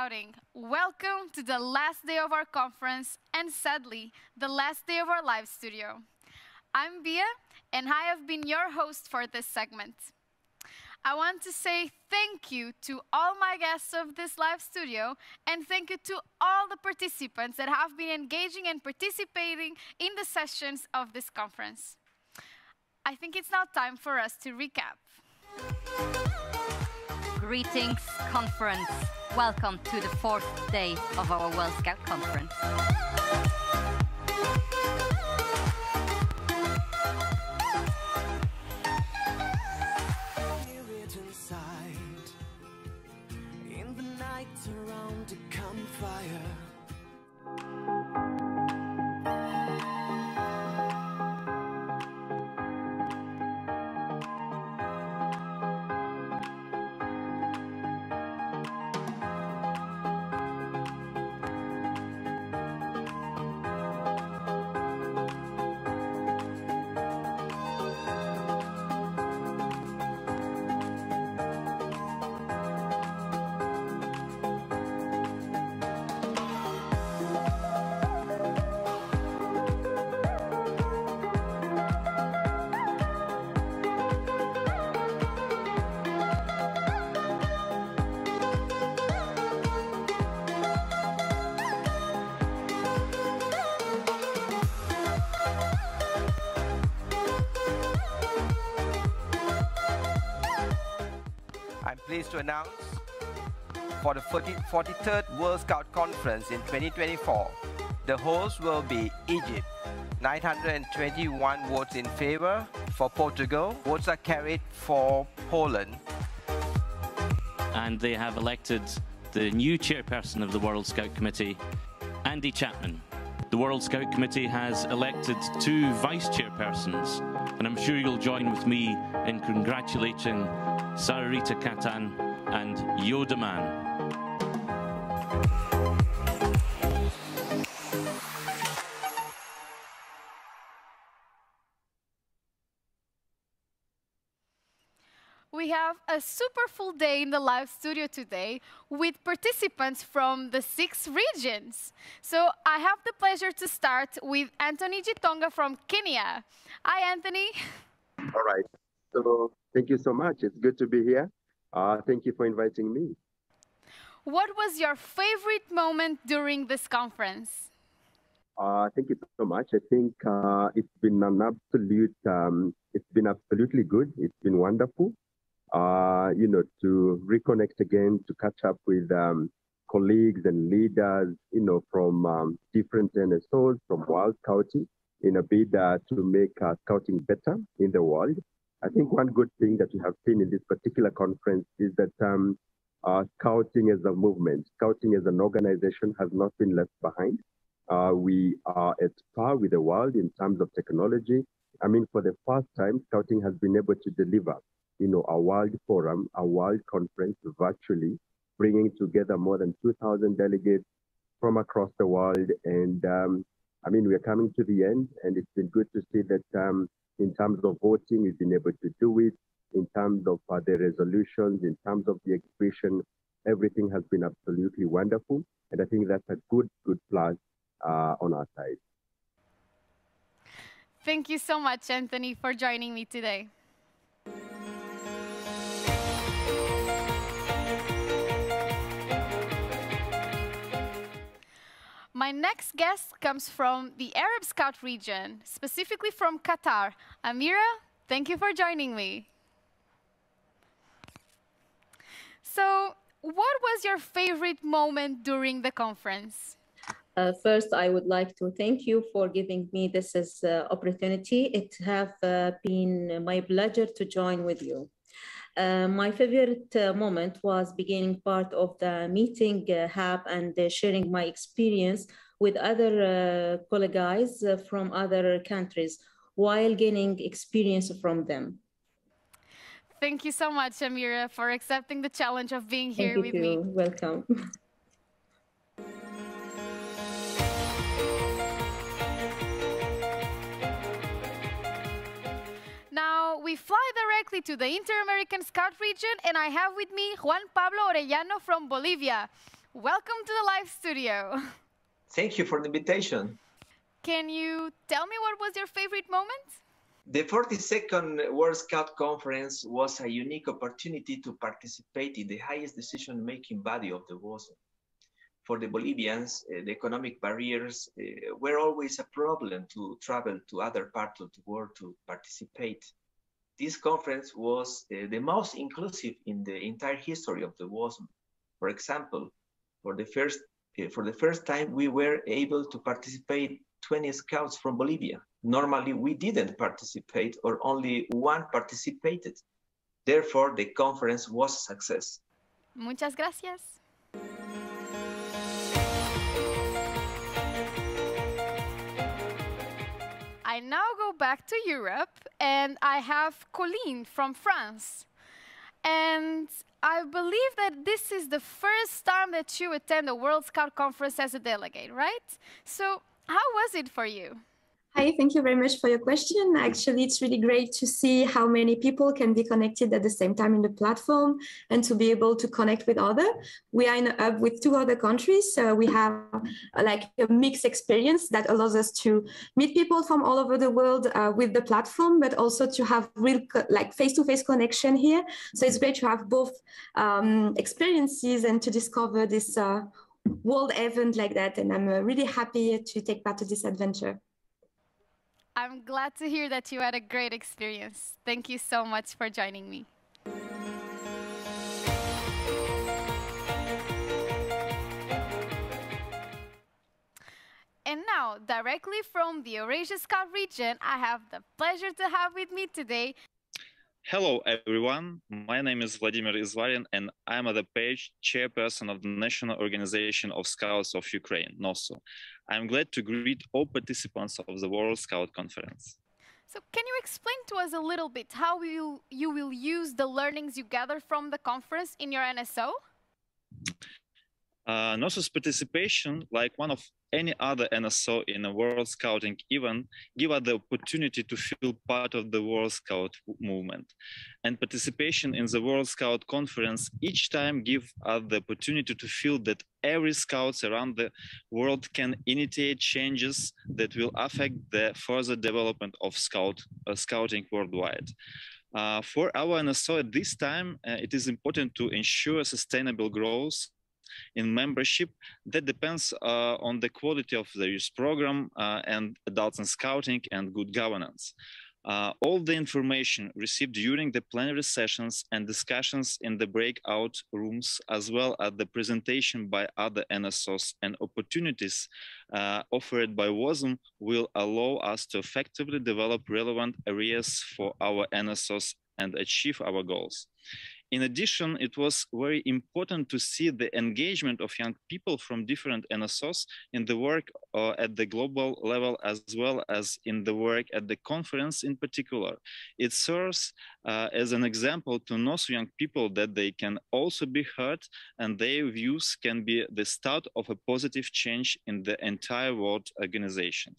Scouting. Welcome to the last day of our conference and sadly, the last day of our live studio. I'm Bia and I have been your host for this segment. I want to say thank you to all my guests of this live studio and thank you to all the participants that have been engaging and participating in the sessions of this conference. I think it's now time for us to recap. Greetings, conference. Welcome to the fourth day of our World Scout Conference. In the night around the campfire. I'm pleased to announce for the 43rd World Scout Conference in 2024, the host will be Egypt. 921 votes in favor for Portugal. Votes are carried for Poland. And they have elected the new chairperson of the World Scout Committee, Andy Chapman. The World Scout Committee has elected 2 vice chairpersons, and I'm sure you'll join with me in congratulating Sararita Katan and Yoda Man. We have a super full day in the live studio today with participants from the 6 regions. So I have the pleasure to start with Anthony Gitonga from Kenya. Hi, Anthony. All right. So thank you so much. It's good to be here. Thank you for inviting me. What was your favorite moment during this conference? Thank you so much. I think it's been absolutely good. It's been wonderful. To reconnect again, to catch up with colleagues and leaders, from different NSOs, from World Scouting, in a bid to make scouting better in the world. I think one good thing that we have seen in this particular conference is that scouting as a movement, scouting as an organization has not been left behind. We are at par with the world in terms of technology. I mean, for the first time, scouting has been able to deliver a world forum, a world conference virtually, bringing together more than 2,000 delegates from across the world. And we are coming to the end, and it's been good to see that in terms of voting, we've been able to do it. In terms of the resolutions, in terms of the expression, everything has been absolutely wonderful. And I think that's a good plus on our side. Thank you so much, Anthony, for joining me today. My next guest comes from the Arab Scout region, specifically from Qatar. Amira, thank you for joining me. So, what was your favorite moment during the conference? First, I would like to thank you for giving me this as opportunity. It has been my pleasure to join with you. My favorite moment was beginning part of the meeting hub and sharing my experience with other colleagues from other countries while gaining experience from them. Thank you so much, Amira, for accepting the challenge of being here with me. Welcome. Now, we fly directly to the Inter-American Scout region, and I have with me Juan Pablo Orellano from Bolivia. Welcome to the live studio. Thank you for the invitation. Can you tell me what was your favorite moment? The 42nd World Scout Conference was a unique opportunity to participate in the highest decision-making body of the WOSM. For the Bolivians, the economic barriers were always a problem to travel to other parts of the world to participate. This conference was the most inclusive in the entire history of the WOSM. For example, for the first time, we were able to participate 20 scouts from Bolivia. Normally, we didn't participate or only one participated. Therefore, the conference was a success. Muchas gracias. I now go back to Europe, and I have Colleen from France. And I believe that this is the first time that you attend a World Scout Conference as a delegate, right? So how was it for you? Hi, thank you very much for your question. Actually, it's really great to see how many people can be connected at the same time in the platform and to be able to connect with others. We are in a hub with 2 other countries. So we have like a mixed experience that allows us to meet people from all over the world with the platform, but also to have real like face-to-face connection here. So it's great to have both experiences and to discover this world event like that. And I'm really happy to take part in this adventure. I'm glad to hear that you had a great experience. Thank you so much for joining me. And now, directly from the Eurasia Scout region, I have the pleasure to have with me today. Hello, everyone. My name is Vladimir Izvarin, and I'm the page chairperson of the National Organization of Scouts of Ukraine, NOSO. I'm glad to greet all participants of the World Scout Conference. So can you explain to us a little bit how you will use the learnings you gather from the conference in your NSO? NOSO's participation, like one of any other NSO in a World Scouting event, give us the opportunity to feel part of the World Scout movement. And participation in the World Scout Conference each time give us the opportunity to feel that every Scouts around the world can initiate changes that will affect the further development of scouting worldwide. For our NSO at this time, it is important to ensure sustainable growth in membership that depends on the quality of the youth program and adults in scouting and good governance. All the information received during the plenary sessions and discussions in the breakout rooms, as well as the presentation by other NSOs and opportunities offered by WOSM, will allow us to effectively develop relevant areas for our NSOs and achieve our goals. In addition, it was very important to see the engagement of young people from different NSOs in the work at the global level, as well as in the work at the conference in particular. It serves as an example to NOSO young people that they can also be heard and their views can be the start of a positive change in the entire world organization.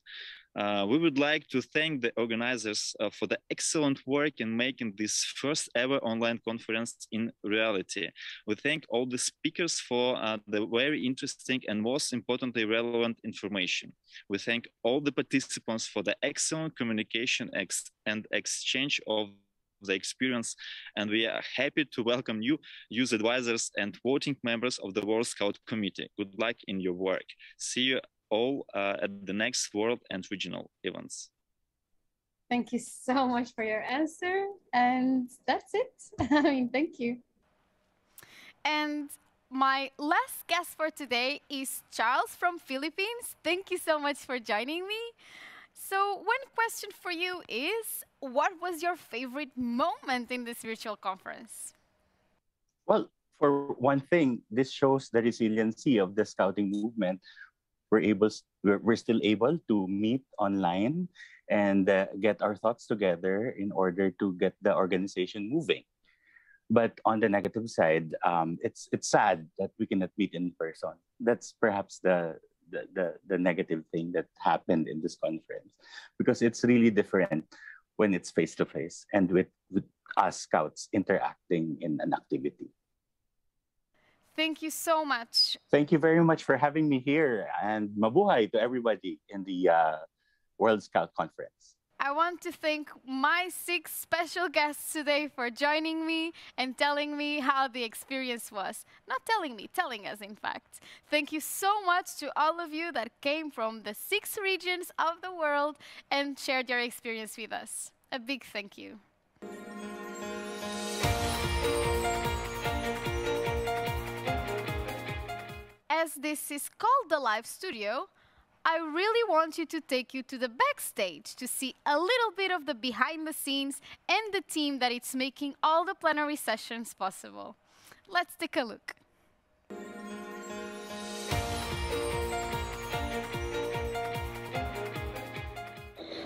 We would like to thank the organizers for the excellent work in making this first ever online conference in reality. We thank all the speakers for the very interesting and most importantly relevant information. We thank all the participants for the excellent communication and exchange of the experience, and we are happy to welcome you, youth advisors and voting members of the World Scout Committee. Good luck in your work. See you all at the next world and regional events. Thank you so much for your answer. And that's it. I mean, thank you. And my last guest for today is Charles from Philippines. Thank you so much for joining me. So one question for you is, what was your favorite moment in this virtual conference? Well, for one thing, this shows the resiliency of the scouting movement. We're still able to meet online and get our thoughts together in order to get the organization moving. But on the negative side, it's sad that we cannot meet in person. That's perhaps the negative thing that happened in this conference, because it's really different when it's face-to-face and with us scouts interacting in an activity. Thank you so much. Thank you very much for having me here, and mabuhay to everybody in the World Scout Conference. I want to thank my 6 special guests today for joining me and telling me how the experience was. Not telling me, telling us, in fact. Thank you so much to all of you that came from the 6 regions of the world and shared your experience with us. A big thank you. As this is called the live studio, I really want you to take you to the backstage to see a little bit of the behind the scenes and the team that it's making all the plenary sessions possible. Let's take a look.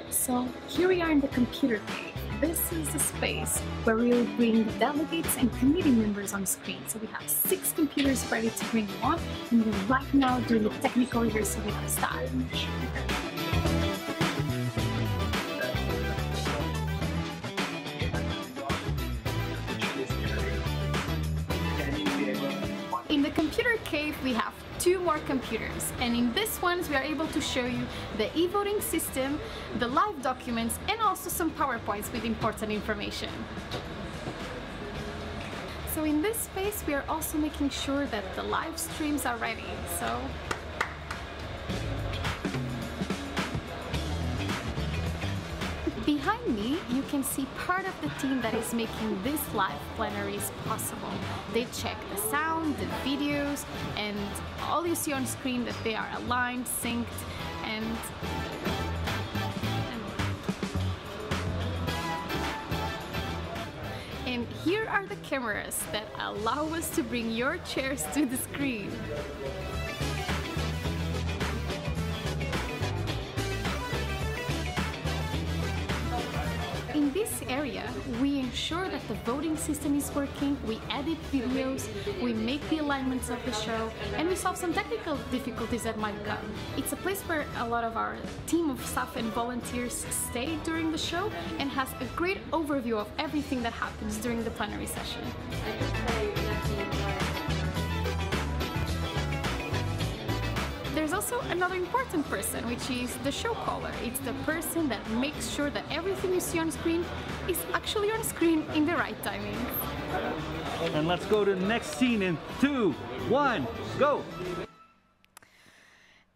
So here we are in the computer cave. This is a space where we will bring the delegates and committee members on screen. So we have 6 computers ready to bring them on, and we're right now doing the technical rehearsal with our staff. In the computer cave, we have 2 more computers, and in these ones we are able to show you the e-voting system, the live documents, and also some PowerPoints with important information. So in this space we are also making sure that the live streams are ready. So behind me, you can see part of the team that is making these live plenaries possible. They check the sound, the videos, and all you see on screen that they are aligned, synced, and here are the cameras that allow us to bring your chairs to the screen. In this area, we ensure that the voting system is working, we edit videos, we make the alignments of the show, and we solve some technical difficulties that might come. It's a place where a lot of our team of staff and volunteers stay during the show and has a great overview of everything that happens during the plenary session. There's also another important person, which is the show caller. It's the person that makes sure that everything you see on screen is actually on screen in the right timing. And let's go to the next scene in 2, 1, go!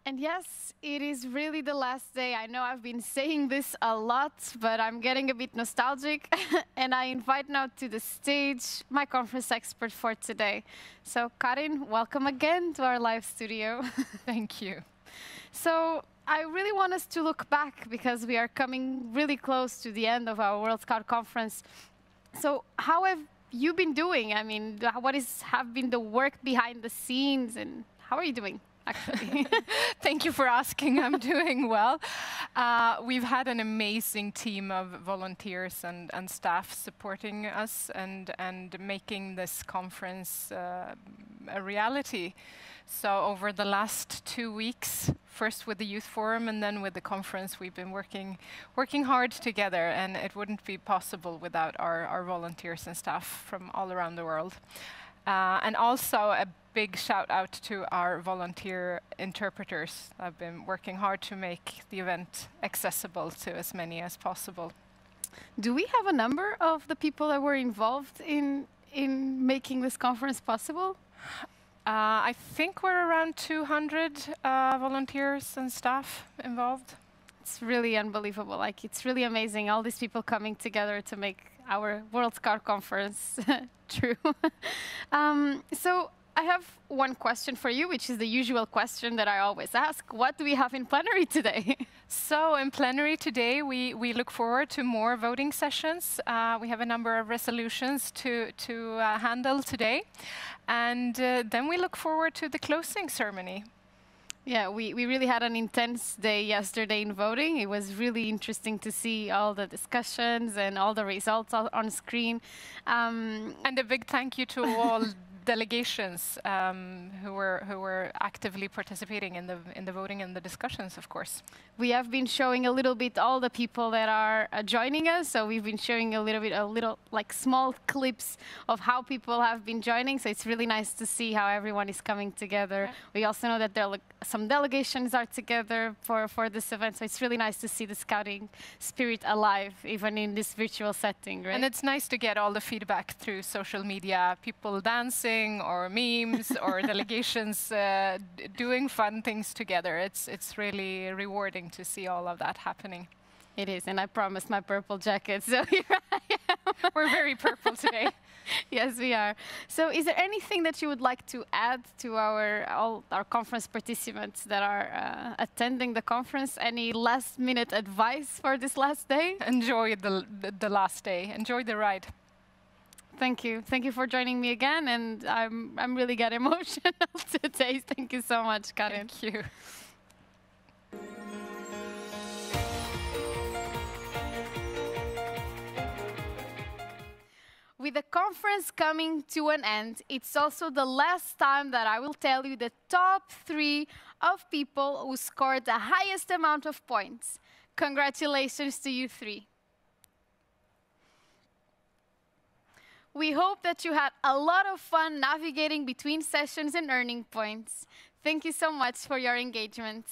And yes, it is really the last day. I know I've been saying this a lot, but I'm getting a bit nostalgic. And I invite now to the stage my conference expert for today. So Karin, welcome again to our live studio. Thank you. So I really want us to look back because we are coming really close to the end of our World Scout Conference. So how have you been doing? I mean, what have been the work behind the scenes, and how are you doing? Actually. Thank you for asking. I'm doing well. We've had an amazing team of volunteers and staff supporting us and making this conference a reality. So over the last 2 weeks, first with the Youth Forum and then with the conference, we've been working hard together, and it wouldn't be possible without our volunteers and staff from all around the world. And also a big shout out to our volunteer interpreters. I've been working hard to make the event accessible to as many as possible. Do we have a number of the people that were involved in making this conference possible? I think we're around 200 volunteers and staff involved. It's really unbelievable. Like, it's really amazing, all these people coming together to make our World Scout Conference true. So I have one question for you, which is the usual question that I always ask. What do we have in plenary today? So in plenary today, we look forward to more voting sessions. We have a number of resolutions to handle today. And then we look forward to the closing ceremony. Yeah, we really had an intense day yesterday in voting. It was really interesting to see all the discussions and all the results on screen. And a big thank you to all delegations who were actively participating in the voting and the discussions, of course. We have been showing a little bit all the people that are joining us. So we've been showing a little like small clips of how people have been joining. So it's really nice to see how everyone is coming together. We also know that some delegations are together for this event. So it's really nice to see the scouting spirit alive, even in this virtual setting, right? And it's nice to get all the feedback through social media, people dancing or memes or delegations doing fun things together. It's really rewarding to see all of that happening. It is, and I promised my purple jacket, so here I am. We're very purple today. Yes, we are. So is there anything that you would like to add to all our conference participants that are attending the conference? Any last-minute advice for this last day? Enjoy the last day. Enjoy the ride. Thank you. Thank you for joining me again, and I'm really getting emotional today. Thank you so much, Karin. Thank you. With the conference coming to an end, it's also the last time that I will tell you the top 3 of people who scored the highest amount of points. Congratulations to you 3. We hope that you had a lot of fun navigating between sessions and earning points. Thank you so much for your engagement.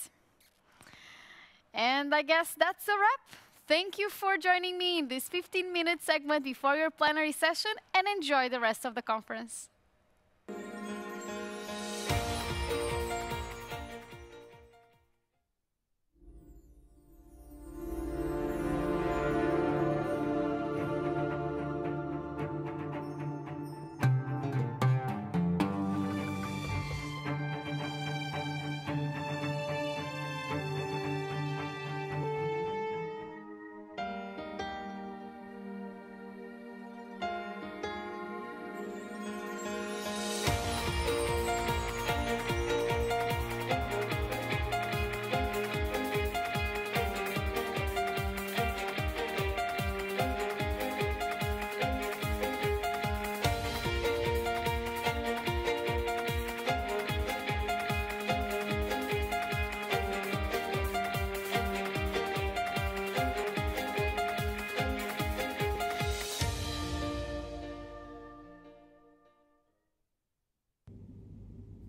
And I guess that's a wrap. Thank you for joining me in this 15-minute segment before your plenary session, and enjoy the rest of the conference.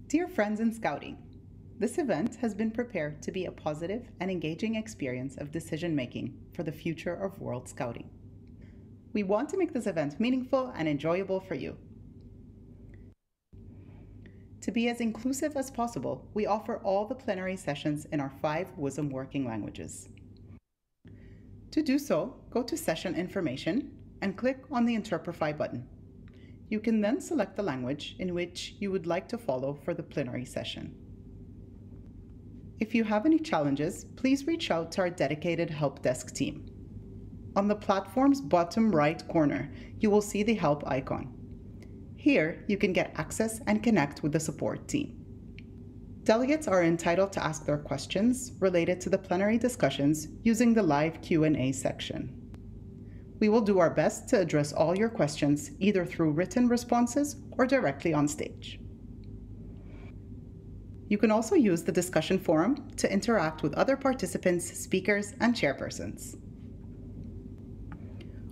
Dear friends in Scouting, this event has been prepared to be a positive and engaging experience of decision-making for the future of World Scouting. We want to make this event meaningful and enjoyable for you. To be as inclusive as possible, we offer all the plenary sessions in our 5 WSUM working languages. To do so, go to Session Information and click on the Turpie button. You can then select the language in which you would like to follow for the plenary session. If you have any challenges, please reach out to our dedicated help desk team. On the platform's bottom right corner, you will see the help icon. Here, you can get access and connect with the support team. Delegates are entitled to ask their questions related to the plenary discussions using the live Q&A section. We will do our best to address all your questions either through written responses or directly on stage. You can also use the discussion forum to interact with other participants, speakers, and chairpersons.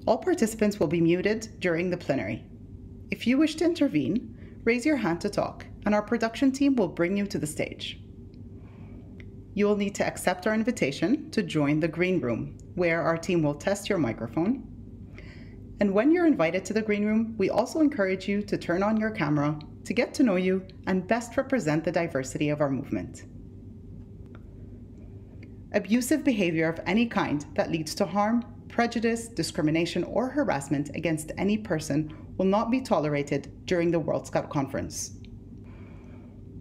All participants will be muted during the plenary. If you wish to intervene, raise your hand to talk, and our production team will bring you to the stage. You will need to accept our invitation to join the green room, where our team will test your microphone. And when you're invited to the green room, we also encourage you to turn on your camera to get to know you and best represent the diversity of our movement. Abusive behavior of any kind that leads to harm, prejudice, discrimination, or harassment against any person will not be tolerated during the World Scout Conference.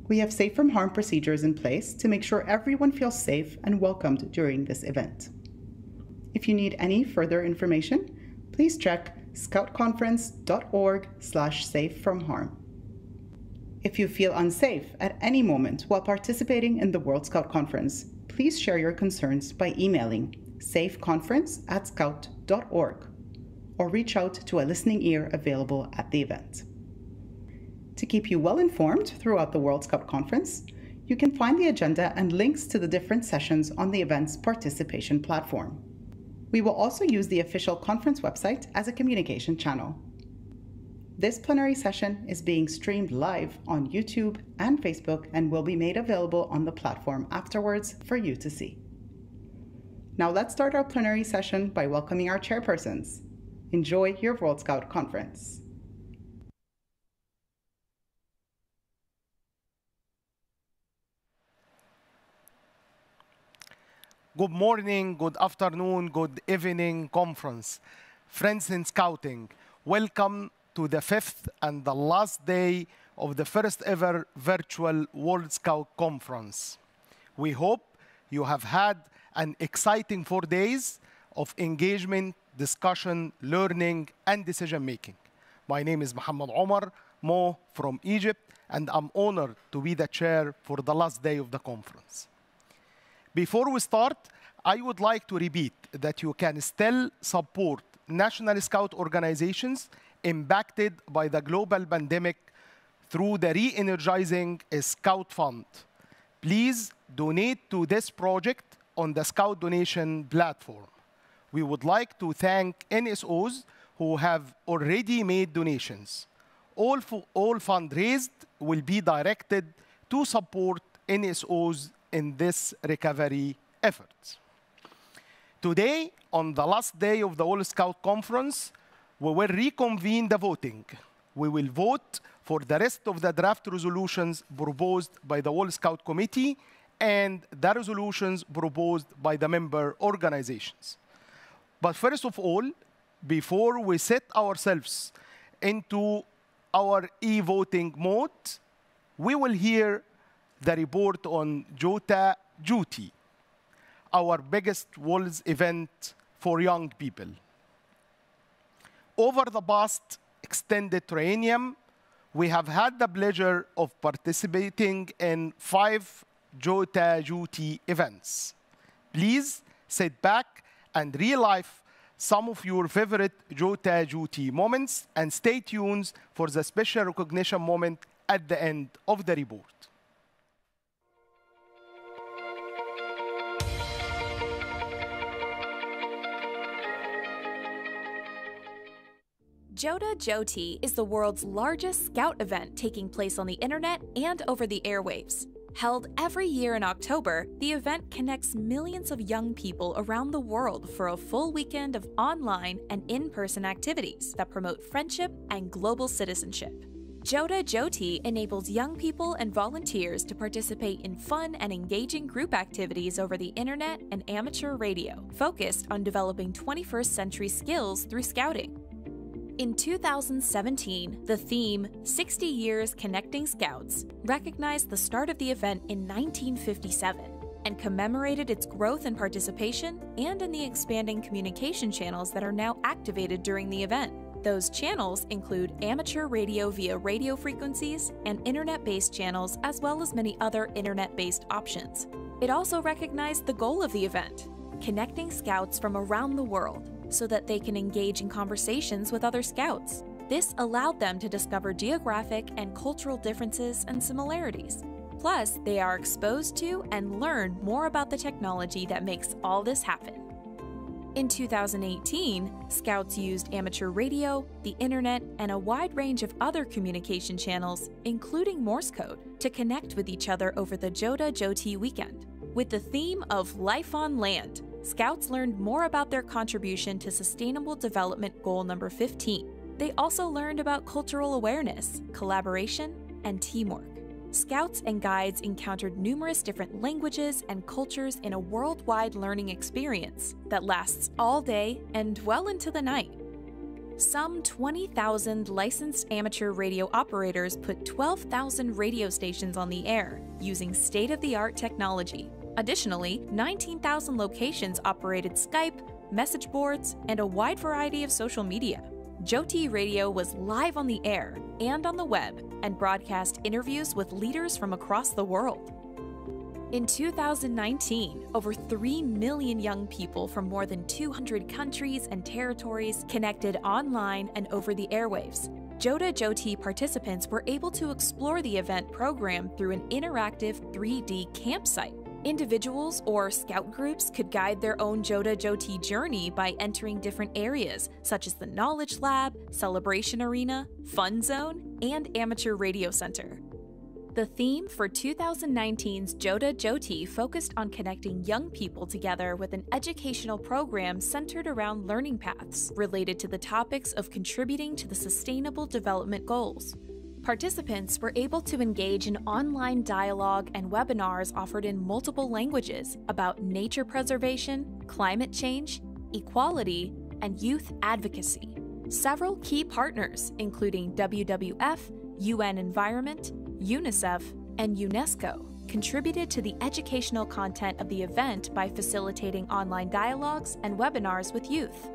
We have safe from harm procedures in place to make sure everyone feels safe and welcomed during this event. If you need any further information, please check scoutconference.org/safefromharm. If you feel unsafe at any moment while participating in the World Scout Conference, please share your concerns by emailing safeconference@scout.org or reach out to a listening ear available at the event. To keep you well informed throughout the World Scout Conference, you can find the agenda and links to the different sessions on the event's participation platform. We will also use the official conference website as a communication channel. This plenary session is being streamed live on YouTube and Facebook and will be made available on the platform afterwards for you to see. Now let's start our plenary session by welcoming our chairpersons. Enjoy your World Scout Conference. Good morning, good afternoon, good evening, conference. Friends in Scouting, welcome to the 5th and the last day of the first ever virtual World Scout Conference. We hope you have had an exciting 4 days of engagement, discussion, learning, and decision making. My name is Mohammed Omar Mo from Egypt, and I'm honored to be the chair for the last day of the conference. Before we start, I would like to repeat that you can still support National Scout organizations impacted by the global pandemic through the Re-Energizing Scout Fund. Please donate to this project on the Scout donation platform. We would like to thank NSOs who have already made donations. All funds raised will be directed to support NSOs in this recovery efforts. Today, on the last day of the World Scout Conference, we will reconvene the voting. We will vote for the rest of the draft resolutions proposed by the World Scout Committee and the resolutions proposed by the member organizations. But first of all, before we set ourselves into our e-voting mode, we will hear the report on JOTA-JOTI, our biggest world event for young people. Over the past extended triennium, we have had the pleasure of participating in 5 JOTA-JOTI events. Please sit back and relive some of your favorite JOTA-JOTI moments and stay tuned for the special recognition moment at the end of the report. JOTA-JOTI is the world's largest Scout event taking place on the internet and over the airwaves. Held every year in October, the event connects millions of young people around the world for a full weekend of online and in-person activities that promote friendship and global citizenship. JOTA-JOTI enables young people and volunteers to participate in fun and engaging group activities over the internet and amateur radio, focused on developing 21st century skills through scouting. In 2017, the theme, 60 Years Connecting Scouts, recognized the start of the event in 1957 and commemorated its growth and participation and in the expanding communication channels that are now activated during the event. Those channels include amateur radio via radio frequencies and internet-based channels, as well as many other internet-based options. It also recognized the goal of the event, connecting scouts from around the world, so that they can engage in conversations with other scouts. This allowed them to discover geographic and cultural differences and similarities. Plus, they are exposed to and learn more about the technology that makes all this happen. In 2018, Scouts used amateur radio, the internet, and a wide range of other communication channels, including Morse code, to connect with each other over the JOTA-JOTI weekend. With the theme of Life on Land, Scouts learned more about their contribution to Sustainable Development Goal number 15. They also learned about cultural awareness, collaboration, and teamwork. Scouts and guides encountered numerous different languages and cultures in a worldwide learning experience that lasts all day and well into the night. Some 20,000 licensed amateur radio operators put 12,000 radio stations on the air using state-of-the-art technology. Additionally, 19,000 locations operated Skype, message boards, and a wide variety of social media. JOTI Radio was live on the air and on the web and broadcast interviews with leaders from across the world. In 2019, over 3 million young people from more than 200 countries and territories connected online and over the airwaves. JOTA-JOTI participants were able to explore the event program through an interactive 3D campsite. Individuals or scout groups could guide their own JOTA-JOTI journey by entering different areas, such as the Knowledge Lab, Celebration Arena, Fun Zone, and Amateur Radio Center. The theme for 2019's JOTA-JOTI focused on connecting young people together with an educational program centered around learning paths related to the topics of contributing to the Sustainable Development Goals. Participants were able to engage in online dialogue and webinars offered in multiple languages about nature preservation, climate change, equality, and youth advocacy. Several key partners, including WWF, UN Environment, UNICEF, and UNESCO, contributed to the educational content of the event by facilitating online dialogues and webinars with youth.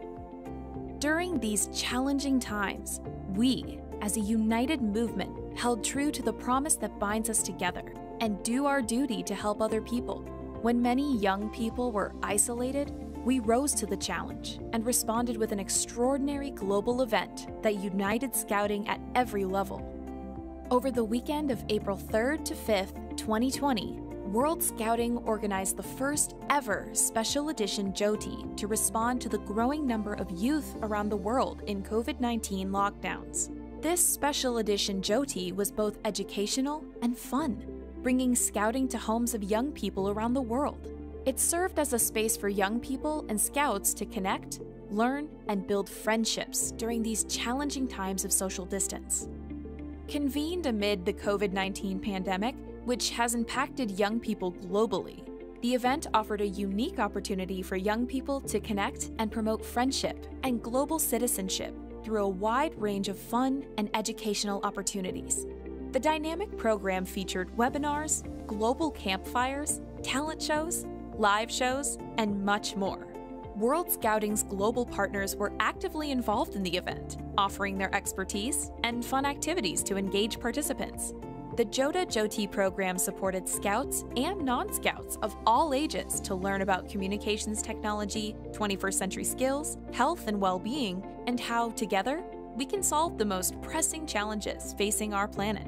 During these challenging times, we, as a united movement, held true to the promise that binds us together and do our duty to help other people. When many young people were isolated, we rose to the challenge and responded with an extraordinary global event that united scouting at every level. Over the weekend of April 3rd to 5th, 2020, World Scouting organized the first ever special edition JOTI to respond to the growing number of youth around the world in COVID-19 lockdowns. This special edition JOTI was both educational and fun, bringing scouting to homes of young people around the world. It served as a space for young people and scouts to connect, learn, and build friendships during these challenging times of social distance. Convened amid the COVID-19 pandemic, which has impacted young people globally, the event offered a unique opportunity for young people to connect and promote friendship and global citizenship through a wide range of fun and educational opportunities. The dynamic program featured webinars, global campfires, talent shows, live shows, and much more. World Scouting's global partners were actively involved in the event, offering their expertise and fun activities to engage participants. The JOTA-JOTI program supported scouts and non-scouts of all ages to learn about communications technology, 21st century skills, health and well-being, and how, together, we can solve the most pressing challenges facing our planet.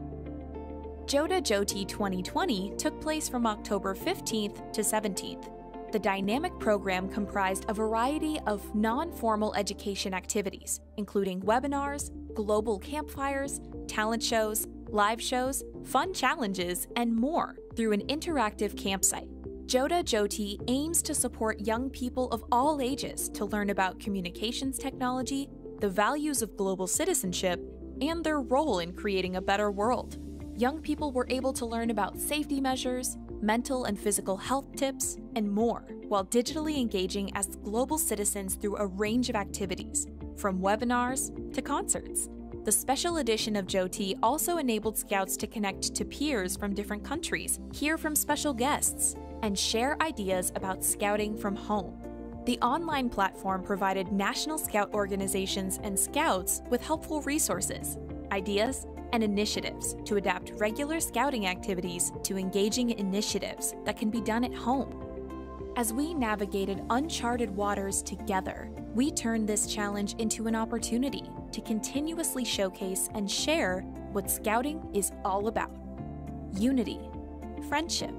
JOTA-JOTI 2020 took place from October 15th to 17th. The dynamic program comprised a variety of non-formal education activities, including webinars, global campfires, talent shows, live shows, fun challenges, and more through an interactive campsite. JOTA-JOTI aims to support young people of all ages to learn about communications technology, the values of global citizenship, and their role in creating a better world. Young people were able to learn about safety measures, mental and physical health tips, and more, while digitally engaging as global citizens through a range of activities, from webinars to concerts. The special edition of JOTI also enabled scouts to connect to peers from different countries, hear from special guests, and share ideas about scouting from home. The online platform provided national scout organizations and scouts with helpful resources, ideas, and initiatives to adapt regular scouting activities to engaging initiatives that can be done at home. As we navigated uncharted waters together, we turned this challenge into an opportunity to continuously showcase and share what scouting is all about: unity, friendship,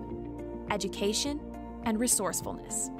education, and resourcefulness.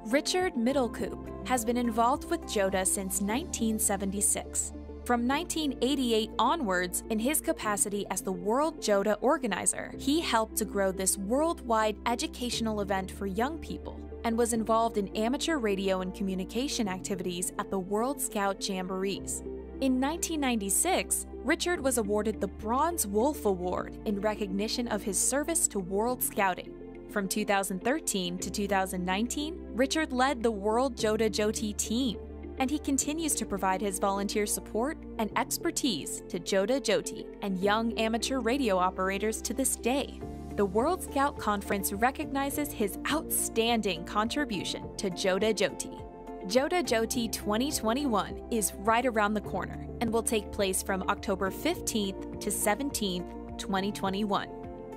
Richard Middlecoop has been involved with JOTA since 1976. From 1988 onwards, in his capacity as the World JOTA organizer, he helped to grow this worldwide educational event for young people and was involved in amateur radio and communication activities at the World Scout Jamborees. In 1996, Richard was awarded the Bronze Wolf Award in recognition of his service to World Scouting. From 2013 to 2019, Richard led the World JOTA-JOTI team, and he continues to provide his volunteer support and expertise to JOTA-JOTI and young amateur radio operators to this day. The World Scout Conference recognizes his outstanding contribution to JOTA-JOTI. JOTA-JOTI 2021 is right around the corner and will take place from October 15th to 17th, 2021.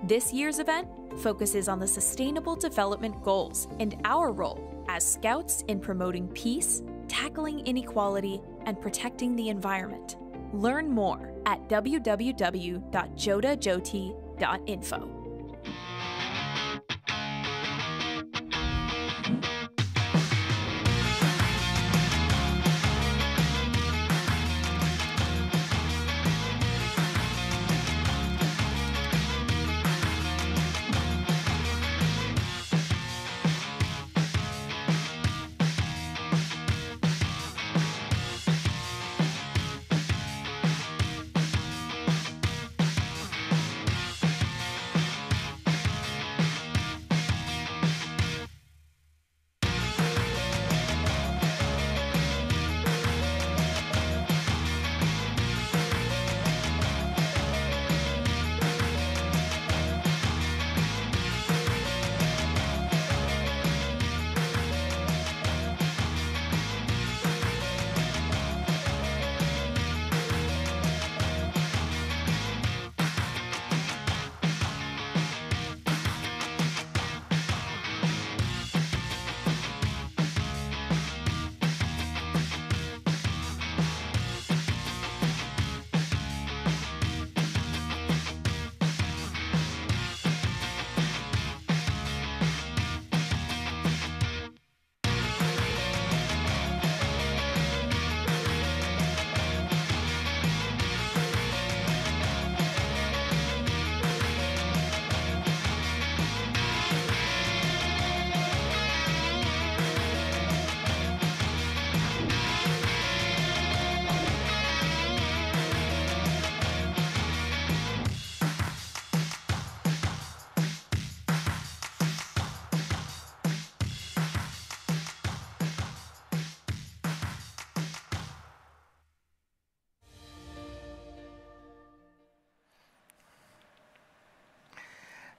This year's event focuses on the Sustainable Development Goals and our role as scouts in promoting peace, tackling inequality, and protecting the environment. Learn more at www.JOTA-JOTI.info.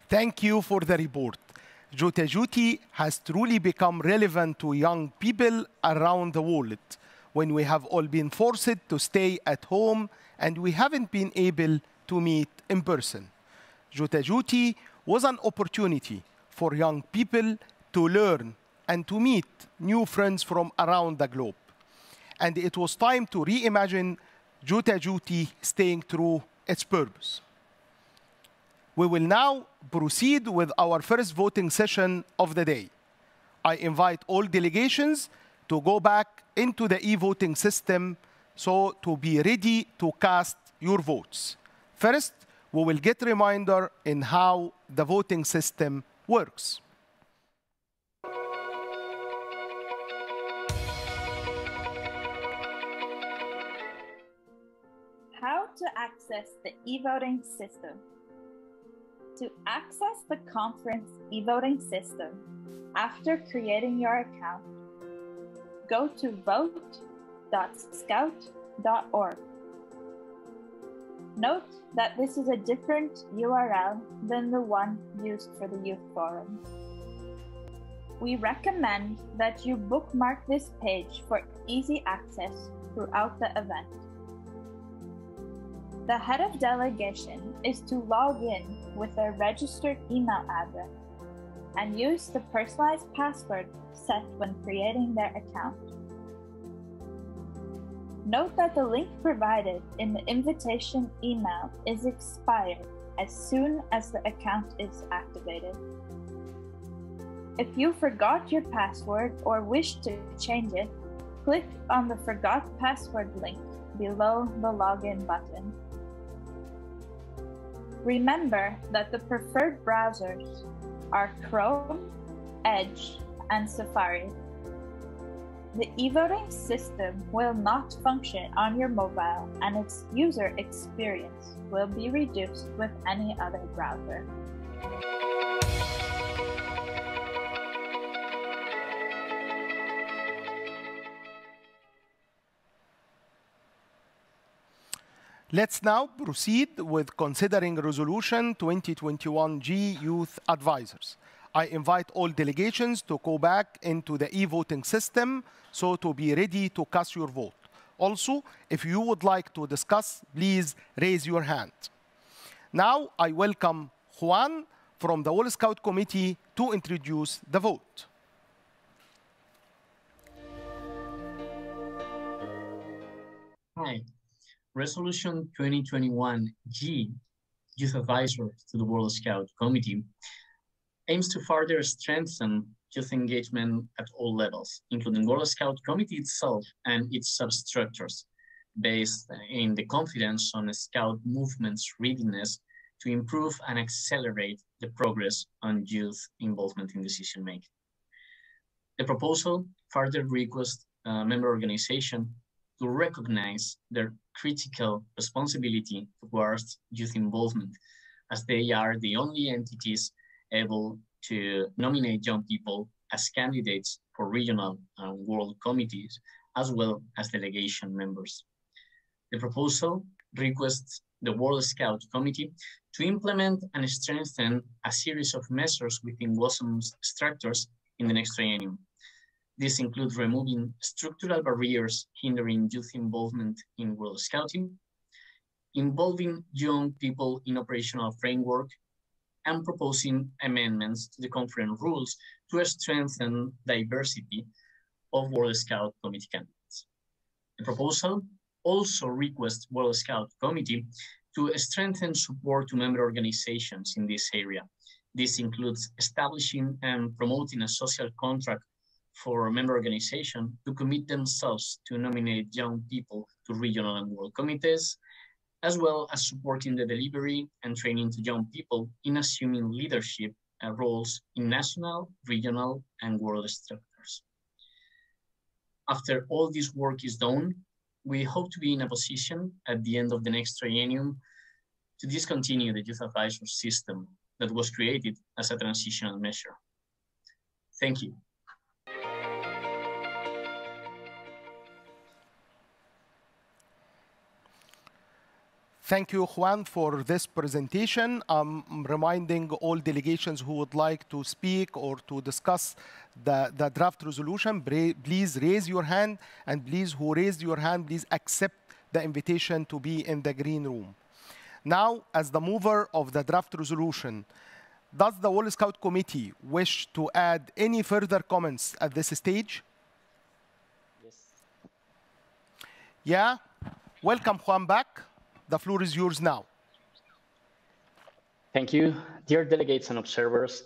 Thank you for the report. JOTA-JOTI has truly become relevant to young people around the world when we have all been forced to stay at home and we haven't been able to meet in person. JOTA-JOTI was an opportunity for young people to learn and to meet new friends from around the globe. And it was time to reimagine JOTA-JOTI staying true its purpose. We will now proceed with our first voting session of the day. I invite all delegations to go back into the e-voting system so to be ready to cast your votes. First, we will get a reminder in how the voting system works. How to access the e-voting system. To access the conference e-voting system, after creating your account, go to vote.scout.org. Note that this is a different URL than the one used for the Youth Forum. We recommend that you bookmark this page for easy access throughout the event. The head of delegation is to log in with their registered email address and use the personalized password set when creating their account. Note that the link provided in the invitation email is expired as soon as the account is activated. If you forgot your password or wish to change it, click on the Forgot Password link below the login button. Remember that the preferred browsers are Chrome, Edge, and Safari. The e-voting system will not function on your mobile, and its user experience will be reduced with any other browser. Let's now proceed with considering Resolution 2021G Youth Advisors. I invite all delegations to go back into the e-voting system so to be ready to cast your vote. Also, if you would like to discuss, please raise your hand. Now, I welcome Juan from the World Scout Committee to introduce the vote. Hi. Resolution 2021-G, Youth Advisor to the World Scout Committee, aims to further strengthen youth engagement at all levels, including World Scout Committee itself and its substructures, based in the confidence on the Scout movement's readiness to improve and accelerate the progress on youth involvement in decision-making. The proposal further requests member organizations to recognize their critical responsibility towards youth involvement, as they are the only entities able to nominate young people as candidates for regional and world committees, as well as delegation members. The proposal requests the World Scout Committee to implement and strengthen a series of measures within WSOM's structures in the next triennium. This includes removing structural barriers hindering youth involvement in World Scouting, involving young people in operational framework, and proposing amendments to the conference rules to strengthen diversity of World Scout Committee candidates. The proposal also requests World Scout Committee to strengthen support to member organizations in this area. This includes establishing and promoting a social contract for member organizations to commit themselves to nominate young people to regional and world committees, as well as supporting the delivery and training to young people in assuming leadership roles in national, regional, and world structures. After all this work is done, we hope to be in a position at the end of the next triennium to discontinue the youth advisor system that was created as a transitional measure. Thank you. Thank you, Juan, for this presentation. I'm reminding all delegations who would like to speak or to discuss the draft resolution, please raise your hand, and please, who raised your hand, please accept the invitation to be in the green room. Now, as the mover of the draft resolution, does the World Scout Committee wish to add any further comments at this stage? Yes. Yeah? Welcome, Juan, back. The floor is yours now. Thank you. Dear delegates and observers,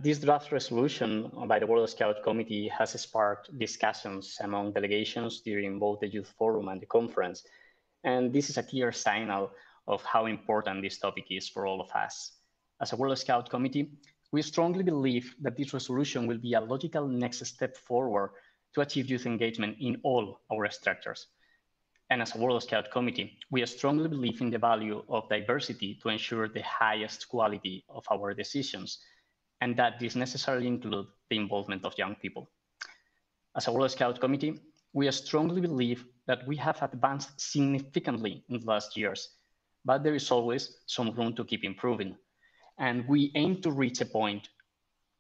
this draft resolution by the World Scout Committee has sparked discussions among delegations during both the Youth Forum and the conference. And this is a clear signal of how important this topic is for all of us. As a World Scout Committee, we strongly believe that this resolution will be a logical next step forward to achieve youth engagement in all our structures. And as a World Scout Committee, we strongly believe in the value of diversity to ensure the highest quality of our decisions, and that this necessarily includes the involvement of young people. As a World Scout Committee, we strongly believe that we have advanced significantly in the last years, but there is always some room to keep improving. And we aim to reach a point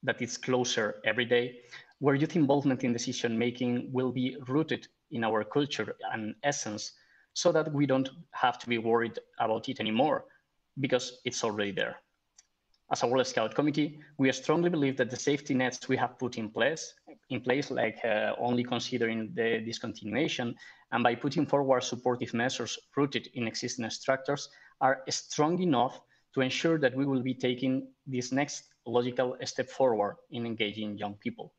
that is closer every day, where youth involvement in decision-making will be rooted in our culture and essence, so that we don't have to be worried about it anymore, because it's already there. As a World Scout Committee, we strongly believe that the safety nets we have put in place like only considering the discontinuation, and by putting forward supportive measures rooted in existing structures, are strong enough to ensure that we will be taking this next logical step forward in engaging young people.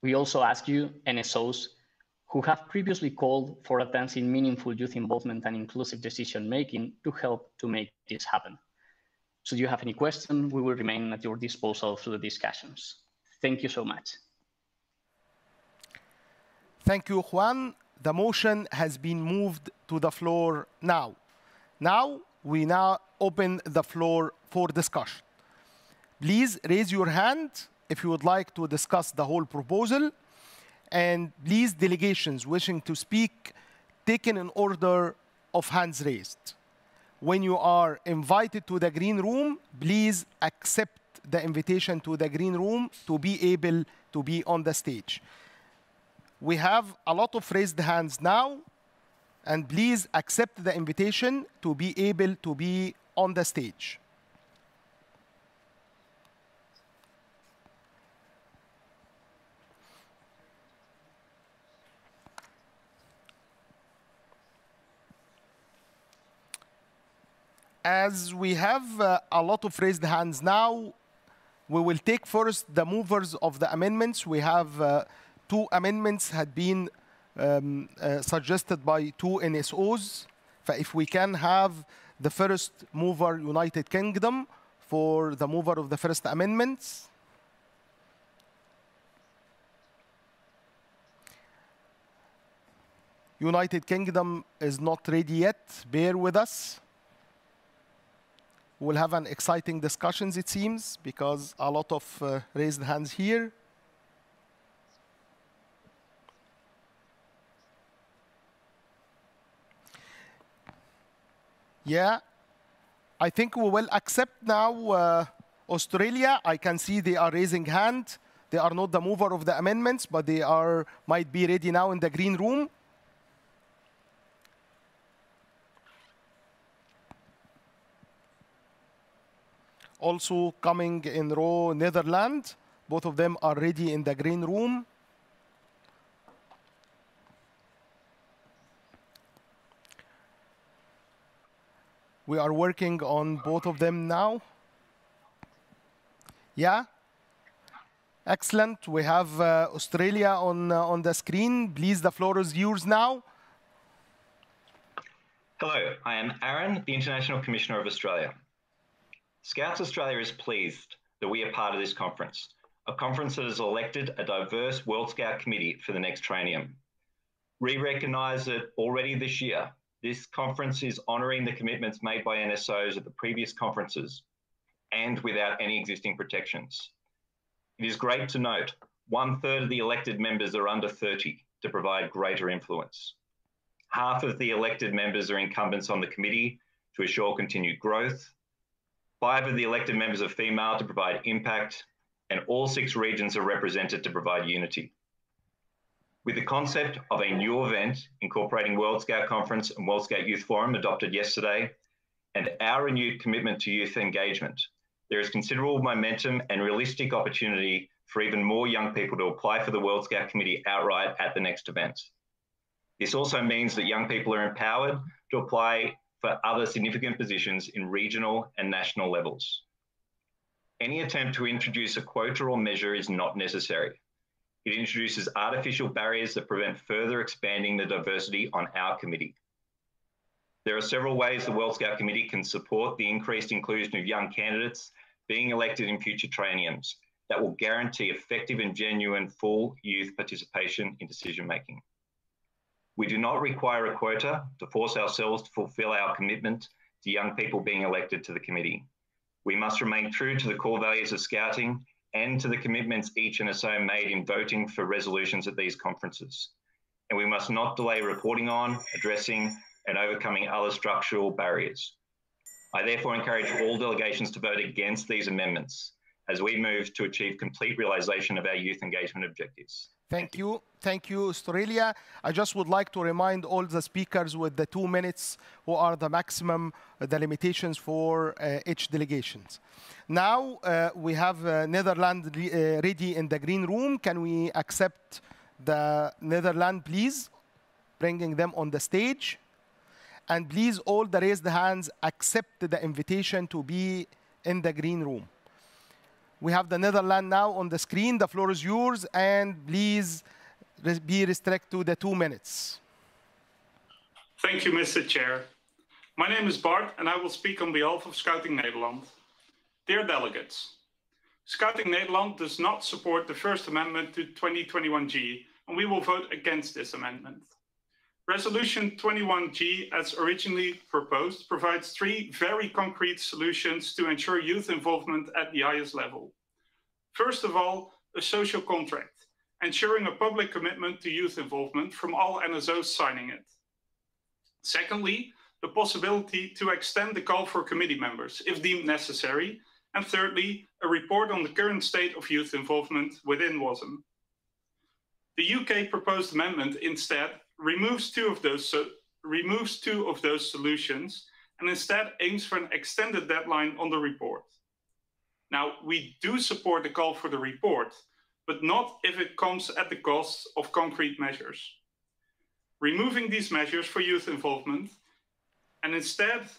We also ask you, NSOs, who have previously called for advancing meaningful youth involvement and inclusive decision-making, to help to make this happen. Should you have any questions, we will remain at your disposal through the discussions. Thank you so much. Thank you, Juan. The motion has been moved to the floor now. We open the floor for discussion. Please raise your hand if you would like to discuss the whole proposal. And please, delegations wishing to speak, taken in order of hands raised. When you are invited to the green room, please accept the invitation to the green room to be able to be on the stage. We have a lot of raised hands now, and please accept the invitation to be able to be on the stage. As we have a lot of raised hands now, we will take first the movers of the amendments. We have 2 amendments had been suggested by 2 NSOs. If we can have the first mover, United Kingdom, for the mover of the first amendments. United Kingdom is not ready yet. Bear with us. We'll have an exciting discussions, it seems, because a lot of raised hands here. Yeah, I think we will accept now Australia. I can see they are raising hand. They are not the mover of the amendments, but they might be ready now in the green room. Also coming in row, Netherlands. Both of them are ready in the green room. We are working on both of them now. Yeah. Excellent. We have Australia on the screen. Please, the floor is yours now. Hello, I am Aaron, the International Commissioner of Australia. Scouts Australia is pleased that we are part of this conference, a conference that has elected a diverse World Scout Committee for the next triennium. We recognise that already this year, this conference is honouring the commitments made by NSOs at the previous conferences and without any existing protections. It is great to note 1/3 of the elected members are under 30 to provide greater influence. Half of the elected members are incumbents on the committee to assure continued growth. 5 of the elected members are female to provide impact, and all 6 regions are represented to provide unity. With the concept of a new event incorporating World Scout Conference and World Scout Youth Forum adopted yesterday, and our renewed commitment to youth engagement, there is considerable momentum and realistic opportunity for even more young people to apply for the World Scout Committee outright at the next event. This also means that young people are empowered to apply for other significant positions in regional and national levels. Any attempt to introduce a quota or measure is not necessary. It introduces artificial barriers that prevent further expanding the diversity on our committee. There are several ways the World Scout Committee can support the increased inclusion of young candidates being elected in future trienniums that will guarantee effective and genuine full youth participation in decision-making. We do not require a quota to force ourselves to fulfil our commitment to young people being elected to the committee. We must remain true to the core values of Scouting and to the commitments each NSO made in voting for resolutions at these conferences. And we must not delay reporting on, addressing, and overcoming other structural barriers. I therefore encourage all delegations to vote against these amendments as we move to achieve complete realisation of our youth engagement objectives. Thank you. Thank you, Australia. I just would like to remind all the speakers with the 2 minutes who are the maximum, the limitations for each delegations. Now we have Netherlands ready in the green room. Can we accept the Netherlands, please? Bringing them on the stage. And please, all the raised hands, accept the invitation to be in the green room. We have the Netherlands now on the screen. The floor is yours, and please be restricted to the 2 minutes. Thank you, Mr. Chair. My name is Bart, and I will speak on behalf of Scouting Nederland. Dear delegates, Scouting Nederland does not support the First Amendment to 2021G, and we will vote against this amendment. Resolution 21G, as originally proposed, provides 3 very concrete solutions to ensure youth involvement at the highest level. First of all, a social contract, ensuring a public commitment to youth involvement from all NSOs signing it. Secondly, the possibility to extend the call for committee members, if deemed necessary. And thirdly, a report on the current state of youth involvement within WASM. The UK proposed amendment instead removes two of those solutions and instead aims for an extended deadline on the report. Now, we do support the call for the report, but not if it comes at the cost of concrete measures. Removing these measures for youth involvement and instead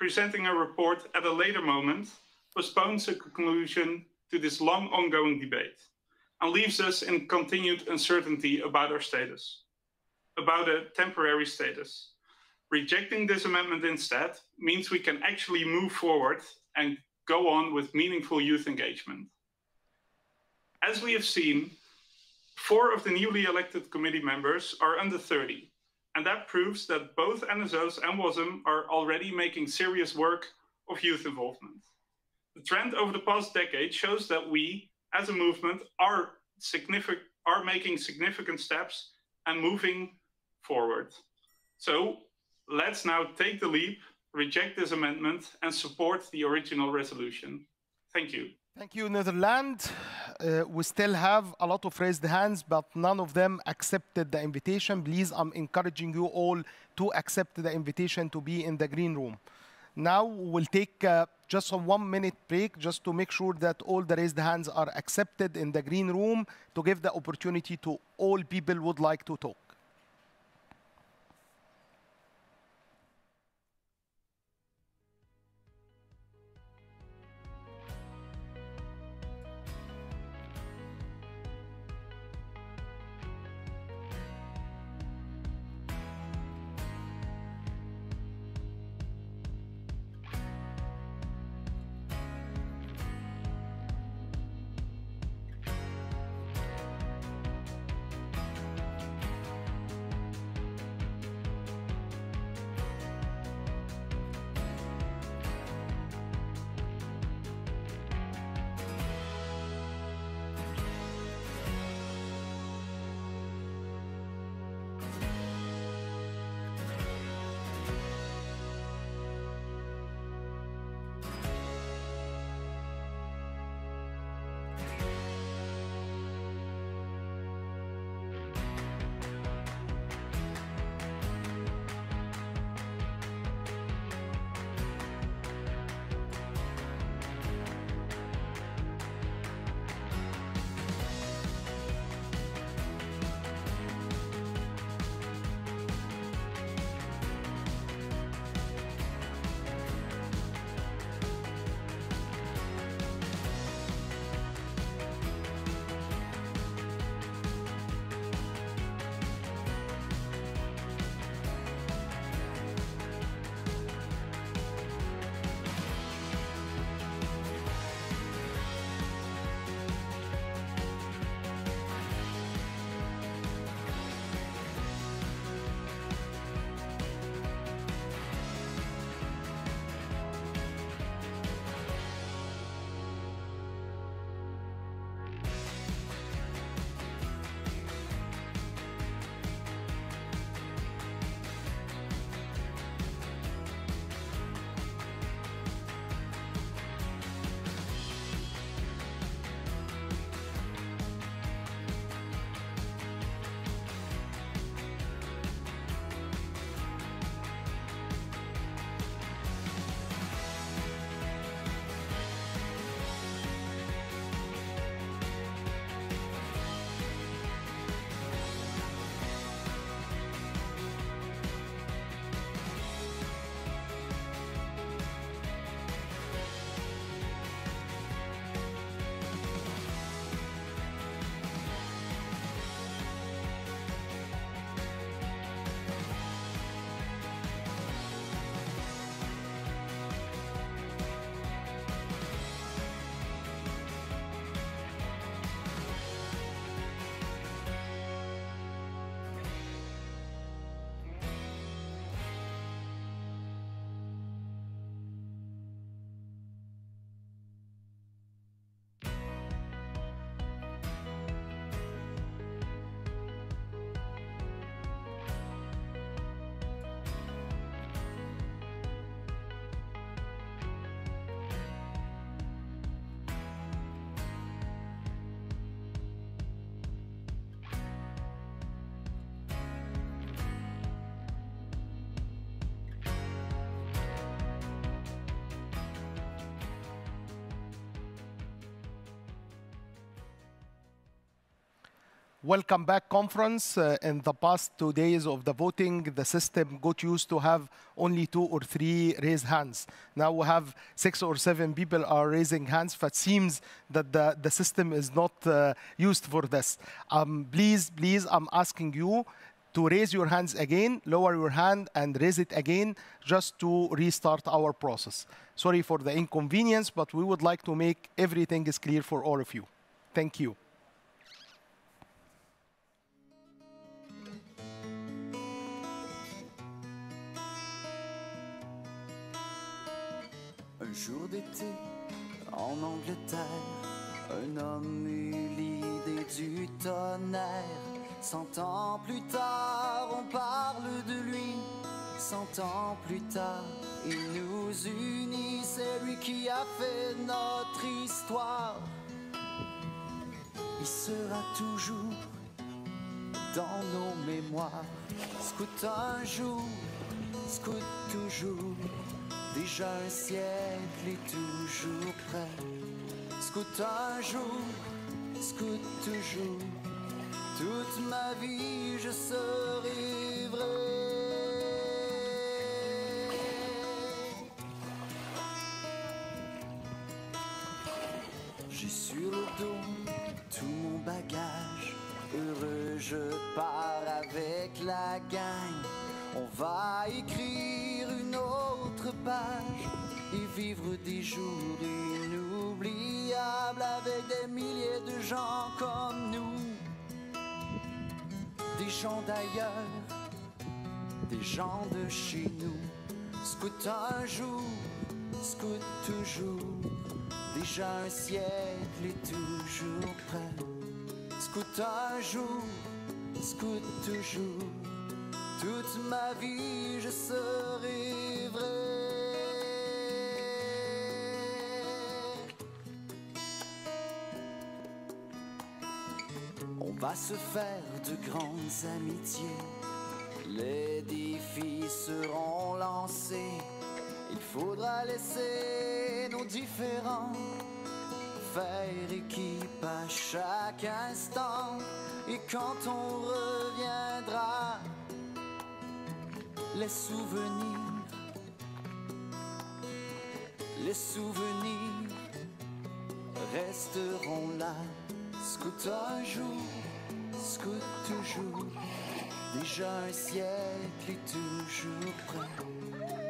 presenting a report at a later moment postpones a conclusion to this long ongoing debate and leaves us in continued uncertainty about our status, about a temporary status. Rejecting this amendment instead means we can actually move forward and go on with meaningful youth engagement. As we have seen, 4 of the newly elected committee members are under 30, and that proves that both NSOs and WASM are already making serious work of youth involvement. The trend over the past decade shows that we, as a movement, are making significant steps and moving forward. So let's now take the leap, reject this amendment, and support the original resolution. Thank you. Thank you, Netherlands. We still have a lot of raised hands, but none of them accepted the invitation. Please, I'm encouraging you all to accept the invitation to be in the green room. Now we'll take just a 1-minute break just to make sure that all the raised hands are accepted in the green room to give the opportunity to all people who would like to talk. Welcome back, conference. In the past 2 days of the voting, the system got used to have only 2 or 3 raised hands. Now we have 6 or 7 people are raising hands, but it seems that the system is not used for this. Please, I'm asking you to raise your hands again, lower your hand, and raise it again, just to restart our process. Sorry for the inconvenience, but we would like to make everything is clear for all of you. Thank you. Un jour d'été, en Angleterre, un homme eut l'idée du tonnerre. 100 ans plus tard, on parle de lui. 100 ans plus tard, il nous unit. C'est lui qui a fait notre histoire. Il sera toujours dans nos mémoires. Scout un jour, scout toujours. Déjà un siècle et toujours prêt. Scout un jour, scout toujours. Toute ma vie je serai vrai. J'ai sur le dos tout mon bagage. Heureux je pars avec la gang. On va écrire une autre page et vivre des jours inoubliables avec des milliers de gens comme nous. Des gens d'ailleurs, des gens de chez nous. Scout un jour, scout toujours. Déjà un siècle et toujours prêt. Scout un jour, scout toujours. Toute ma vie je serai vrai. On va se faire de grandes amitiés. Les défis seront lancés. Il faudra laisser nos différends faire équipe à chaque instant. Et quand on reviendra, les souvenirs resteront là. Scout un jour, scout toujours. Déjà un siècle et toujours prêt.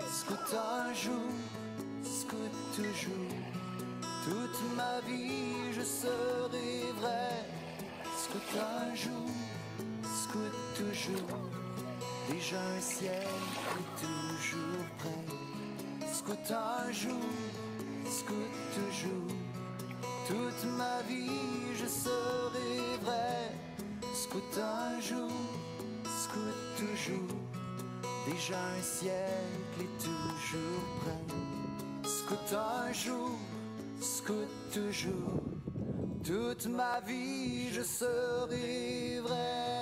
Scout un jour, scout toujours. Toute ma vie je serai vrai. Scout un jour, scout toujours. Déjà un siècle et toujours prêt. Scout un jour, scout toujours. Toute ma vie je serai vrai. Scout un jour, scout toujours. Déjà un siècle et toujours prêt. Scout un jour, scout toujours. Toute ma vie je serai vrai.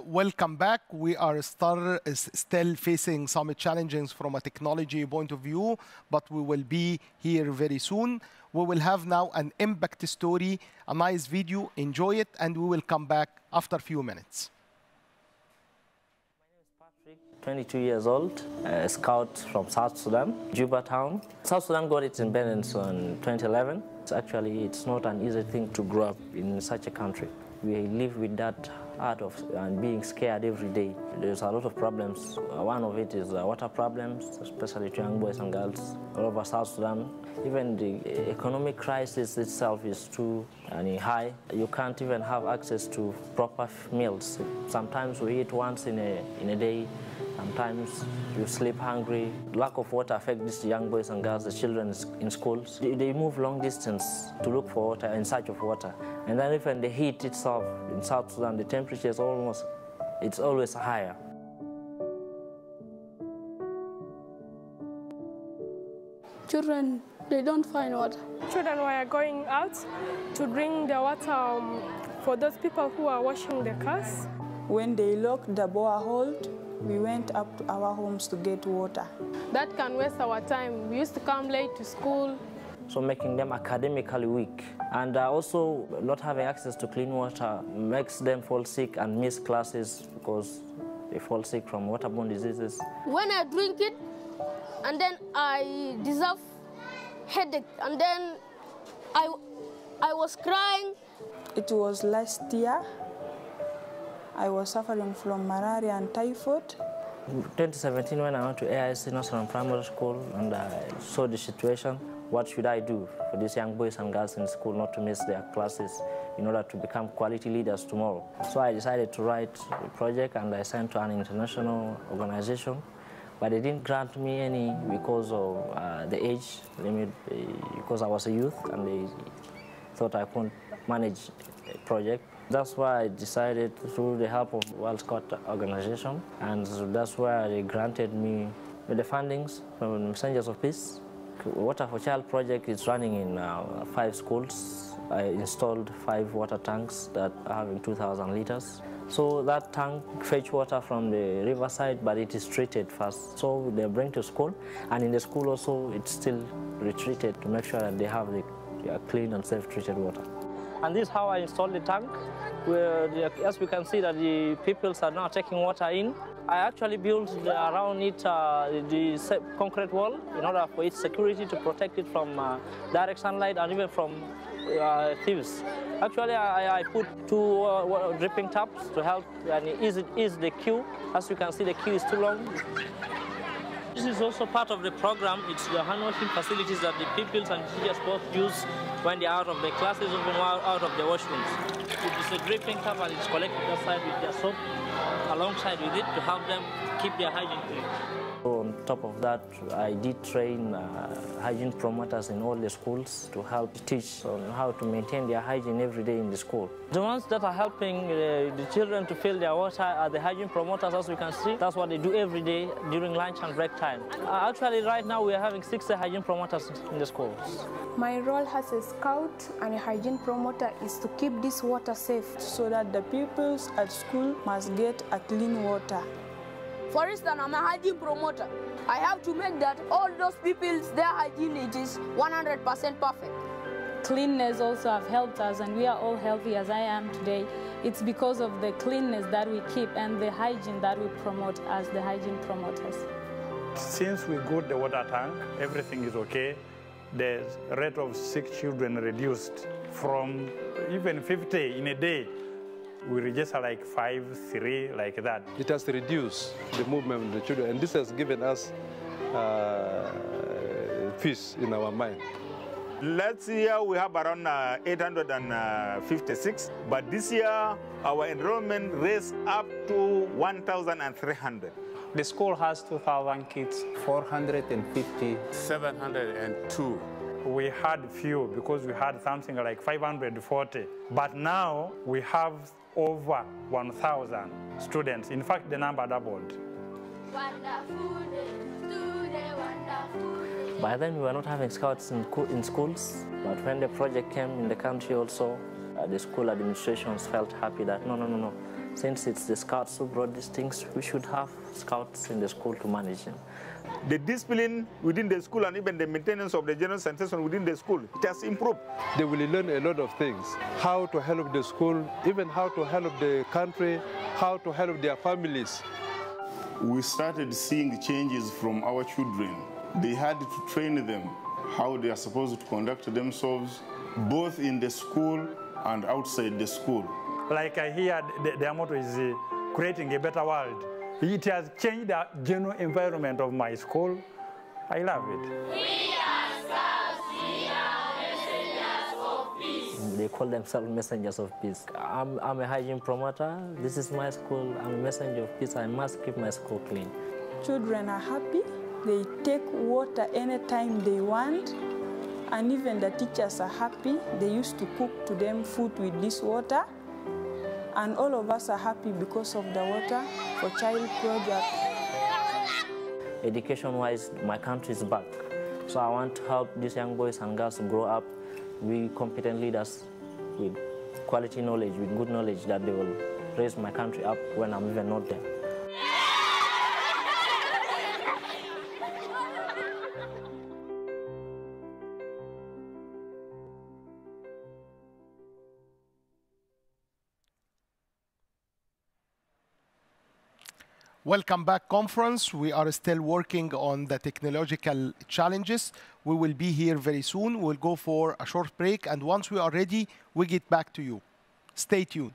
Welcome back. We are still facing some challenges from a technology point of view, but we will be here very soon. We will have now an impact story, a nice video. Enjoy it, and we will come back after a few minutes. My name is Patrick. 22 years old, a scout from South Sudan, Juba town. South Sudan got its independence in 2011. It's not an easy thing to grow up in such a country. We live with that heart of being scared every day. There's a lot of problems. One of it is water problems, especially to young boys and girls all over South Sudan. Even the economic crisis itself is too high. You can't even have access to proper meals. Sometimes we eat once in a day. Sometimes you sleep hungry. Lack of water affects these young boys and girls, the children in schools. They move long distance to look for water, in search of water. And then even the heat itself in South Sudan, the temperature is always higher. Children, they don't find water. Children were going out to bring the water for those people who are washing the cars. When they locked the borehole, we went up to our homes to get water. That can waste our time. We used to come late to school. So making them academically weak. And also not having access to clean water makes them fall sick and miss classes because they fall sick from waterborne diseases. When I drink it, and then I deserve headache, and then I was crying. It was last year. I was suffering from malaria and typhoid. In 2017, when I went to AIC National Primary School and I saw the situation, what should I do for these young boys and girls in school not to miss their classes in order to become quality leaders tomorrow? So I decided to write a project and I sent to an international organization, but they didn't grant me any because of the age limit, because I was a youth and they thought I couldn't manage a project. That's why I decided, through the help of World Scout organization, and that's why they granted me the fundings from Messengers of Peace. Water for Child project is running in 5 schools. I installed 5 water tanks that are having 2,000 liters. So that tank fetch water from the riverside, but it is treated first. So they bring to school, and in the school also it's still retreated to make sure that they have the clean and safe treated water. And this is how I installed the tank, where as we can see that the pupils are now taking water in. I actually built around it the concrete wall in order for its security to protect it from direct sunlight and even from thieves. Actually, I put 2 dripping taps to help and ease the queue. As you can see, the queue is too long. This is also part of the program. It's the hand washing facilities that the pupils and teachers both use when they're out of the classes or when out of the washrooms. It's a dripping tap and it's collected aside with their soap alongside with it to help them keep their hygiene clean. On top of that, I did train hygiene promoters in all the schools to help teach on how to maintain their hygiene every day in the school. The ones that are helping the children to fill their water are the hygiene promoters, as we can see. That's what they do every day during lunch and break time. Actually, right now, we are having 60 hygiene promoters in the schools. My role as a scout and a hygiene promoter is to keep this water safe so that the pupils at school must get a clean water. For instance, I'm a hygiene promoter. I have to make that all those people's, their hygiene is 100% perfect. Cleanness also have helped us, and we are all healthy as I am today. It's because of the cleanness that we keep and the hygiene that we promote as the hygiene promoters. Since we got the water tank, everything is okay. The rate of sick children reduced from even 50 in a day. We register like 5, 3, like that. It has reduced the movement of the children, and this has given us peace in our mind. Last year we have around 856, but this year our enrollment raised up to 1,300. The school has 2,000 kids. 450. 702. We had few because we had something like 540, but now we have over 1,000 students. In fact, the number doubled. By then, we were not having scouts in schools, but when the project came in the country also, the school administrations felt happy that no. Since it's the scouts who brought these things, we should have scouts in the school to manage them. The discipline within the school and even the maintenance of the general sanitation within the school, it has improved. They will learn a lot of things, how to help the school, even how to help the country, how to help their families. we started seeing changes from our children. They had to train them how they are supposed to conduct themselves, both in the school and outside the school. Like I hear their motto is creating a better world. It has changed the general environment of my school. I love it. We are Scouts, we are messengers of peace. They call themselves messengers of peace. I'm a hygiene promoter. This is my school. I'm a messenger of peace. I must keep my school clean. Children are happy. They take water anytime they want. And even the teachers are happy. They used to cook to them food with this water. And all of us are happy because of the water for child project. Education-wise, my country is back. So I want to help these young boys and girls to grow up, be competent leaders with quality knowledge, with good knowledge that they will raise my country up when I'm even not there. Welcome back, conference. We are still working on the technological challenges. We will be here very soon. We'll go for a short break, and once we are ready, we get back to you. Stay tuned.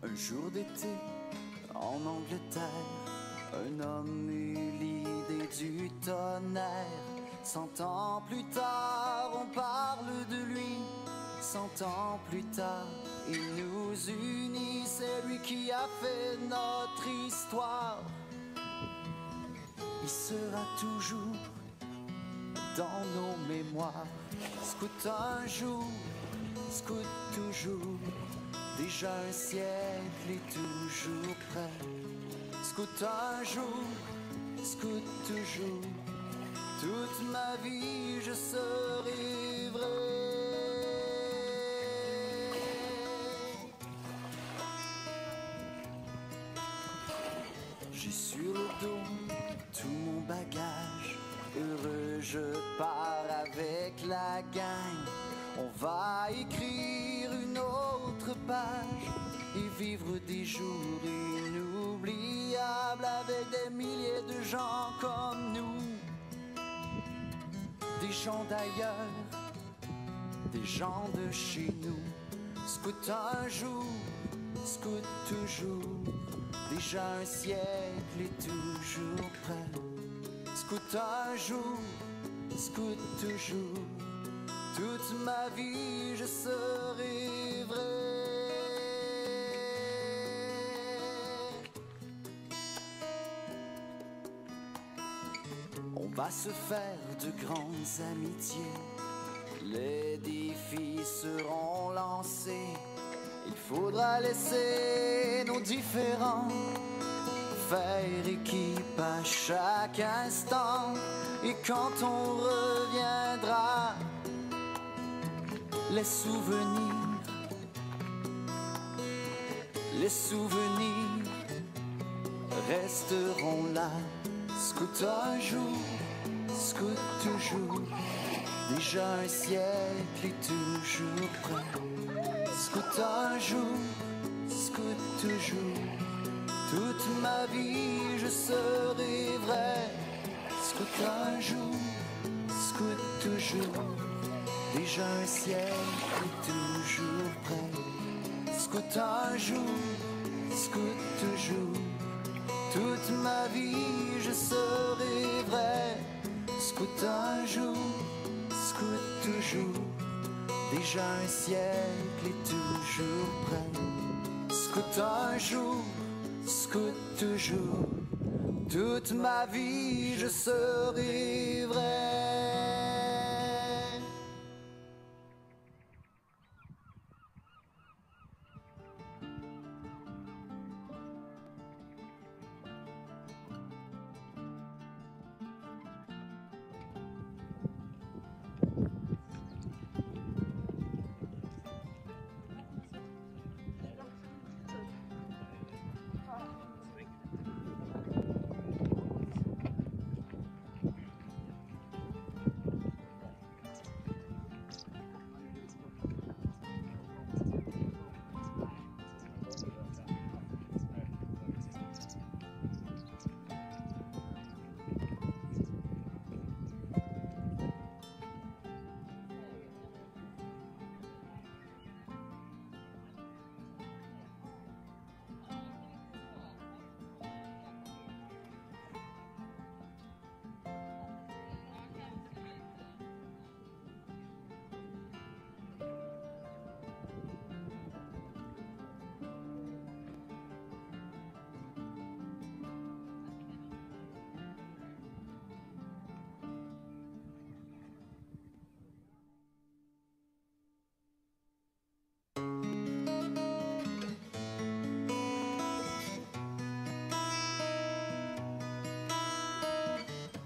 Un jour d'été en Angleterre, un homme eut l'idée du tonnerre. 100 ans plus tard, on parle de lui. 100 ans plus tard, il nous unit. C'est lui qui a fait notre histoire. Il sera toujours dans nos mémoires. Scout un jour, scout toujours. Déjà un siècle est toujours prêt. Scout un jour, scout toujours. Toute ma vie je serai vrai. J'ai sur le dos tout mon bagage. Heureux je pars avec la gang. On va écrire une autre page et vivre des jours inoubliables avec des milliers de gens comme nous. Des gens d'ailleurs, des gens de chez nous. Scout un jour, scout toujours, déjà un siècle et toujours prêt. Scout un jour, scout toujours, toute ma vie je serai vrai. On va se faire de grandes amitiés, les défis seront lancés. Il faudra laisser nos différends faire équipe à chaque instant. Et quand on reviendra, les souvenirs resteront là. Scout un jour, scout toujours, déjà un siècle et toujours prêt. Scout un jour, scout toujours, toute ma vie je serai vrai. Scout un jour, scout toujours, déjà un siècle et toujours prêt. Scout un jour, scout toujours, toute ma vie je serai vrai. Scout un jour, scout toujours, déjà un siècle et toujours prêt. Scout un jour, scout toujours, toute ma vie je serai vrai.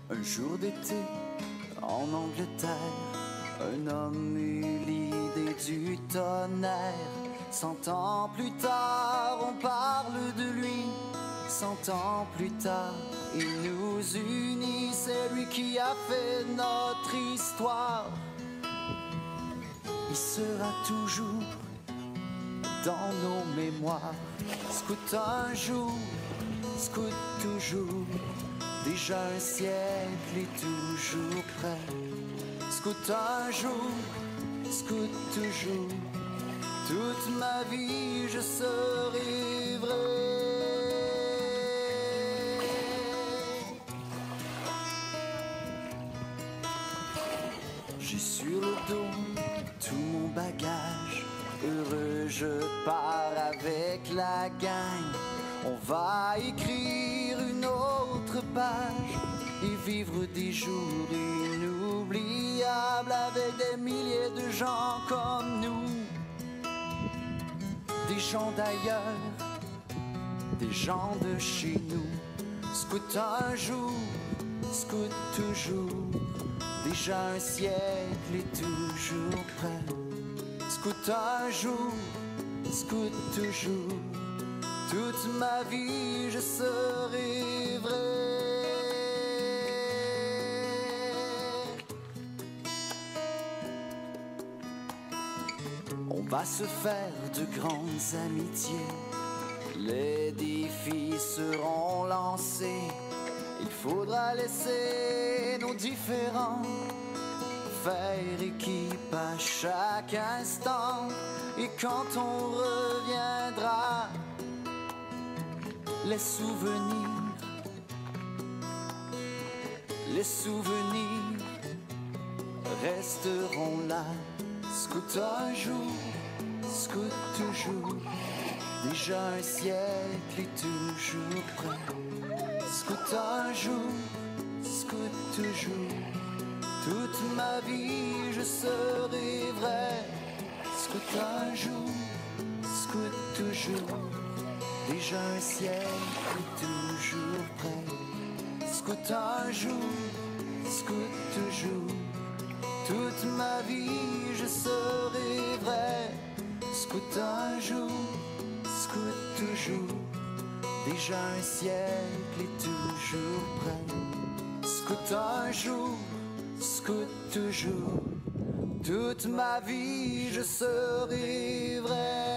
Un jour d'été en Angleterre, un homme eut l'idée du tonnerre. 100 ans plus tard, on parle de lui. 100 ans plus tard, il nous unit. C'est lui qui a fait notre histoire. Il sera toujours dans nos mémoires. Scout un jour, scout toujours, déjà un siècle et toujours prêt. Scout un jour, scout toujours, toute ma vie je serai vrai. J'ai sur le dos tout mon bagage, heureux je pars avec la gang. On va écrire une autre page et vivre des jours inoubliables avec des milliers de gens comme nous. Des gens d'ailleurs, des gens de chez nous. Scout un jour, scout toujours, déjà un siècle et toujours prêt. Scout un jour, scout toujours, toute ma vie je serai vrai. On va se faire de grandes amitiés, les défis seront lancés. Il faudra laisser nos différends faire équipe à chaque instant. Et quand on reviendra, les souvenirs resteront là. Scout un jour, scout toujours, déjà un siècle et toujours prêt. Scout un jour, scout toujours, toute ma vie je serai vrai. Scout un jour, scout toujours, déjà un siècle et toujours prêt. Scout un jour, scout toujours, toute ma vie je serai vrai. Scout un jour, scout toujours, déjà un siècle et toujours prêt. Scout un jour, scout toujours, toute ma vie je serai vrai.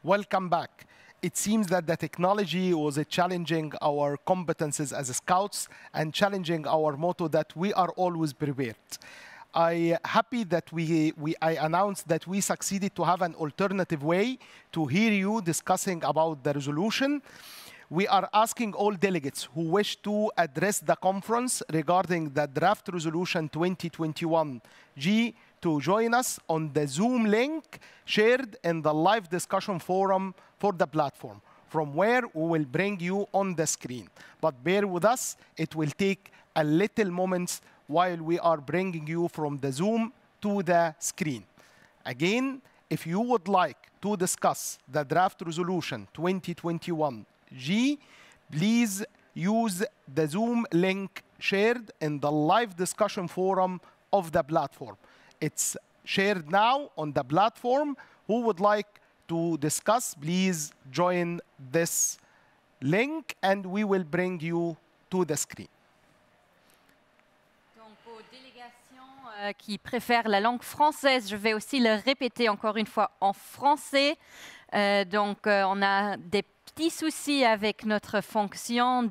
Welcome back. It seems that the technology was challenging our competences as scouts and challenging our motto that we are always prepared. I'm happy that I announced that we succeeded to have an alternative way to hear you discussing about the resolution. We are asking all delegates who wish to address the conference regarding the draft resolution 2021G to join us on the Zoom link shared in the live discussion forum for the platform, from where we will bring you on the screen. But bear with us, it will take a little moments while we are bringing you from the Zoom to the screen. Again, if you would like to discuss the draft resolution 2021G, please use the Zoom link shared in the live discussion forum of the platform. It's shared now on the platform. Who would like to discuss, please join this link and we will bring you to the screen. Donc, aux délégations qui préfèrent la langue française, je vais aussi le répéter encore une fois en français. On a des petits soucis avec notre fonction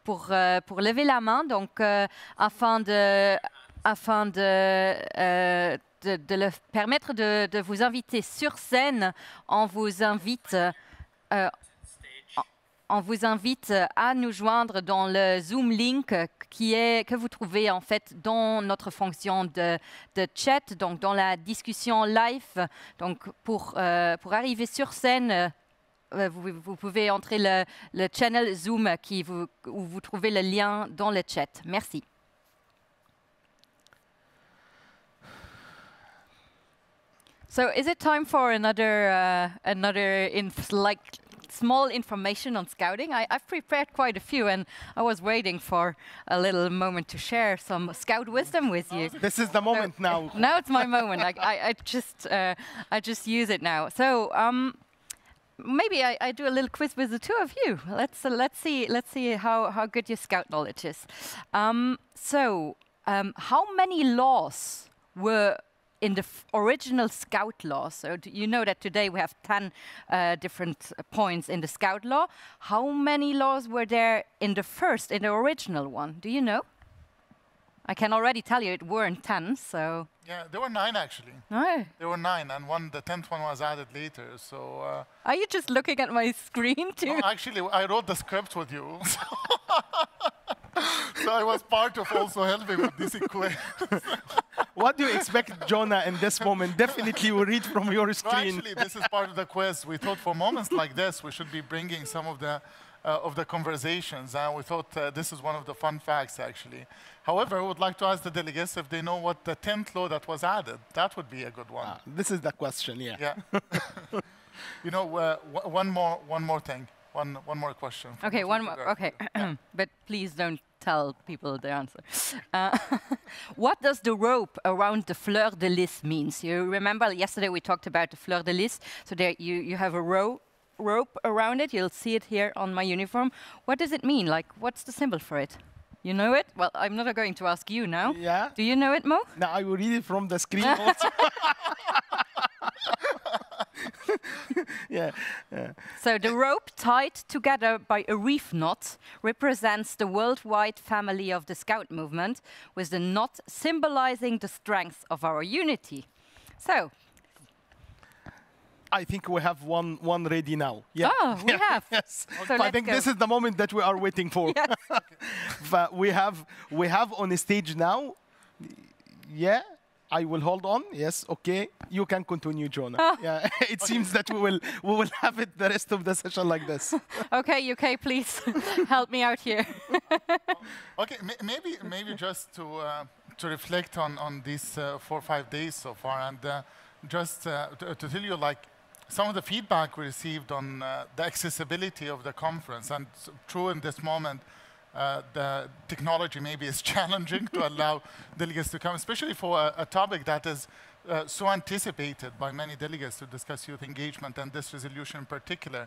pour lever la main. Donc, afin de le permettre de vous inviter sur scène, on vous invite à nous joindre dans le Zoom link que vous trouvez en fait dans notre fonction de chat, donc dans la discussion live. Donc pour arriver sur scène, vous pouvez entrer le channel Zoom où vous trouvez le lien dans le chat. Merci. So, is it time for another small information on scouting? I've prepared quite a few, and I was waiting for a little moment to share some scout wisdom with you. This is the moment now. Now it's my moment. I just use it now. So maybe I do a little quiz with the two of you. Let's see how good your scout knowledge is. How many laws were in the original Scout law? So you know that today we have 10 different points in the Scout law. How many laws were there in the original one? Do you know? I can already tell you it weren't 10, so... Yeah, there were 9 actually. No. There were 9, and the 10th one was added later, so... Are you just looking at my screen too? No, actually, I wrote the script with you. So I was part of also helping with this equation. What do you expect, Jonah, in this moment? Definitely we read from your screen. No, actually, this is part of the quiz. We thought for moments like this, we should be bringing some of the conversations, and we thought this is one of the fun facts, actually. However, I would like to ask the delegates if they know what the 10th law that was added. That would be a good one. This is the question, yeah. Yeah. You know, one more thing. One more question. Okay, one more. Okay, but please don't tell people the answer. What does the rope around the fleur de lis means? You remember yesterday we talked about the fleur de lis. So there you have a rope around it. You'll see it here on my uniform. What does it mean? Like, what's the symbol for it? You know it? Well, I'm not going to ask you now. Yeah. Do you know it, Mo? No, I will read it from the screen also. Yeah. So the rope tied together by a reef knot represents the worldwide family of the Scout movement, with the knot symbolizing the strength of our unity. So. I think we have one ready now. Yeah. Oh, we have. Yes. So I think this is the moment that we are waiting for. Yes. But we have on the stage now. Yeah. I will hold on. Yes, okay. You can continue, Jonah. Yeah, it seems that we will have it the rest of the session like this. Okay, UK, please help me out here. Okay, maybe just to reflect on these 4 or 5 days so far, and just to tell you, like, some of the feedback we received on the accessibility of the conference, and true in this moment. The technology maybe is challenging to allow delegates to come, especially for a topic that is so anticipated by many delegates to discuss youth engagement and this resolution in particular.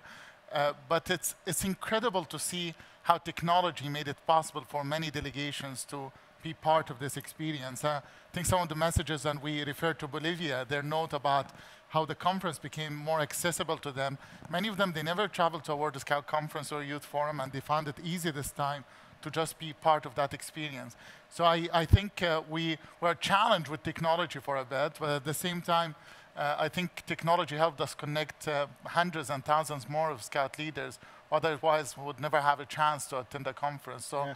But it's incredible to see how technology made it possible for many delegations to be part of this experience. I think some of the messages, and we refer to Bolivia, their note about how the conference became more accessible to them. Many of them, they never traveled to a World Scout conference or a youth forum, and they found it easy this time to just be part of that experience. So I think we were challenged with technology for a bit, but at the same time, I think technology helped us connect hundreds and thousands more of Scout leaders, otherwise we would never have a chance to attend a conference. So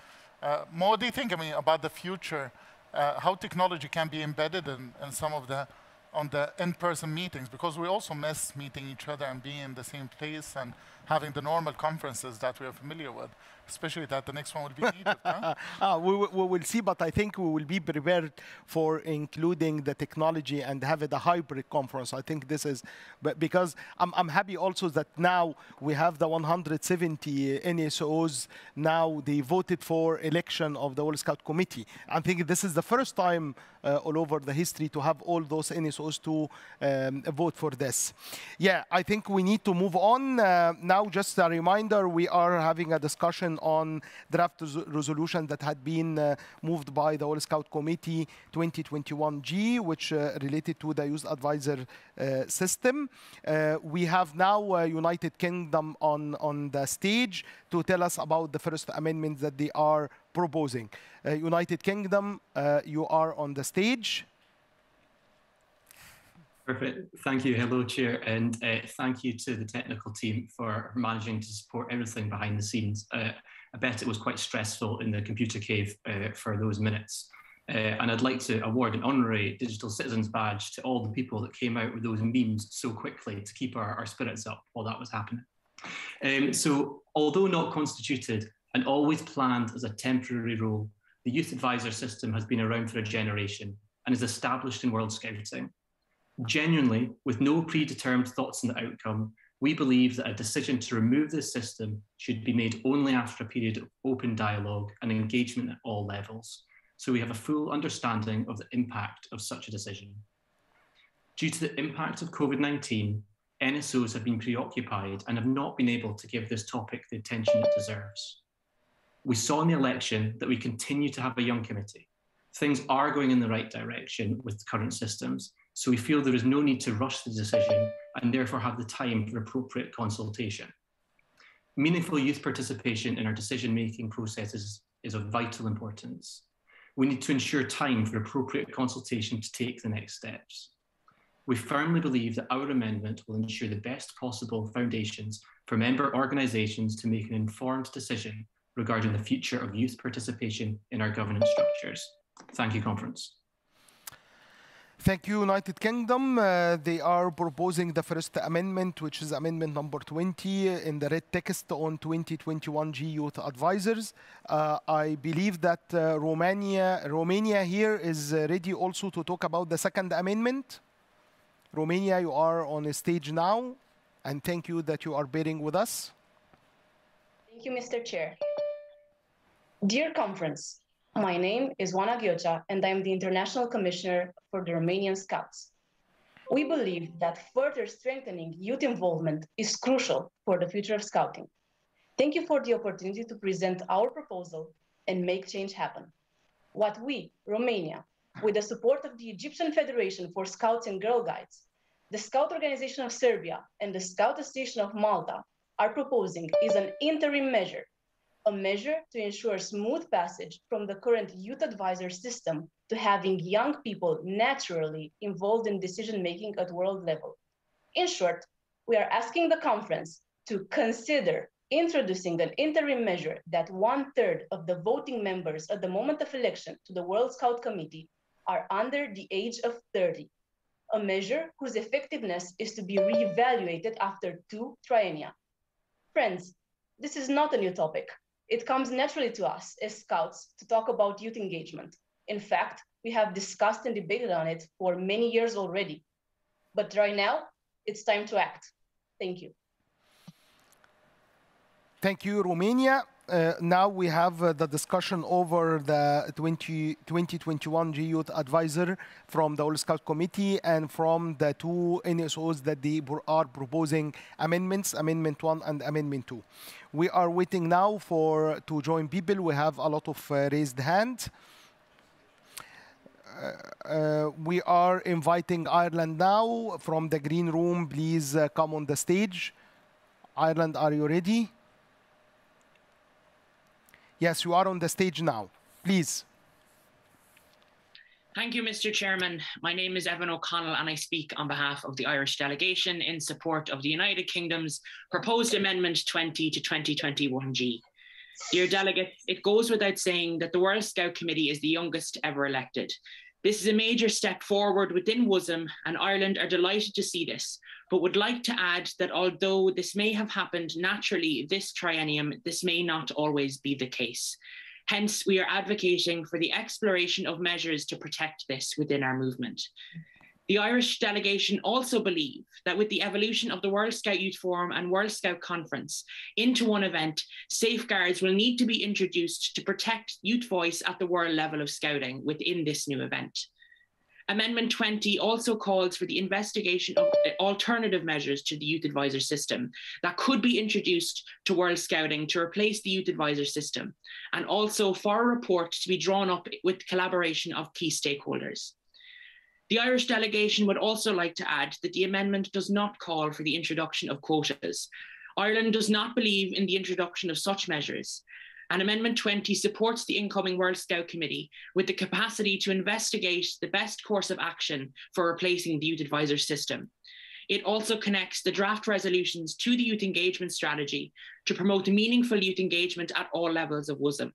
Mo, what do you think, about the future, how technology can be embedded in some of the in-person meetings, because we also miss meeting each other and being in the same place and having the normal conferences that we are familiar with, especially that the next one will be needed. Huh? We will see, but I think we will be prepared for including the technology and have a hybrid conference. I think this is, because I'm happy also that now we have the 170 NSOs. Now they voted for election of the World Scout Committee. I think this is the first time all over the history to have all those NSOs to vote for this. Yeah, I think we need to move on. Now, just a reminder, we are having a discussion on draft resolution that had been moved by the World Scout Committee 2021G, which related to the Youth Advisor system. We have now United Kingdom on the stage to tell us about the first amendment that they are proposing. United Kingdom, you are on the stage. Perfect. Thank you. Hello, Chair. And thank you to the technical team for managing to support everything behind the scenes. I bet it was quite stressful in the computer cave for those minutes. And I'd like to award an honorary Digital Citizens badge to all the people that came out with those memes so quickly to keep our spirits up while that was happening. So, although not constituted and always planned as a temporary role, the Youth Advisor system has been around for a generation and is established in World Scouting. Genuinely, with no predetermined thoughts on the outcome, we believe that a decision to remove this system should be made only after a period of open dialogue and engagement at all levels, so we have a full understanding of the impact of such a decision. Due to the impact of COVID-19, NSOs have been preoccupied and have not been able to give this topic the attention it deserves. We saw in the election that we continue to have a young committee. Things are going in the right direction with current systems, so we feel there is no need to rush the decision and therefore have the time for appropriate consultation. Meaningful youth participation in our decision-making processes is of vital importance. we need to ensure time for appropriate consultation to take the next steps. We firmly believe that our amendment will ensure the best possible foundations for member organisations to make an informed decision regarding the future of youth participation in our governance structures. Thank you, Conference. Thank you, United Kingdom. They are proposing the first amendment, which is amendment number 20 in the red text on 2021 G Youth Advisors. I believe that Romania here is ready also to talk about the second amendment. Romania, you are on the stage now, and thank you that you are bearing with us. Thank you, Mr. Chair. Dear Conference, my name is Oana Gheocea, and I am the International Commissioner for the Romanian Scouts. We believe that further strengthening youth involvement is crucial for the future of Scouting. Thank you for the opportunity to present our proposal and make change happen. What we, Romania, with the support of the Egyptian Federation for Scouts and Girl Guides, the Scout Organization of Serbia, and the Scout Association of Malta are proposing is an interim measure, a measure to ensure smooth passage from the current youth advisor system to having young people naturally involved in decision-making at world level. In short, we are asking the conference to consider introducing an interim measure that 1/3 of the voting members at the moment of election to the World Scout Committee are under the age of 30, a measure whose effectiveness is to be reevaluated after 2 triennia. Friends, this is not a new topic. It comes naturally to us as Scouts to talk about youth engagement. In fact, we have discussed and debated on it for many years already. But right now, it's time to act. Thank you. Thank you, Romania. Now we have the discussion over the 2021 G Youth Advisor from the World Scout Committee and from the 2 NSOs that they are proposing amendments, Amendment 1 and Amendment 2. We are waiting now to join people. We have a lot of raised hands. We are inviting Ireland now from the green room. Please come on the stage. Ireland, are you ready? Yes, you are on the stage now. Please. Thank you, Mr. Chairman. My name is Evan O'Connell, and I speak on behalf of the Irish delegation in support of the United Kingdom's proposed Amendment 20 to 2021G. Dear delegates, it goes without saying that the World Scout Committee is the youngest ever elected. This is a major step forward within WSM, and Ireland are delighted to see this, but would like to add that although this may have happened naturally this triennium, this may not always be the case. Hence, we are advocating for the exploration of measures to protect this within our movement. The Irish delegation also believe that with the evolution of the World Scout Youth Forum and World Scout Conference into one event, safeguards will need to be introduced to protect youth voice at the world level of Scouting within this new event. Amendment 20 also calls for the investigation of alternative measures to the Youth Advisor system that could be introduced to World Scouting to replace the Youth Advisor system, and also for a report to be drawn up with collaboration of key stakeholders. The Irish delegation would also like to add that the amendment does not call for the introduction of quotas. Ireland does not believe in the introduction of such measures, and Amendment 20 supports the incoming World Scout Committee with the capacity to investigate the best course of action for replacing the Youth Advisor system. It also connects the draft resolutions to the youth engagement strategy to promote meaningful youth engagement at all levels of WSM.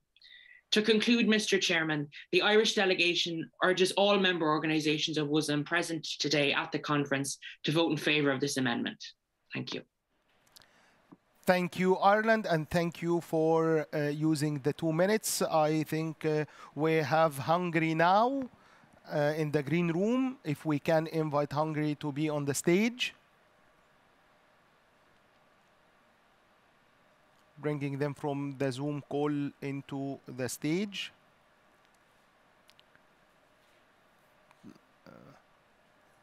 To conclude, Mr. Chairman, the Irish delegation urges all member organisations of WSM present today at the conference to vote in favour of this amendment. Thank you. Thank you, Ireland, and thank you for using the 2 minutes. I think we have Hungary now in the green room. If we can invite Hungary to be on the stage. Bringing them from the Zoom call into the stage.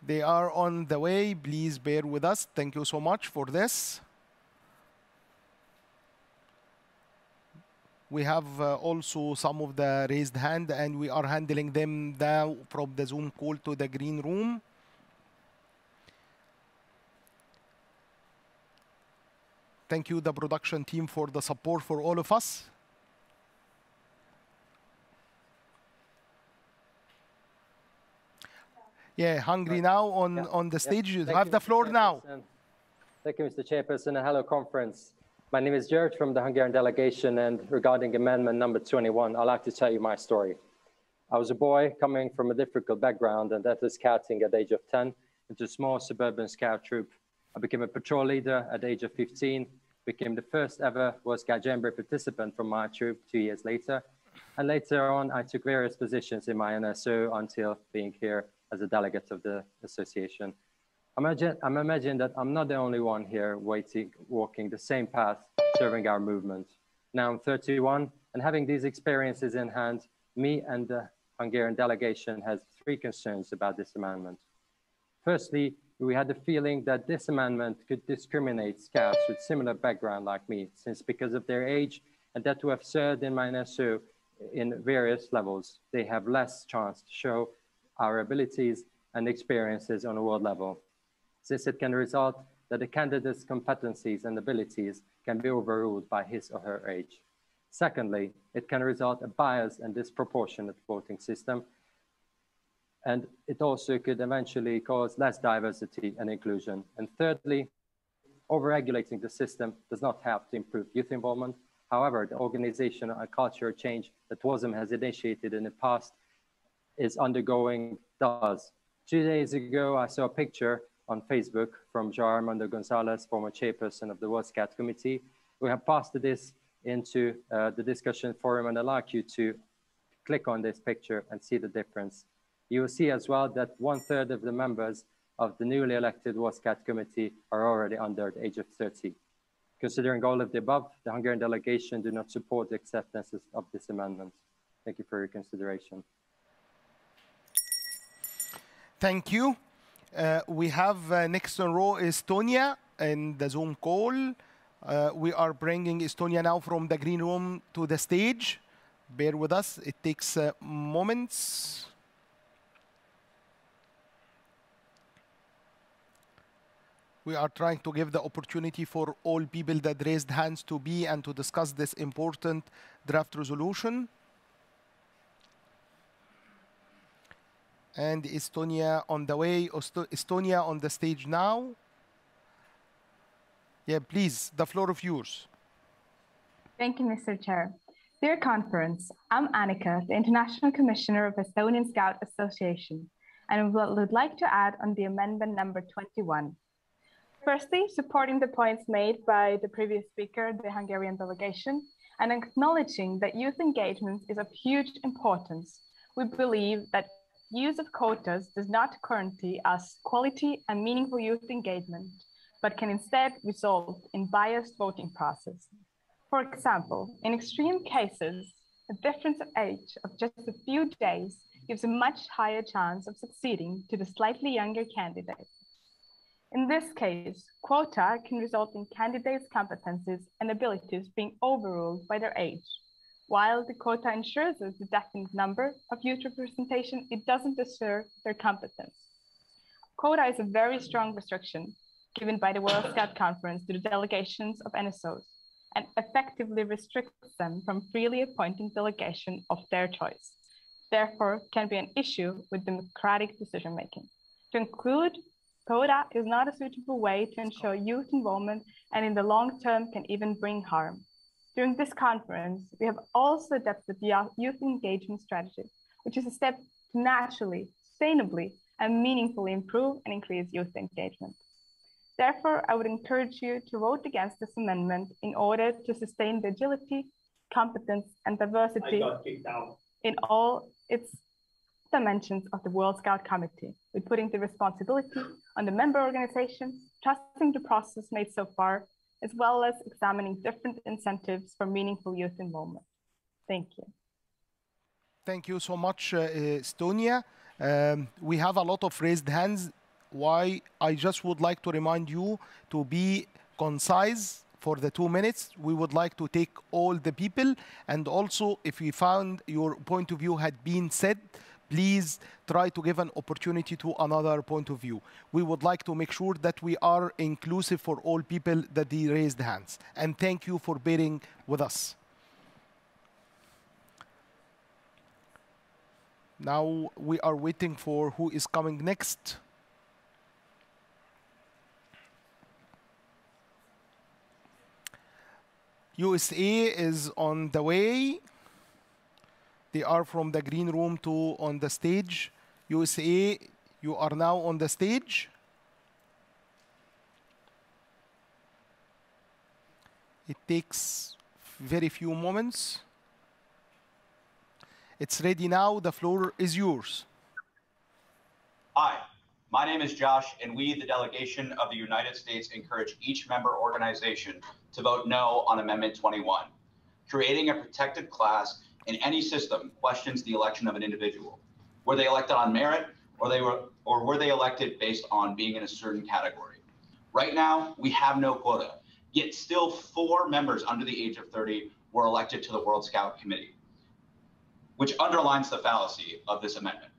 They are on the way. Please bear with us. Thank you so much for this. We have also some of the raised hand, and we are handling them now from the Zoom call to the green room. Thank you, the production team, for the support for all of us. Yeah, hungry now on the stage. You have the floor now. Thank you, Mr. Chairperson, and hello, conference. My name is George from the Hungarian delegation, and regarding amendment number 21, I'd like to tell you my story. I was a boy coming from a difficult background, and after scouting at the age of 10 into a small suburban scout troop. I became a patrol leader at the age of 15, became the first ever World Scout Jamboree participant from my troop 2 years later. And later on, I took various positions in my NSO until being here as a delegate of the association. I'm imagining that I'm not the only one here walking the same path, serving our movement. Now I'm 31, and having these experiences in hand, me and the Hungarian delegation has 3 concerns about this amendment. Firstly, we had the feeling that this amendment could discriminate scouts with similar background like me, since because of their age and that who have served in my NSO in various levels, they have less chance to show our abilities and experiences on a world level. Since it can result that the candidate's competencies and abilities can be overruled by his or her age. Secondly, it can result a biased and disproportionate voting system, and it also could eventually cause less diversity and inclusion. And thirdly, overregulating the system does not help to improve youth involvement. However, the organizational and cultural change that WASM has initiated in the past is undergoing does. 2 days ago, I saw a picture on Facebook from João Armando Gonzalez, former chairperson of the World Scout Committee. We have posted this into the discussion forum, and I'd like you to click on this picture and see the difference. You will see as well that 1/3 of the members of the newly elected World Scout Committee are already under the age of 30. Considering all of the above, the Hungarian delegation do not support the acceptance of this amendment. Thank you for your consideration. Thank you. We have next in row Estonia in the Zoom call. We are bringing Estonia now from the green room to the stage. Bear with us, it takes moments. We are trying to give the opportunity for all people that raised hands to be and to discuss this important draft resolution. And Estonia on the way. Estonia on the stage now. Yeah, please, the floor of yours. Thank you, Mr. Chair. Dear conference, I'm Annika, the International Commissioner of Estonian Scout Association, and would like to add on the amendment number 21. Firstly, supporting the points made by the previous speaker, the Hungarian delegation, and acknowledging that youth engagement is of huge importance. We believe that use of quotas does not guarantee us quality and meaningful youth engagement, but can instead result in biased voting process. For example, in extreme cases, a difference of age of just a few days gives a much higher chance of succeeding to the slightly younger candidate. In this case, quota can result in candidates' competencies and abilities being overruled by their age. While the quota ensures a definite number of youth representation, it doesn't assure their competence. Quota is a very strong restriction given by the World Scout Conference to the delegations of NSOs and effectively restricts them from freely appointing delegation of their choice. Therefore, can be an issue with democratic decision-making. To include quota is not a suitable way to ensure youth involvement, and in the long term can even bring harm. During this conference, we have also adopted the youth engagement strategy, which is a step to naturally, sustainably, and meaningfully improve and increase youth engagement. Therefore, I would encourage you to vote against this amendment in order to sustain the agility, competence, and diversity in all its dimensions of the World Scout Committee, with putting the responsibility on the member organizations, trusting the process made so far, as well as examining different incentives for meaningful youth involvement. Thank you. Thank you so much, Estonia. We have a lot of raised hands. Why? I just would like to remind you to be concise for the 2 minutes. We would like to take all the people. And also, if we found your point of view had been said, please try to give an opportunity to another point of view. We would like to make sure that we are inclusive for all people that they raised hands. And thank you for bearing with us. Now we are waiting for who is coming next. USA is on the way. They are from the green room to on the stage. USA, you are now on the stage. It takes very few moments. It's ready now. The floor is yours. Hi, my name is Josh, and we, the delegation of the United States, encourage each member organization to vote no on Amendment 21. Creating a protected class in any system questions the election of an individual. Were they elected on merit, or were they elected based on being in a certain category? Right now, we have no quota, yet still 4 members under the age of 30 were elected to the World Scout Committee, which underlines the fallacy of this amendment.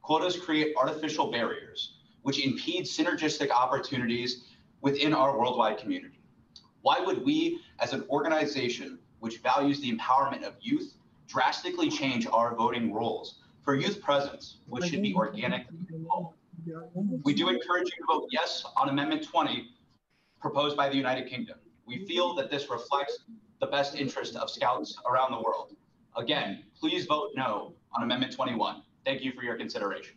Quotas create artificial barriers, which impede synergistic opportunities within our worldwide community. Why would we, as an organization which values the empowerment of youth, drastically change our voting rules for youth presence, which should be organic? We do encourage you to vote yes on Amendment 20 proposed by the United Kingdom. We feel that this reflects the best interest of Scouts around the world. Again, please vote no on Amendment 21. Thank you for your consideration.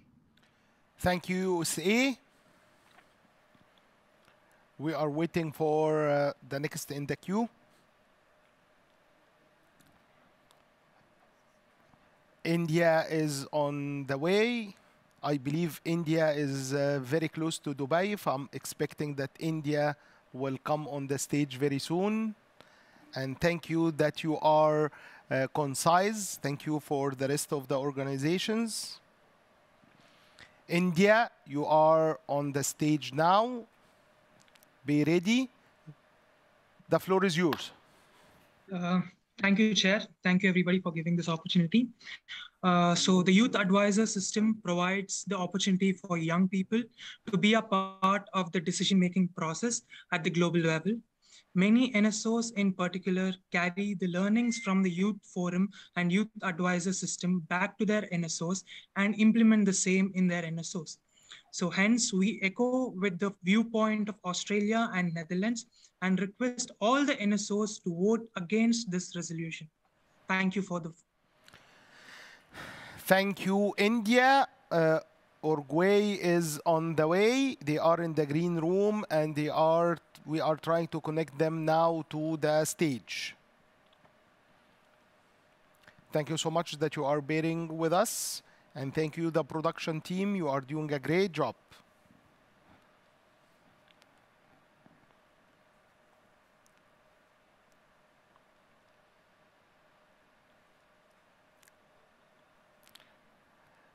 Thank you, USA. We are waiting for the next in the queue. India is on the way. I believe India is very close to Dubai. I'm expecting that India will come on the stage very soon. And thank you that you are concise. Thank you for the rest of the organizations. India, you are on the stage now. Be ready. The floor is yours. Thank you, Chair. Thank you, everybody, for giving this opportunity. So the Youth Advisor System provides the opportunity for young people to be a part of the decision-making process at the global level. Many NSOs in particular carry the learnings from the Youth Forum and Youth Advisor System back to their NSOs and implement the same in their NSOs. So hence, we echo with the viewpoint of Australia and Netherlands and request all the NSOs to vote against this resolution. Thank you for the... Thank you, India. Uruguay is on the way. They are in the green room, and we are trying to connect them now to the stage. Thank you so much that you are bearing with us. And thank you, the production team. You are doing a great job.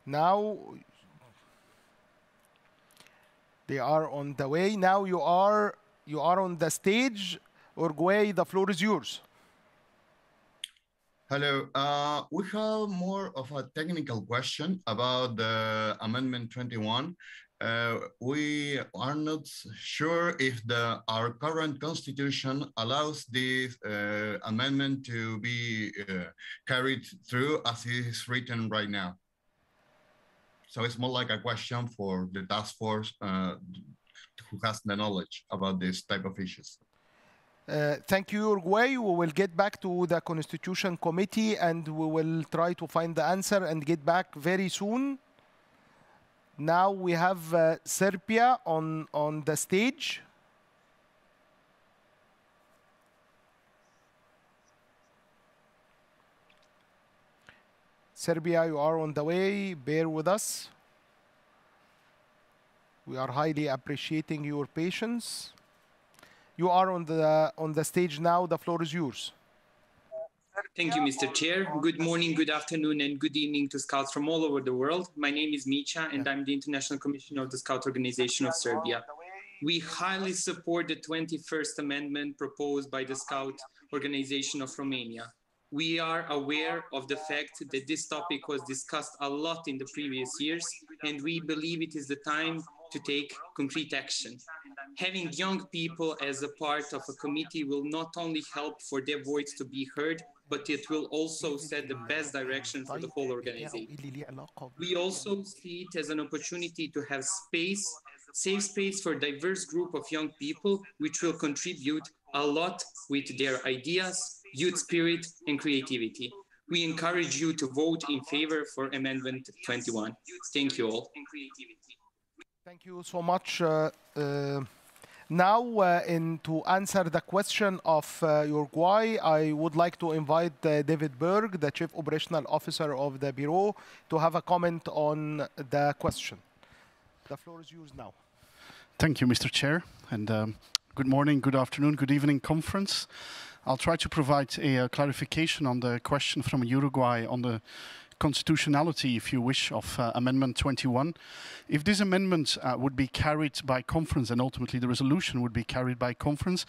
Now, they are on the way. Now you are on the stage. Uruguay, the floor is yours. Hello. We have more of a technical question about the Amendment 21. We are not sure if our current constitution allows this amendment to be carried through as it is written right now. So it's more like a question for the task force who has the knowledge about this type of issues. Thank you, Uruguay. We will get back to the Constitution Committee and we will try to find the answer and get back very soon. Now we have Serbia on the stage. Serbia, you are on the way. Bear with us. We are highly appreciating your patience. You are on the stage now. The floor is yours. Thank you, Mr. Chair. Good morning, good afternoon, and good evening to Scouts from all over the world. My name is Micha, and I'm the International Commissioner of the Scout Organization of Serbia. We highly support the 21st Amendment proposed by the Scout Organization of Romania. We are aware of the fact that this topic was discussed a lot in the previous years, and we believe it is the time to take concrete action. Having young people as a part of a committee will not only help for their voice to be heard, but it will also set the best direction for the whole organization. We also see it as an opportunity to have safe space for a diverse group of young people, which will contribute a lot with their ideas, youth spirit, and creativity. We encourage you to vote in favor for Amendment 21. Thank you all. Thank you so much. Now, to answer the question of Uruguay, I would like to invite David Berg, the Chief Operational Officer of the Bureau, to have a comment on the question. The floor is yours now. Thank you, Mr. Chair, and good morning, good afternoon, good evening, conference. I'll try to provide a clarification on the question from Uruguay on the constitutionality, if you wish, of Amendment 21. If this amendment would be carried by conference, and ultimately the resolution would be carried by conference,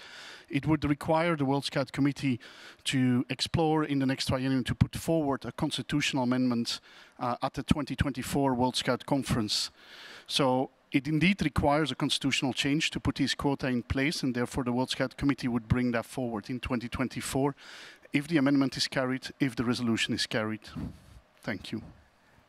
it would require the World Scout Committee to explore in the next triennium to put forward a constitutional amendment at the 2024 World Scout Conference. So it indeed requires a constitutional change to put these quota in place, and therefore the World Scout Committee would bring that forward in 2024 if the amendment is carried, if the resolution is carried. Thank you.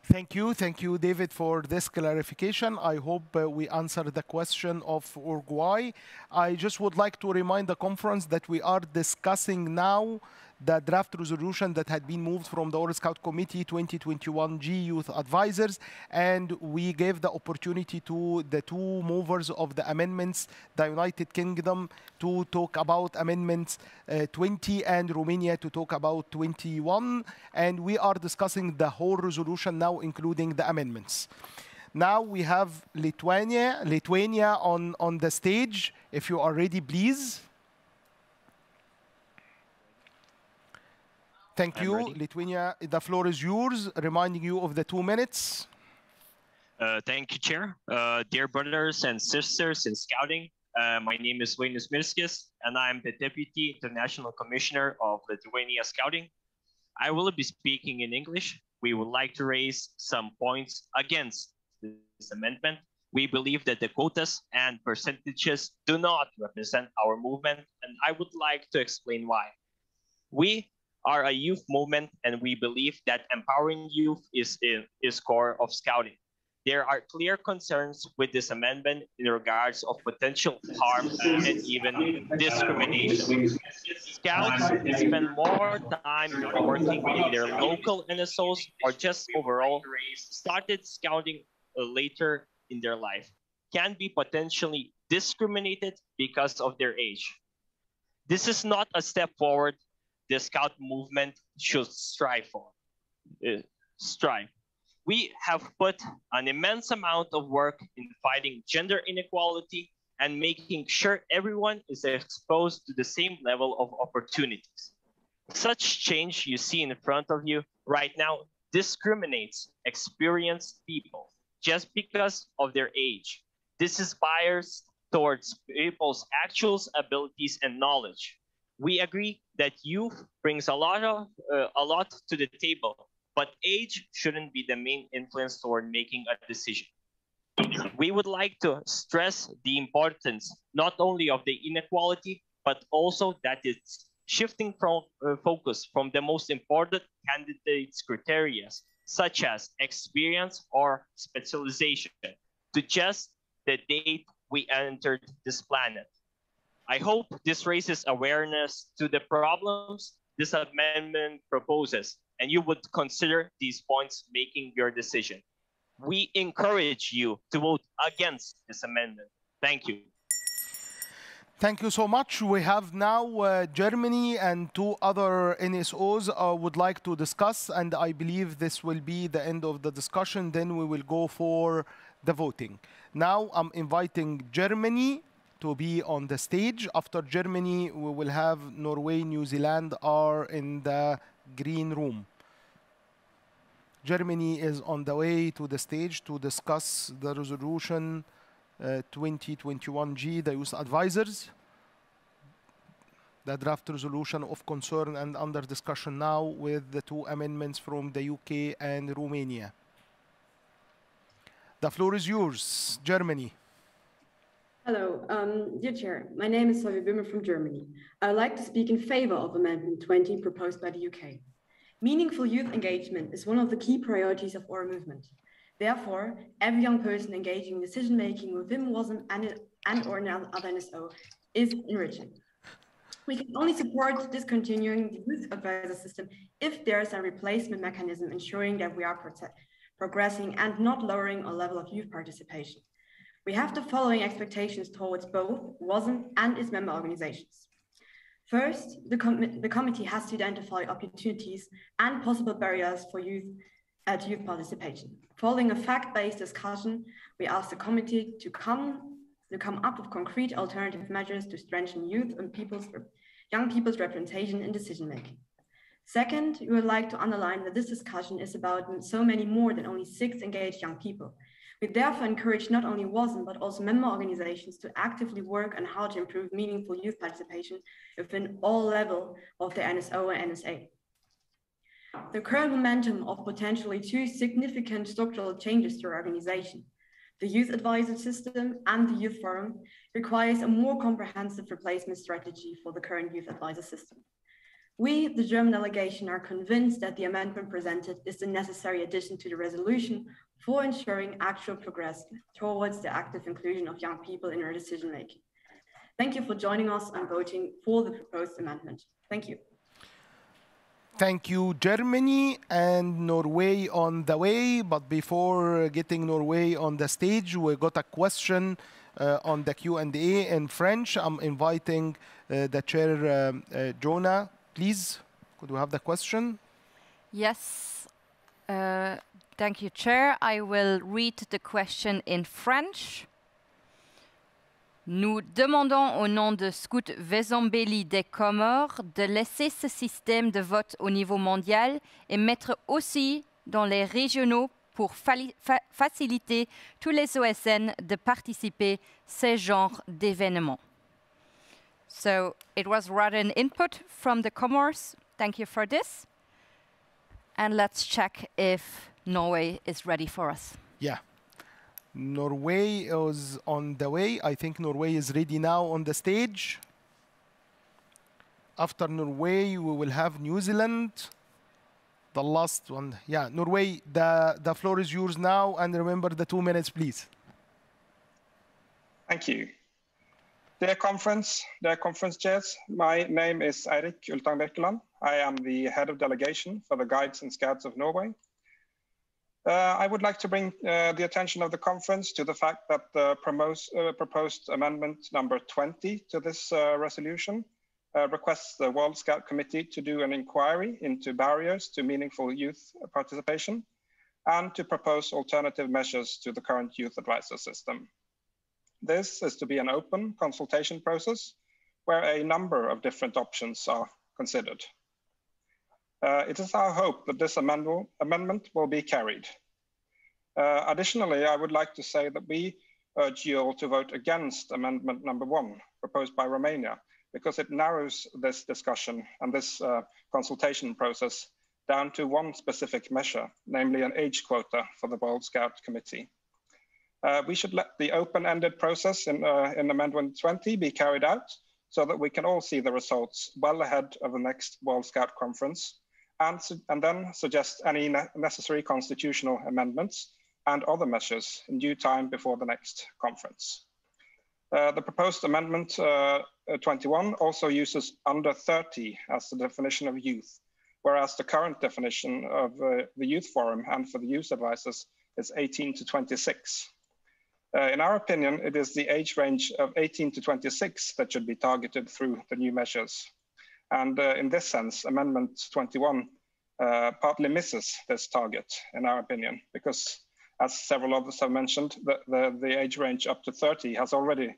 Thank you, David, for this clarification. I hope we answered the question of Uruguay. I just would like to remind the conference that we are discussing now the draft resolution that had been moved from the World Scout Committee 2021G Youth Advisors, and we gave the opportunity to the two movers of the amendments, the United Kingdom, to talk about amendments 20 and Romania to talk about 21, and we are discussing the whole resolution now, including the amendments. Now we have Lithuania on the stage. If you are ready, please. Thank you, Lithuania. The floor is yours, reminding you of the 2 minutes. Thank you, Chair. Dear brothers and sisters in Scouting, my name is Vainis Mirskis, and I'm the Deputy International Commissioner of Lithuania Scouting. I will be speaking in English. We would like to raise some points against this amendment. We believe that the quotas and percentages do not represent our movement, and I would like to explain why. We are a youth movement, and we believe that empowering youth is core of Scouting. There are clear concerns with this amendment in regards of potential harm and even discrimination. Scouts spend more time working in their local NSOs or just overall started Scouting later in their life, can be potentially discriminated because of their age. This is not a step forward the Scout movement should strive for. We have put an immense amount of work in fighting gender inequality and making sure everyone is exposed to the same level of opportunities. Such change you see in front of you right now discriminates experienced people just because of their age. This is biased towards people's actual abilities and knowledge. We agree that youth brings a lot to the table, but age shouldn't be the main influence toward making a decision. We would like to stress the importance not only of the inequality, but also that it's shifting from focus from the most important candidates' criteria, such as experience or specialization, to just the date we entered this planet. I hope this raises awareness to the problems this amendment proposes, and you would consider these points making your decision. We encourage you to vote against this amendment. Thank you. Thank you so much. We have now Germany and two other NSOs would like to discuss, and I believe this will be the end of the discussion. Then we will go for the voting. Now I'm inviting Germany to be on the stage. After Germany, we will have Norway, New Zealand are in the green room. Germany is on the way to the stage to discuss the resolution 2021G, the Youth Advisors, the draft resolution of concern and under discussion now with the two amendments from the UK and Romania. The floor is yours, Germany. Hello, dear Chair. My name is Sophie Bimmer from Germany. I would like to speak in favor of Amendment 20 proposed by the UK. Meaningful youth engagement is one of the key priorities of our movement. Therefore, every young person engaging in decision-making within WASM and or other NSO is enriching. We can only support discontinuing the youth advisor system if there is a replacement mechanism ensuring that we are progressing and not lowering our level of youth participation. We have the following expectations towards both WASM and its member organizations. First, the committee has to identify opportunities and possible barriers for youth participation. Following a fact-based discussion, we ask the committee to come up with concrete alternative measures to strengthen youth and young people's representation in decision-making. Second, we would like to underline that this discussion is about so many more than only 6 engaged young people. We therefore encourage not only WASM, but also member organizations to actively work on how to improve meaningful youth participation within all levels of the NSO and NSA. The current momentum of potentially 2 significant structural changes to our organization, the Youth Advisor System and the Youth Forum, requires a more comprehensive replacement strategy for the current Youth Advisor System. We, the German delegation, are convinced that the amendment presented is the necessary addition to the resolution for ensuring actual progress towards the active inclusion of young people in our decision-making. Thank you for joining us and voting for the proposed amendment. Thank you. Thank you, Germany, and Norway on the way. But before getting Norway on the stage, we got a question on the Q&A in French. I'm inviting the chair, Jonah. Please, could we have the question? Yes. Thank you, Chair. I will read the question in French. Nous demandons au nom de Scout Vezambeli des Comores de laisser ce système de vote au niveau mondial et mettre aussi dans les régionaux pour faciliter tous les OSN de participer à ce genre d'événements. So it was rather an input from the Comores. Thank you for this. And let's check if Norway is ready for us. Yeah. Norway is on the way. I think Norway is ready now on the stage. After Norway, we will have New Zealand. The last one. Yeah, Norway, the floor is yours now. And remember the 2 minutes, please. Thank you. Dear conference chairs, my name is Eirik Ultang Birkeland. I am the head of delegation for the Guides and Scouts of Norway. I would like to bring the attention of the conference to the fact that the proposed amendment number 20 to this resolution requests the World Scout Committee to do an inquiry into barriers to meaningful youth participation and to propose alternative measures to the current youth advisor system. This is to be an open consultation process where a number of different options are considered. It is our hope that this amendment will be carried. Additionally, I would like to say that we urge you all to vote against amendment number 1 proposed by Romania, because it narrows this discussion and this consultation process down to one specific measure, namely an age quota for the World Scout Committee. We should let the open-ended process in Amendment 20 be carried out so that we can all see the results well ahead of the next World Scout Conference and then suggest any necessary constitutional amendments and other measures in due time before the next conference. The proposed Amendment 21 also uses under 30 as the definition of youth, whereas the current definition of the Youth Forum and for the youth advisors is 18 to 26. In our opinion, it is the age range of 18 to 26 that should be targeted through the new measures. And in this sense, Amendment 21 partly misses this target, in our opinion, because as several others have mentioned, the age range up to 30 has already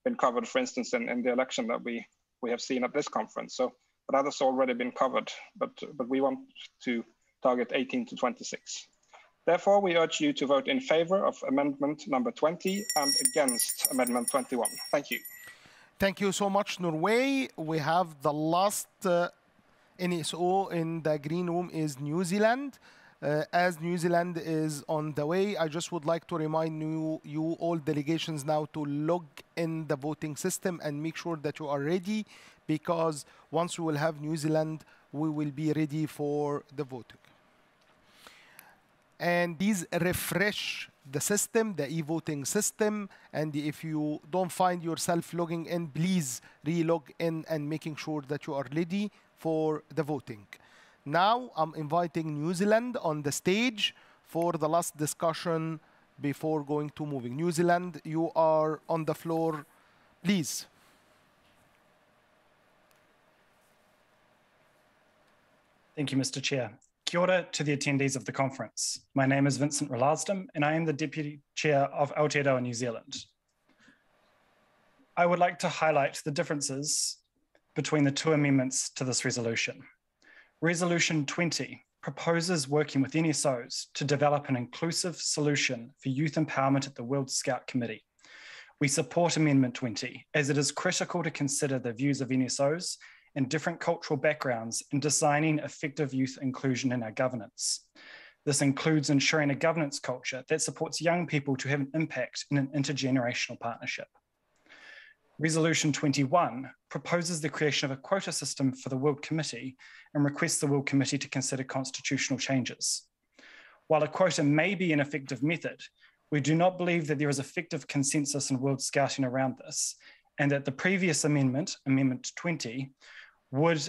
been covered, for instance, in the election that we have seen at this conference. So that has already been covered, but we want to target 18 to 26. Therefore, we urge you to vote in favor of amendment number 20 and against amendment 21. Thank you. Thank you so much, Norway. We have the last NSO in the green room is New Zealand. As New Zealand is on the way, I just would like to remind you all delegations now to log in the voting system and make sure that you are ready, because once we will have New Zealand, we will be ready for the voting. And please refresh the system, the e-voting system, and if you don't find yourself logging in, please re-log in and making sure that you are ready for the voting. Now I'm inviting New Zealand on the stage for the last discussion before going to moving. New Zealand, you are on the floor, please. Thank you, Mr. Chair. Kia ora to the attendees of the conference. My name is Vincent Rolasdom, and I am the Deputy Chair of Aotearoa New Zealand. I would like to highlight the differences between the two amendments to this resolution. Resolution 20 proposes working with NSOs to develop an inclusive solution for youth empowerment at the World Scout Committee. We support Amendment 20 as it is critical to consider the views of NSOs and different cultural backgrounds in designing effective youth inclusion in our governance. This includes ensuring a governance culture that supports young people to have an impact in an intergenerational partnership. Resolution 21 proposes the creation of a quota system for the World Committee and requests the World Committee to consider constitutional changes. While a quota may be an effective method, we do not believe that there is effective consensus in World Scouting around this, and that the previous amendment, Amendment 20, would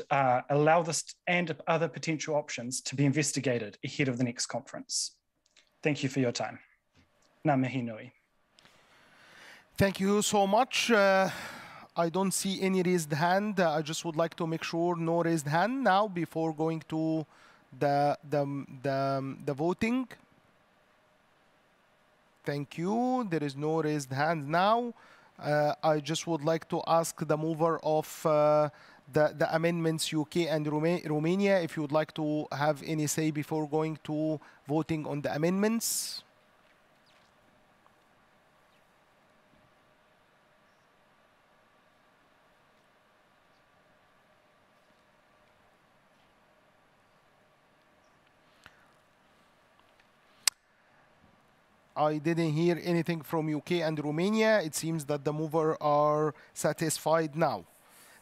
allow this and other potential options to be investigated ahead of the next conference. Thank you for your time. Ngā mihi nui. Thank you so much. I don't see any raised hand. I just would like to make sure no raised hand now before going to the voting. Thank you. There is no raised hand now. I just would like to ask the mover of the amendments UK and Romania if you would like to have any say before going to voting on the amendments. I didn't hear anything from UK and Romania. It seems that the mover are satisfied now.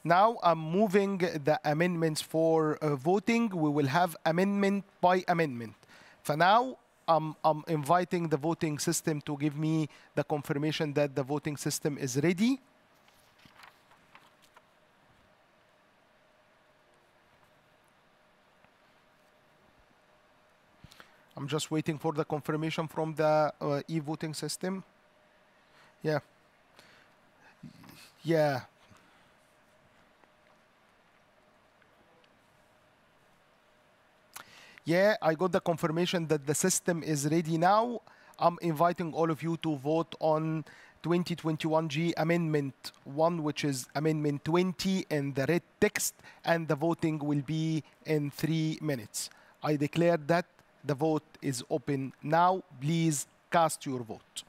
Now I'm moving the amendments for voting. We will have amendment by amendment. For now, I'm inviting the voting system to give me the confirmation that the voting system is ready. I'm just waiting for the confirmation from the e-voting system. Yeah. Yeah. Yeah, I got the confirmation that the system is ready now. I'm inviting all of you to vote on 2021G Amendment 1, which is Amendment 20 in the red text, and the voting will be in 3 minutes. I declare that the vote is open now. Please cast your vote.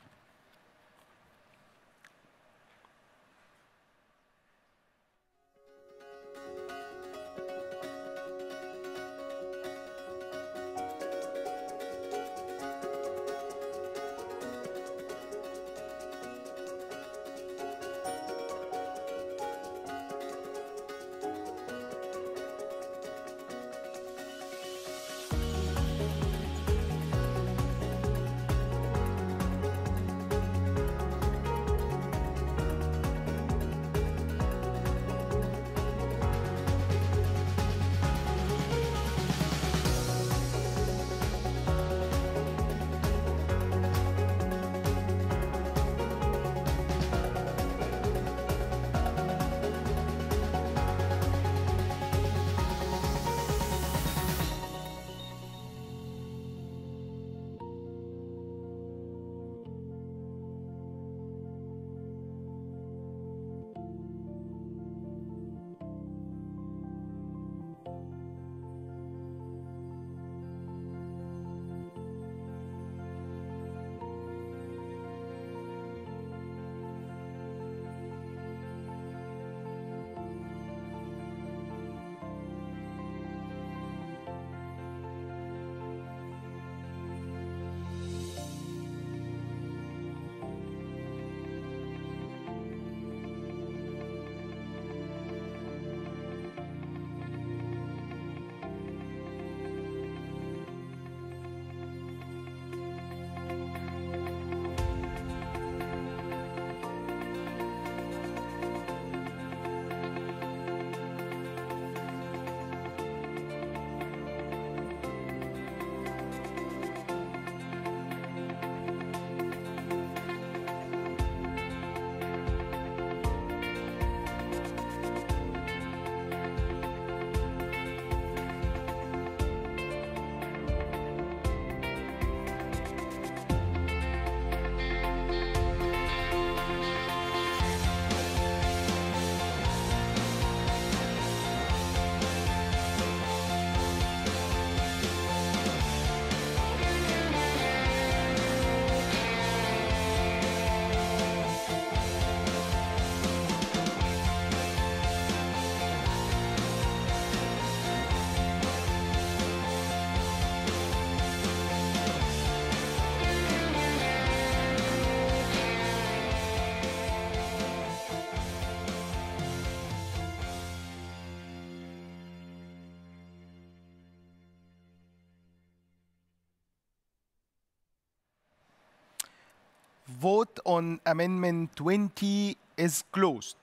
vote on Amendment 20 is closed.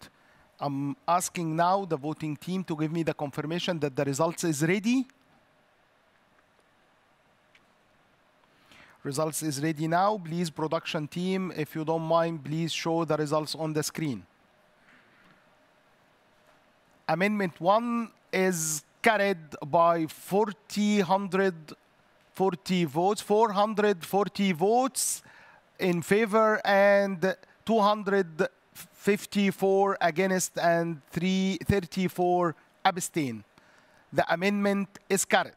I'm asking now the voting team to give me the confirmation that the results is ready. Results is ready now. Please, production team, if you don't mind, please show the results on the screen. Amendment 1 is carried by 440 votes in favor and 254 against and 34 abstain. The amendment is carried.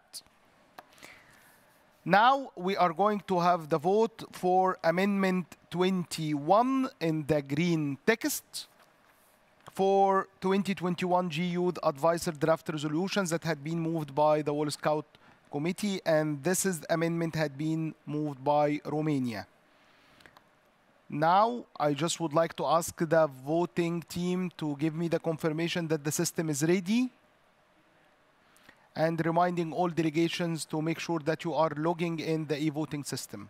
Now we are going to have the vote for Amendment 21 in the green text for 2021 G Youth Advisor Draft Resolutions that had been moved by the World Scout Committee, and this is the amendment had been moved by Romania. Now, I just would like to ask the voting team to give me the confirmation that the system is ready, and reminding all delegations to make sure that you are logging in the e-voting system.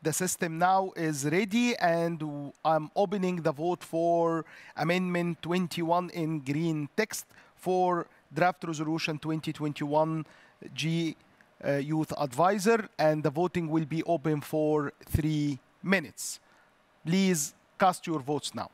The system now is ready, and I'm opening the vote for Amendment 21 in green text for Draft Resolution 2021 G Youth Advisor, and the voting will be open for 3 minutes. Please cast your votes now.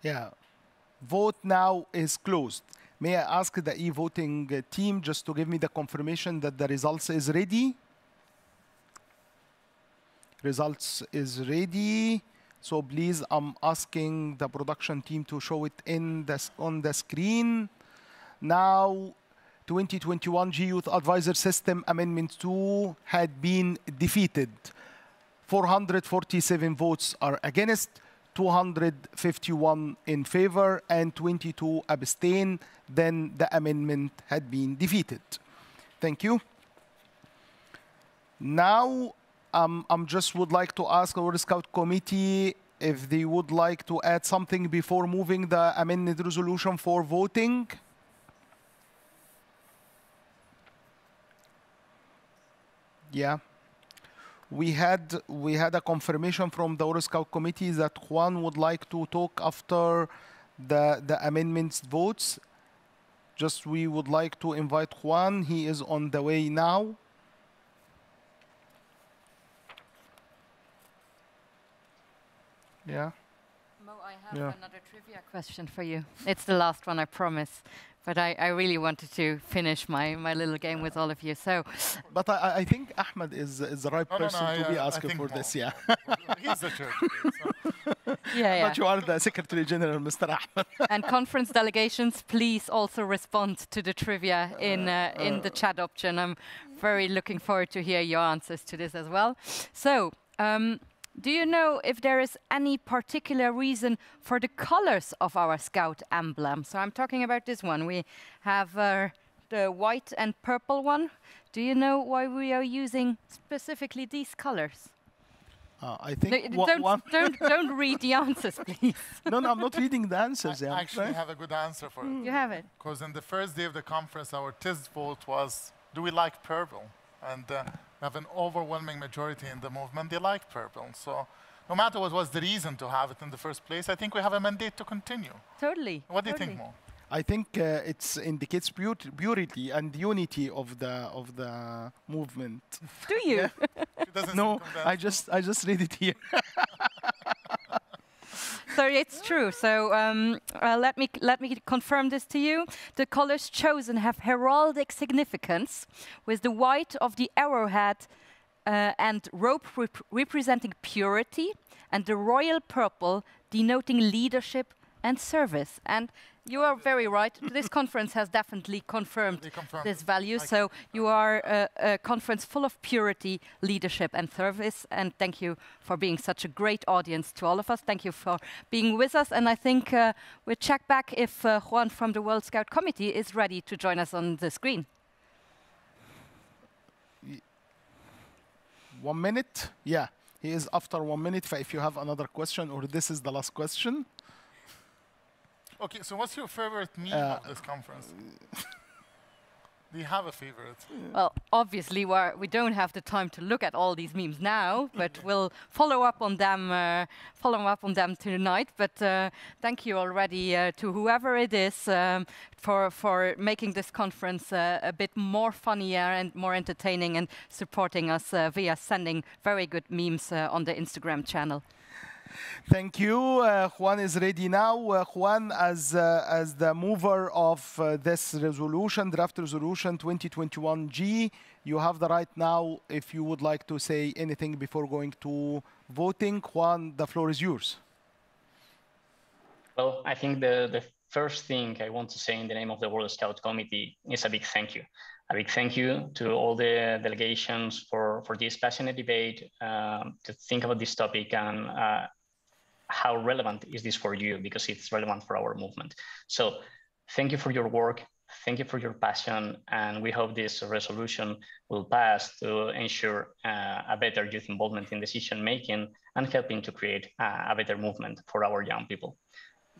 Yeah, vote now is closed. May I ask the e-voting team just to give me the confirmation that the results is ready? Results is ready. So please, I'm asking the production team to show it on the screen. Now, 2021 Youth Advisor System Amendment 2 had been defeated. 447 votes are against, 251 in favor, and 22 abstain. Then the amendment had been defeated. Thank you. Now, I just would like to ask the World Scout Committee if they would like to add something before moving the amended resolution for voting. Yeah. We had a confirmation from the World Scout Committee that Juan would like to talk after the amendments votes. Just we would like to invite Juan. He is on the way now. Yeah. Mo, I have another trivia question for you. It's the last one, I promise. But I really wanted to finish my little game with all of you. So, but I think Ahmed is the right person to be asking for this. Yeah. He's the chair. Yeah. But you are the Secretary General, Mr. Ahmed. And conference delegations, please also respond to the trivia in the chat option. I'm very looking forward to hear your answers to this as well. So. Do you know if there is any particular reason for the colors of our Scout emblem? So I'm talking about this one. We have the white and purple one. Do you know why we are using specifically these colors? I think no, don't read the answers, please. No, I'm not reading the answers. I actually have a good answer for it. You have it. Because on the first day of the conference, our test vote was, do we like purple? And we have an overwhelming majority in the movement, they like purple. So no matter what was the reason to have it in the first place, I think we have a mandate to continue. Totally. What do you think, Mo? I think it indicates purity and unity of the movement. Do you? No, I just read it here. So it's true. So let me confirm this to you. The colors chosen have heraldic significance, with the white of the arrowhead and rope representing purity, and the royal purple denoting leadership and service. And you are very right. This conference has definitely confirmed this value. So you are a conference full of purity, leadership, and service. And thank you for being such a great audience to all of us. Thank you for being with us. And I think we'll check back if Juan from the World Scout Committee is ready to join us on the screen. 1 minute? Yeah, he is after 1 minute. If you have another question, or this is the last question. Okay, so what's your favorite meme of this conference? Do you have a favorite? Well, obviously, we don't have the time to look at all these memes now, but we'll follow up on them tonight. But thank you already to whoever it is for making this conference a bit more funnier and more entertaining, and supporting us via sending very good memes on the Instagram channel. Thank you. Juan is ready now. Juan, as the mover of this resolution, draft resolution 2021G, you have the right now if you would like to say anything before going to voting. Juan, the floor is yours. Well, I think the first thing I want to say in the name of the World Scout Committee is a big thank you. A big thank you to all the delegations for this passionate debate, to think about this topic and how relevant is this for you, because it's relevant for our movement. So thank you for your work, thank you for your passion, and we hope this resolution will pass to ensure a better youth involvement in decision making and helping to create a better movement for our young people.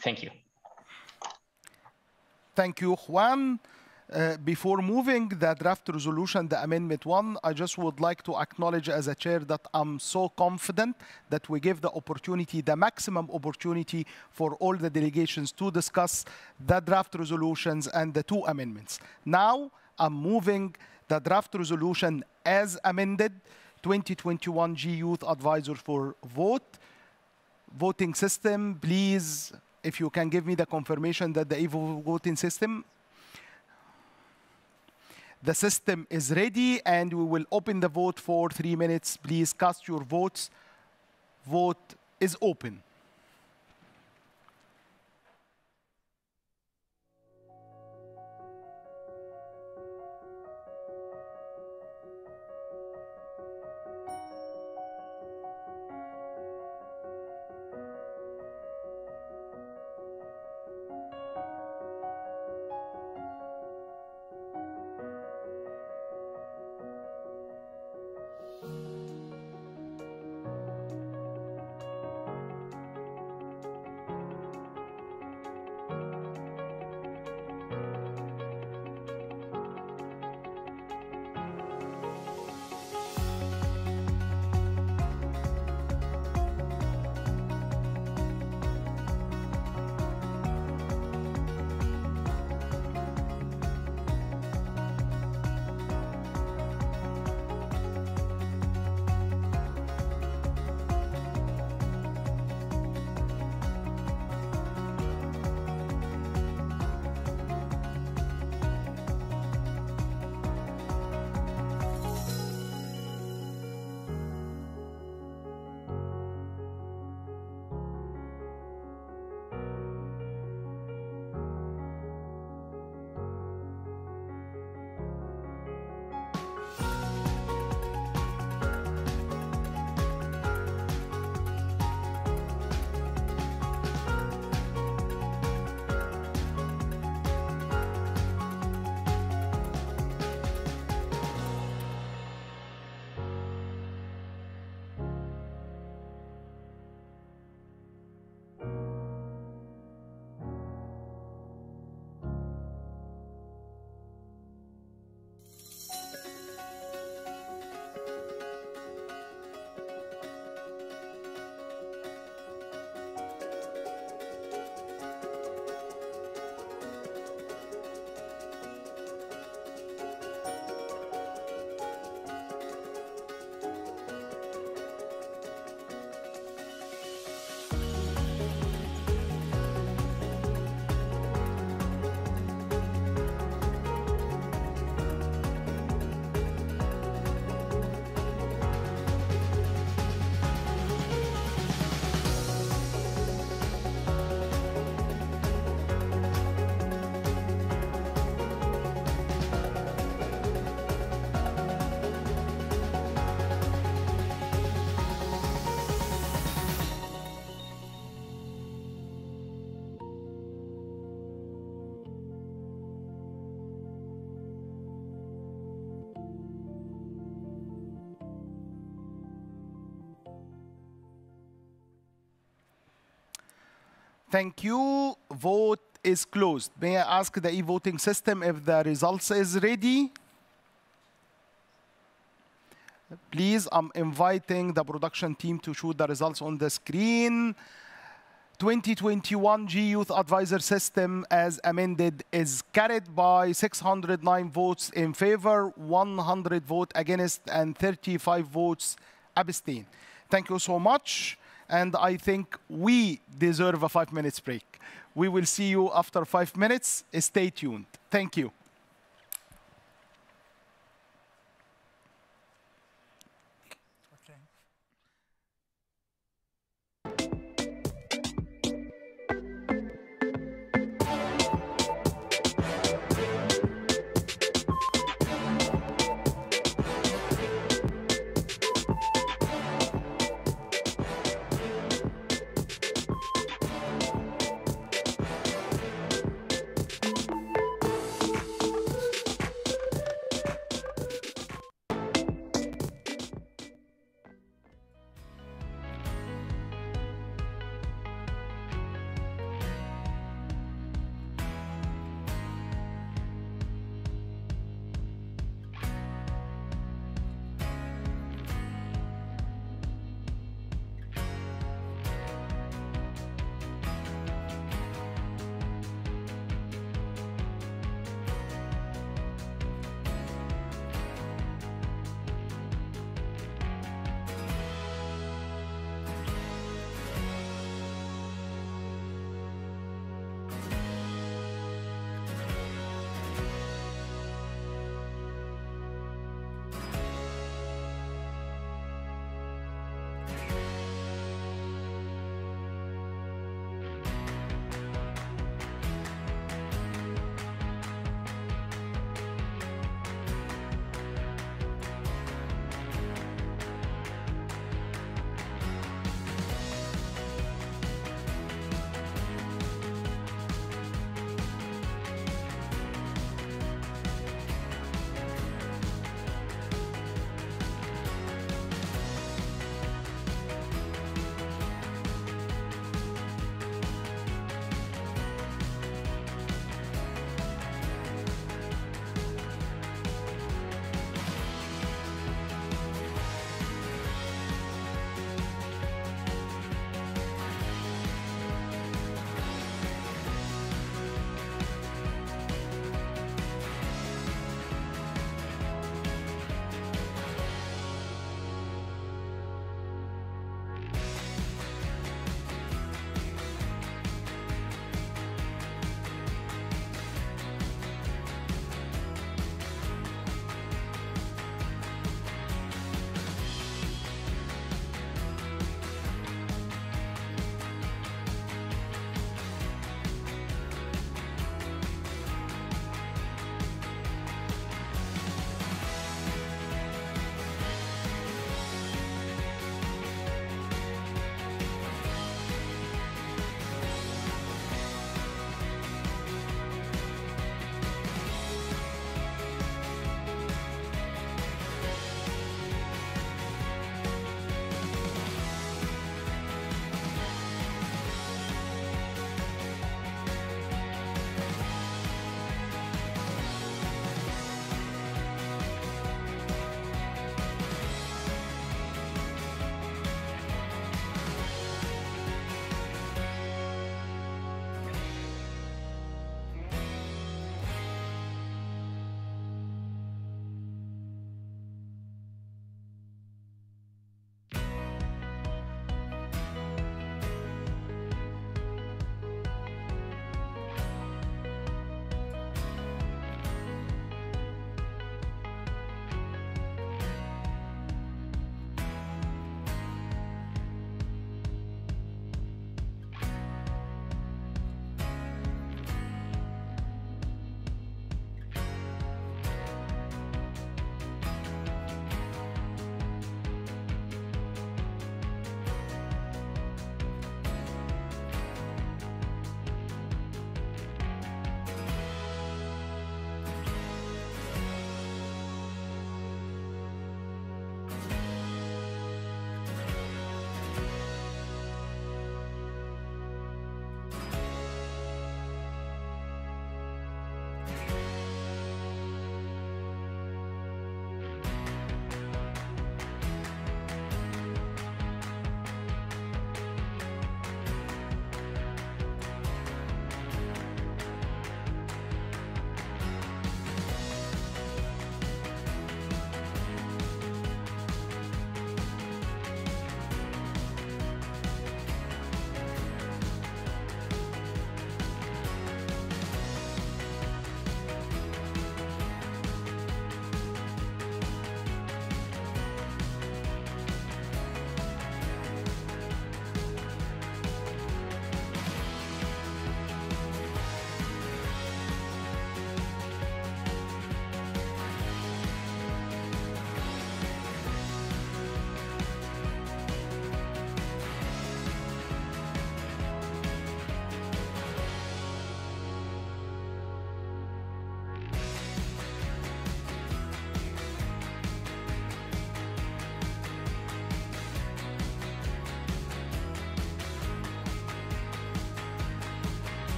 Thank you. Thank you, Juan. Before moving the draft resolution, the Amendment 1, I just would like to acknowledge as a chair that I'm so confident that we give the opportunity, the maximum opportunity for all the delegations to discuss the draft resolutions and the 2 amendments. Now, I'm moving the draft resolution as amended, 2021G Youth Advisor for vote. Voting system, please, if you can give me the confirmation that the EVO voting system. The system is ready, and we will open the vote for 3 minutes. Please cast your votes. Vote is open. Thank you. Vote is closed. May I ask the e-voting system if the results is ready? Please, I'm inviting the production team to show the results on the screen. 2021 G Youth Advisor System as amended is carried by 609 votes in favor, 100 votes against, and 35 votes abstain. Thank you so much. And I think we deserve a 5 minutes break. We will see you after 5 minutes. Stay tuned. Thank you.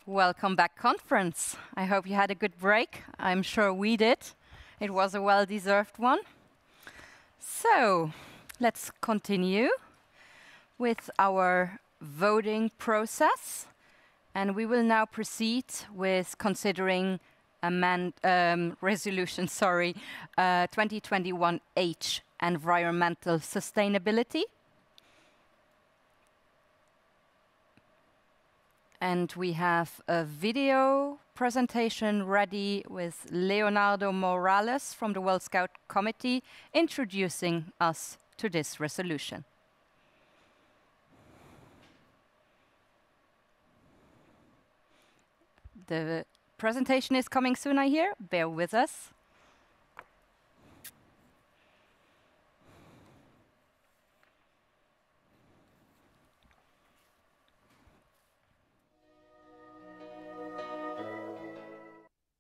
Welcome back, conference. I hope you had a good break. I'm sure we did. It was a well-deserved one. So, let's continue with our voting process. And we will now proceed with considering resolution 2021H, environmental sustainability. And we have a video presentation ready with Leonardo Morales from the World Scout Committee introducing us to this resolution. The presentation is coming soon, I hear. Bear with us.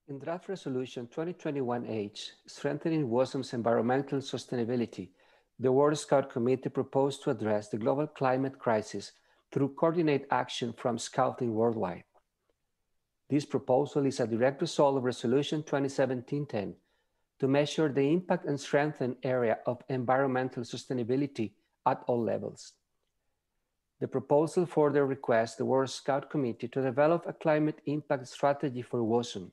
In draft resolution 2021H, strengthening WASM's environmental sustainability, the World Scout Committee proposed to address the global climate crisis through coordinated action from Scouting worldwide. This proposal is a direct result of Resolution 2017-10 to measure the impact and strengthen area of environmental sustainability at all levels. The proposal further requests the World Scout Committee to develop a climate impact strategy for WASM,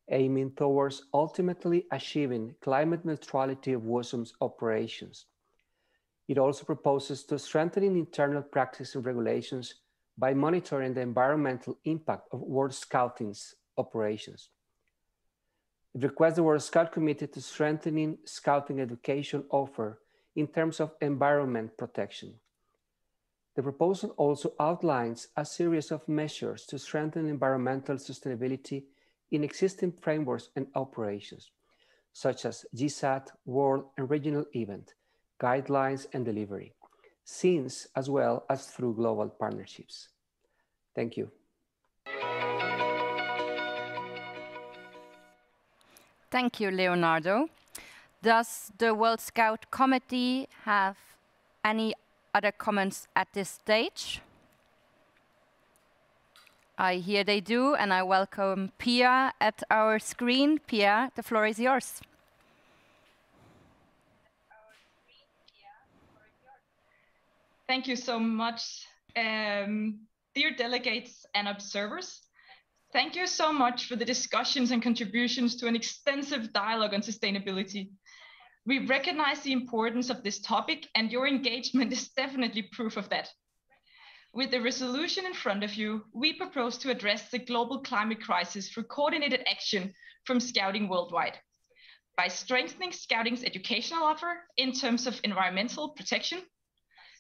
aiming towards ultimately achieving climate neutrality of WASM's operations. It also proposes to strengthen internal practice and regulations by monitoring the environmental impact of World Scouting's operations. It requests the World Scout Committee to strengthen Scouting education offer in terms of environment protection. The proposal also outlines a series of measures to strengthen environmental sustainability in existing frameworks and operations, such as GSAT, world and regional event, guidelines and delivery, scenes as well as through global partnerships. Thank you. Thank you, Leonardo. Does the World Scout Committee have any other comments at this stage? I hear they do, and I welcome Pia at our screen. Pia, the floor is yours. Thank you so much. Dear delegates and observers, thank you so much for the discussions and contributions to an extensive dialogue on sustainability. We recognize the importance of this topic, and your engagement is definitely proof of that. With the resolution in front of you, we propose to address the global climate crisis through coordinated action from Scouting worldwide. By strengthening Scouting's educational offer in terms of environmental protection,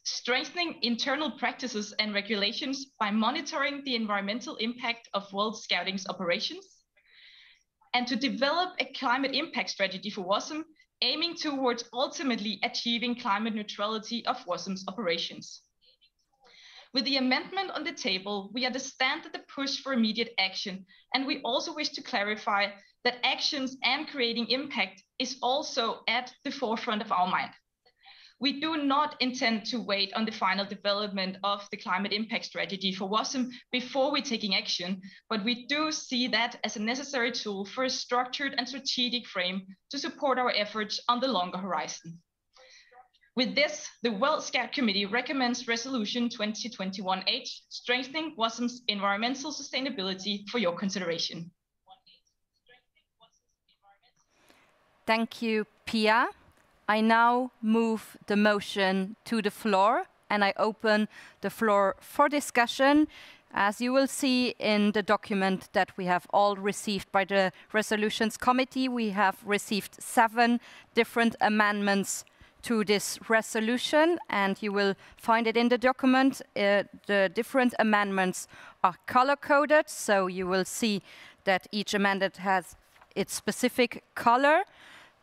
strengthening internal practices and regulations by monitoring the environmental impact of World Scouting's operations, and to develop a climate impact strategy for WASM, aiming towards ultimately achieving climate neutrality of WASM's operations. With the amendment on the table, we understand that the push for immediate action, and we also wish to clarify that actions and creating impact is also at the forefront of our mind. We do not intend to wait on the final development of the climate impact strategy for WASM before we're taking action, but we do see that as a necessary tool for a structured and strategic frame to support our efforts on the longer horizon. With this, the World Scout Committee recommends Resolution 2021H, strengthening WASM's environmental sustainability, for your consideration. Thank you, Pia. I now move the motion to the floor, and I open the floor for discussion. As you will see in the document that we have all received by the Resolutions Committee, we have received 7 different amendments to this resolution, and you will find it in the document. The different amendments are color-coded, so you will see that each amendment has its specific color.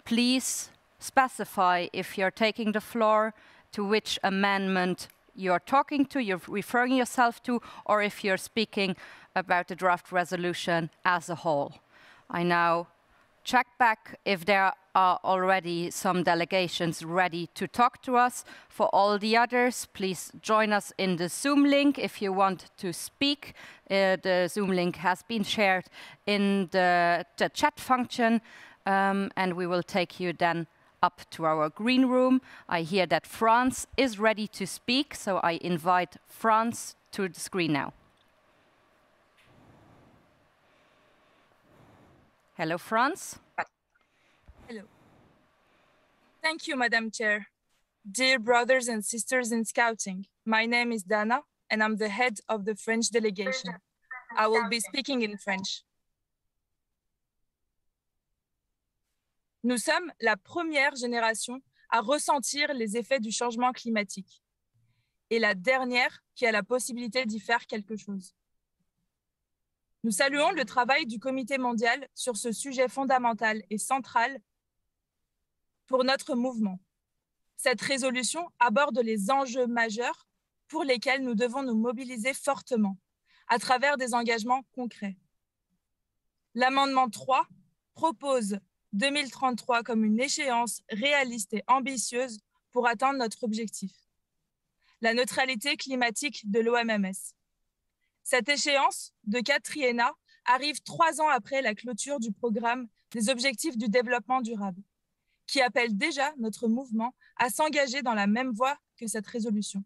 Please specify if you're taking the floor to which amendment you're talking to, you're referring yourself to, or if you're speaking about the draft resolution as a whole. I now check back if there are already some delegations ready to talk to us. For all the others, please join us in the Zoom link if you want to speak. The Zoom link has been shared in the chat function, and we will take you then up to our green room. I hear that France is ready to speak, so I invite France to the screen now. Hello, France. Hello. Thank you, Madam Chair. Dear brothers and sisters in Scouting, my name is Dana, and I'm the head of the French delegation. I will be speaking in French. Nous sommes la première génération à ressentir les effets du changement climatique et la dernière qui a la possibilité d'y faire quelque chose. Nous saluons le travail du Comité mondial sur ce sujet fondamental et central pour notre mouvement. Cette résolution aborde les enjeux majeurs pour lesquels nous devons nous mobiliser fortement à travers des engagements concrets. L'amendement 3 propose 2033 comme une échéance réaliste et ambitieuse pour atteindre notre objectif, la neutralité climatique de l'OMMS. Cette échéance de 4 triennats arrive 3 ans après la clôture du programme des objectifs du développement durable, qui appelle déjà notre mouvement à s'engager dans la même voie que cette résolution.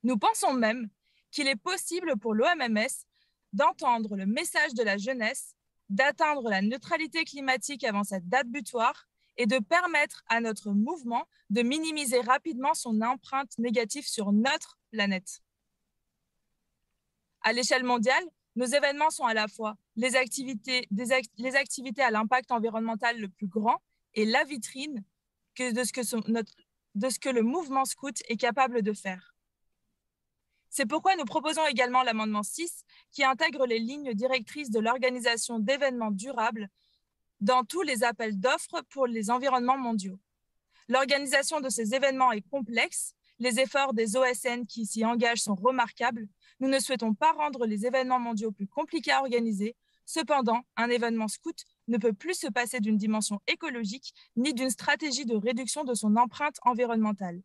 Nous pensons même qu'il est possible pour l'OMMS d'entendre le message de la jeunesse, d'atteindre la neutralité climatique avant cette date butoir et de permettre à notre mouvement de minimiser rapidement son empreinte négative sur notre planète. À l'échelle mondiale, nos événements sont à la fois les activités à l'impact environnemental le plus grand et la vitrine de ce que le mouvement scout est capable de faire. C'est pourquoi nous proposons également l'amendement 6 qui intègre les lignes directrices de l'organisation d'événements durables dans tous les appels d'offres pour les environnements mondiaux. L'organisation de ces événements est complexe, les efforts des OSN qui s'y engagent sont remarquables. Nous ne souhaitons pas rendre les événements mondiaux plus compliqués à organiser. Cependant, un événement scout ne peut plus se passer d'une dimension écologique ni d'une stratégie de réduction de son empreinte environnementale.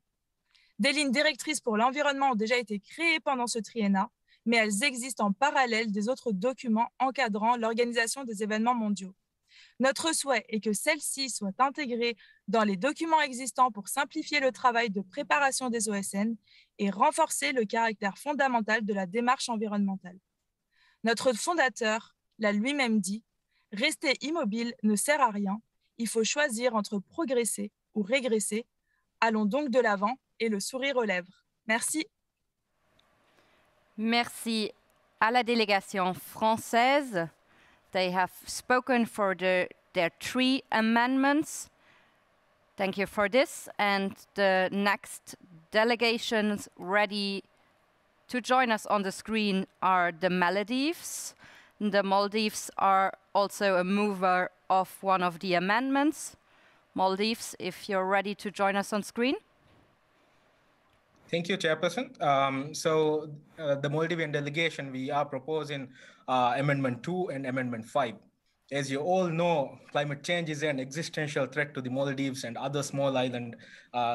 Des lignes directrices pour l'environnement ont déjà été créées pendant ce triennat, mais elles existent en parallèle des autres documents encadrant l'organisation des événements mondiaux. Notre souhait est que celles-ci soient intégrées dans les documents existants pour simplifier le travail de préparation des OSN et renforcer le caractère fondamental de la démarche environnementale. Notre fondateur l'a lui-même dit, « Rester immobile ne sert à rien, il faut choisir entre progresser ou régresser. Allons donc de l'avant et le sourire aux lèvres. » Merci. Merci à la délégation française. They have spoken for their 3 amendments. Thank you for this. And the next delegations ready to join us on the screen are the Maldives. The Maldives are also a mover of one of the amendments. Maldives, if you're ready to join us on screen. Thank you, Chairperson. The Maldivian delegation, we are proposing Amendment 2 and Amendment 5. As you all know, climate change is an existential threat to the Maldives and other small island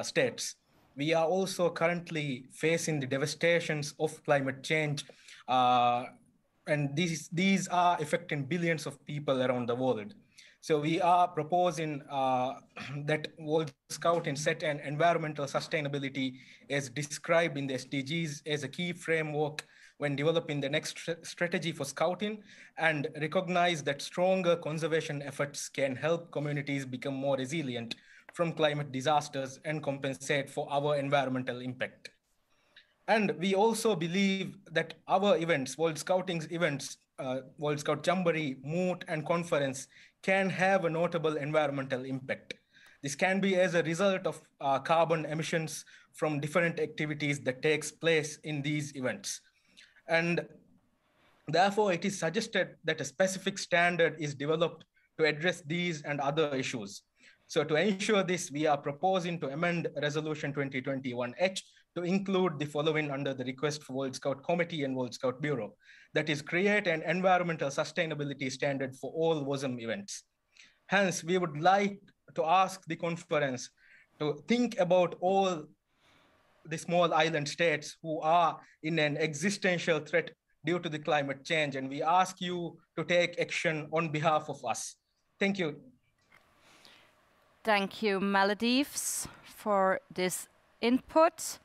states. We are also currently facing the devastations of climate change, and these are affecting billions of people around the world. So we are proposing that World Scout set an environmental sustainability as described in the SDGs as a key framework when developing the next strategy for Scouting, and recognize that stronger conservation efforts can help communities become more resilient from climate disasters and compensate for our environmental impact. And we also believe that our events, World Scouting's events, World Scout Jamboree, Moot, and Conference can have a notable environmental impact. This can be as a result of carbon emissions from different activities that takes place in these events. And therefore, it is suggested that a specific standard is developed to address these and other issues. So to ensure this, we are proposing to amend Resolution 2021H to include the following under the request for World Scout Committee and World Scout Bureau. That is, create an environmental sustainability standard for all WOSM events. Hence, we would like to ask the conference to think about all the small island states who are in an existential threat due to the climate change. And we ask you to take action on behalf of us. Thank you. Thank you, Maldives, for this input.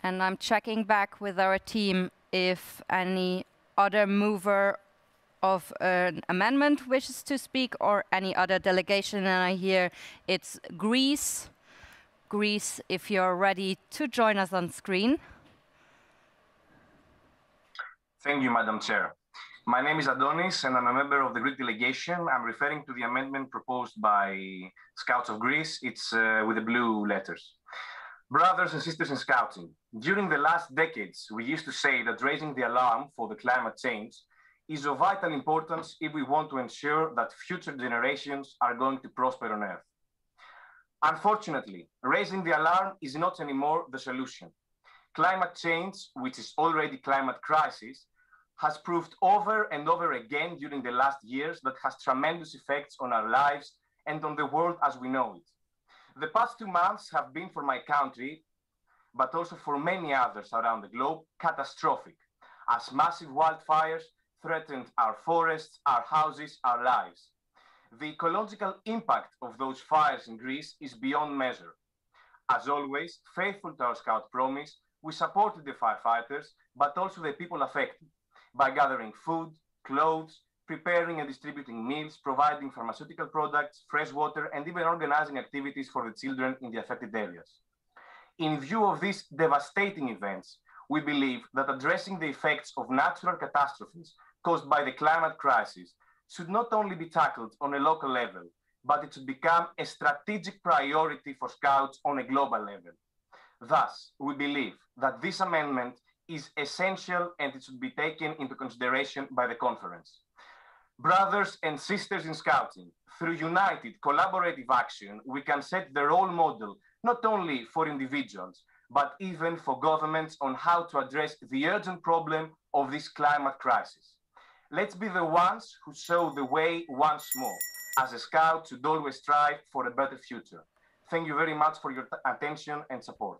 And I'm checking back with our team if any other mover of an amendment wishes to speak or any other delegation. And I hear it's Greece. Greece, if you're ready to join us on screen. Thank you, Madam Chair. My name is Adonis, and I'm a member of the Greek delegation. I'm referring to the amendment proposed by Scouts of Greece. It's with the blue letters. Brothers and sisters in Scouting, during the last decades, we used to say that raising the alarm for the climate change is of vital importance if we want to ensure that future generations are going to prosper on Earth. Unfortunately, raising the alarm is not anymore the solution. Climate change, which is already climate crisis, has proved over and over again during the last years that has tremendous effects on our lives and on the world as we know it. The past 2 months have been for my country, but also for many others around the globe, catastrophic, as massive wildfires threatened our forests, our houses, our lives. The ecological impact of those fires in Greece is beyond measure. As always, faithful to our Scout promise, we supported the firefighters, but also the people affected, by gathering food, clothes, preparing and distributing meals, providing pharmaceutical products, fresh water, and even organizing activities for the children in the affected areas. In view of these devastating events, we believe that addressing the effects of natural catastrophes caused by the climate crisis should not only be tackled on a local level, but it should become a strategic priority for Scouts on a global level. Thus, we believe that this amendment is essential and it should be taken into consideration by the conference. Brothers and sisters in Scouting, through united collaborative action, we can set the role model not only for individuals, but even for governments on how to address the urgent problem of this climate crisis. Let's be the ones who show the way once more. As a Scout, should always strive for a better future. Thank you very much for your attention and support.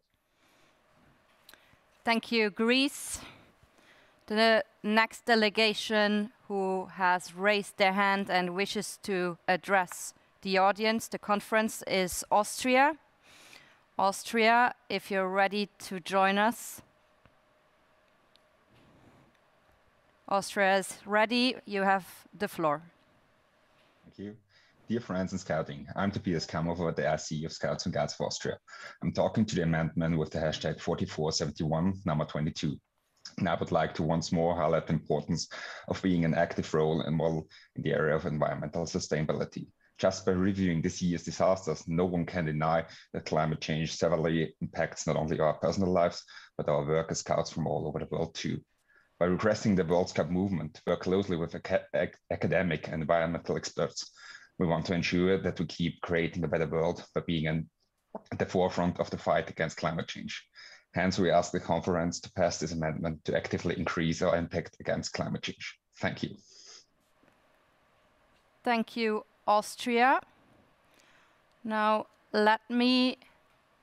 Thank you, Greece. The next delegation who has raised their hand and wishes to address the audience, the conference, is Austria. Austria, if you're ready to join us. Austria is ready. You have the floor. Thank you. Dear friends in Scouting, I'm Tobias Kammerhofer, the RC of Scouts and Guides of Austria. I'm talking to the amendment with the hashtag 4471, number 22. And I would like to once more highlight the importance of being an active role and model in the area of environmental sustainability. Just by reviewing this year's disasters, no one can deny that climate change severely impacts not only our personal lives, but our work as Scouts from all over the world too. By requesting the World Scout movement to work closely with academic and environmental experts, we want to ensure that we keep creating a better world by being at the forefront of the fight against climate change. Hence, we ask the conference to pass this amendment to actively increase our impact against climate change. Thank you. Thank you, Austria. Now, let me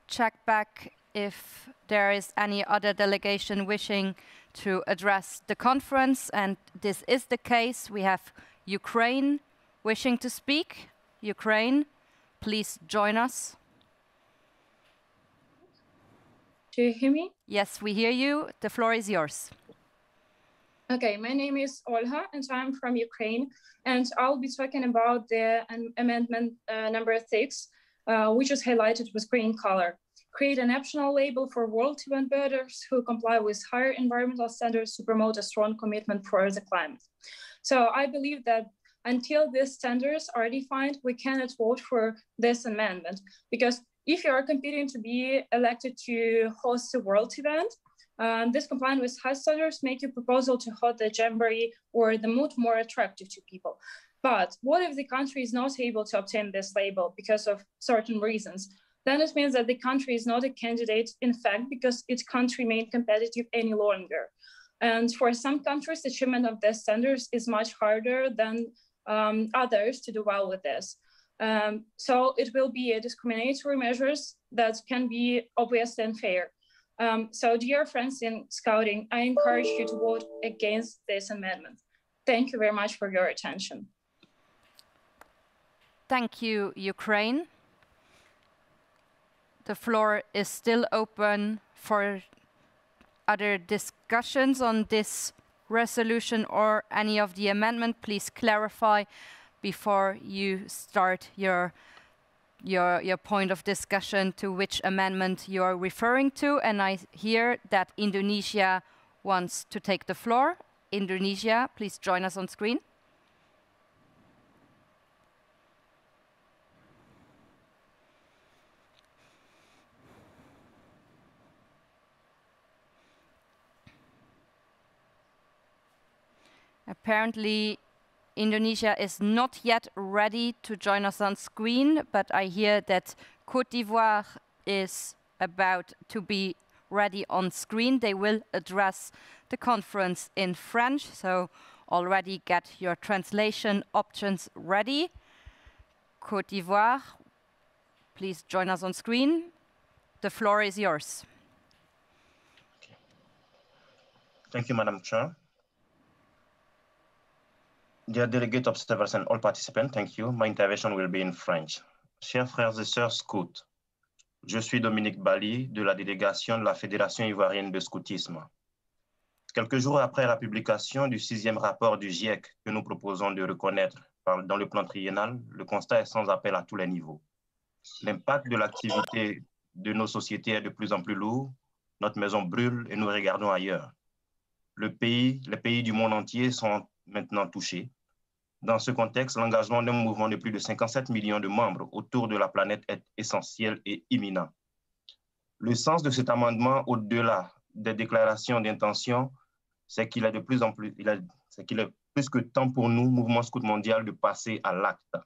check back if there is any other delegation wishing to address the conference, and this is the case. We have Ukraine wishing to speak. Ukraine, please join us. Do you hear me? Yes, we hear you. The floor is yours. Okay, my name is Olha, and I'm from Ukraine, and I'll be talking about the amendment number 6, which is highlighted with green color. Create an optional label for world event birders who comply with higher environmental standards to promote a strong commitment for the climate. So I believe that until these standards are defined, we cannot vote for this amendment, because if you are competing to be elected to host a world event, this compliant with high standards make your proposal to hold the jamboree or the mood more attractive to people. But what if the country is not able to obtain this label because of certain reasons? Then it means that the country is not a candidate, in fact, because it can't remain competitive any longer. And for some countries, the achievement of these standards is much harder than others to do well with this. So it will be a discriminatory measures that can be obvious and fair. So dear friends in Scouting, I encourage you to vote against this amendment. Thank you very much for your attention. Thank you, Ukraine. The floor is still open for other discussions on this resolution or any of the amendment. Please clarify before you start your point of discussion to which amendment you are referring to. And I hear that Indonesia wants to take the floor. Indonesia, please join us on screen. Apparently, Indonesia is not yet ready to join us on screen, but I hear that Côte d'Ivoire is about to be ready on screen. They will address the conference in French, so already get your translation options ready. Côte d'Ivoire, please join us on screen. The floor is yours. Okay. Thank you, Madam Chair. Dear delegate observers and all participants, thank you. My intervention will be in French. Chers frères et sœurs scouts, je suis Dominique Bali de la délégation de la Fédération ivoirienne de scoutisme. Quelques jours après la publication du 6e rapport du GIEC que nous proposons de reconnaître dans le plan triennal, le constat est sans appel à tous les niveaux. L'impact de l'activité de nos sociétés est de plus en plus lourd, notre maison brûle et nous regardons ailleurs. Les pays du monde entier sont maintenant touchés. Dans ce contexte, l'engagement d'un mouvement de plus de 57 millions de membres autour de la planète est essentiel et imminent. Le sens de cet amendement, au-delà des déclarations d'intention, c'est qu'il est plus que temps pour nous, Mouvement Scout Mondial, de passer à l'acte.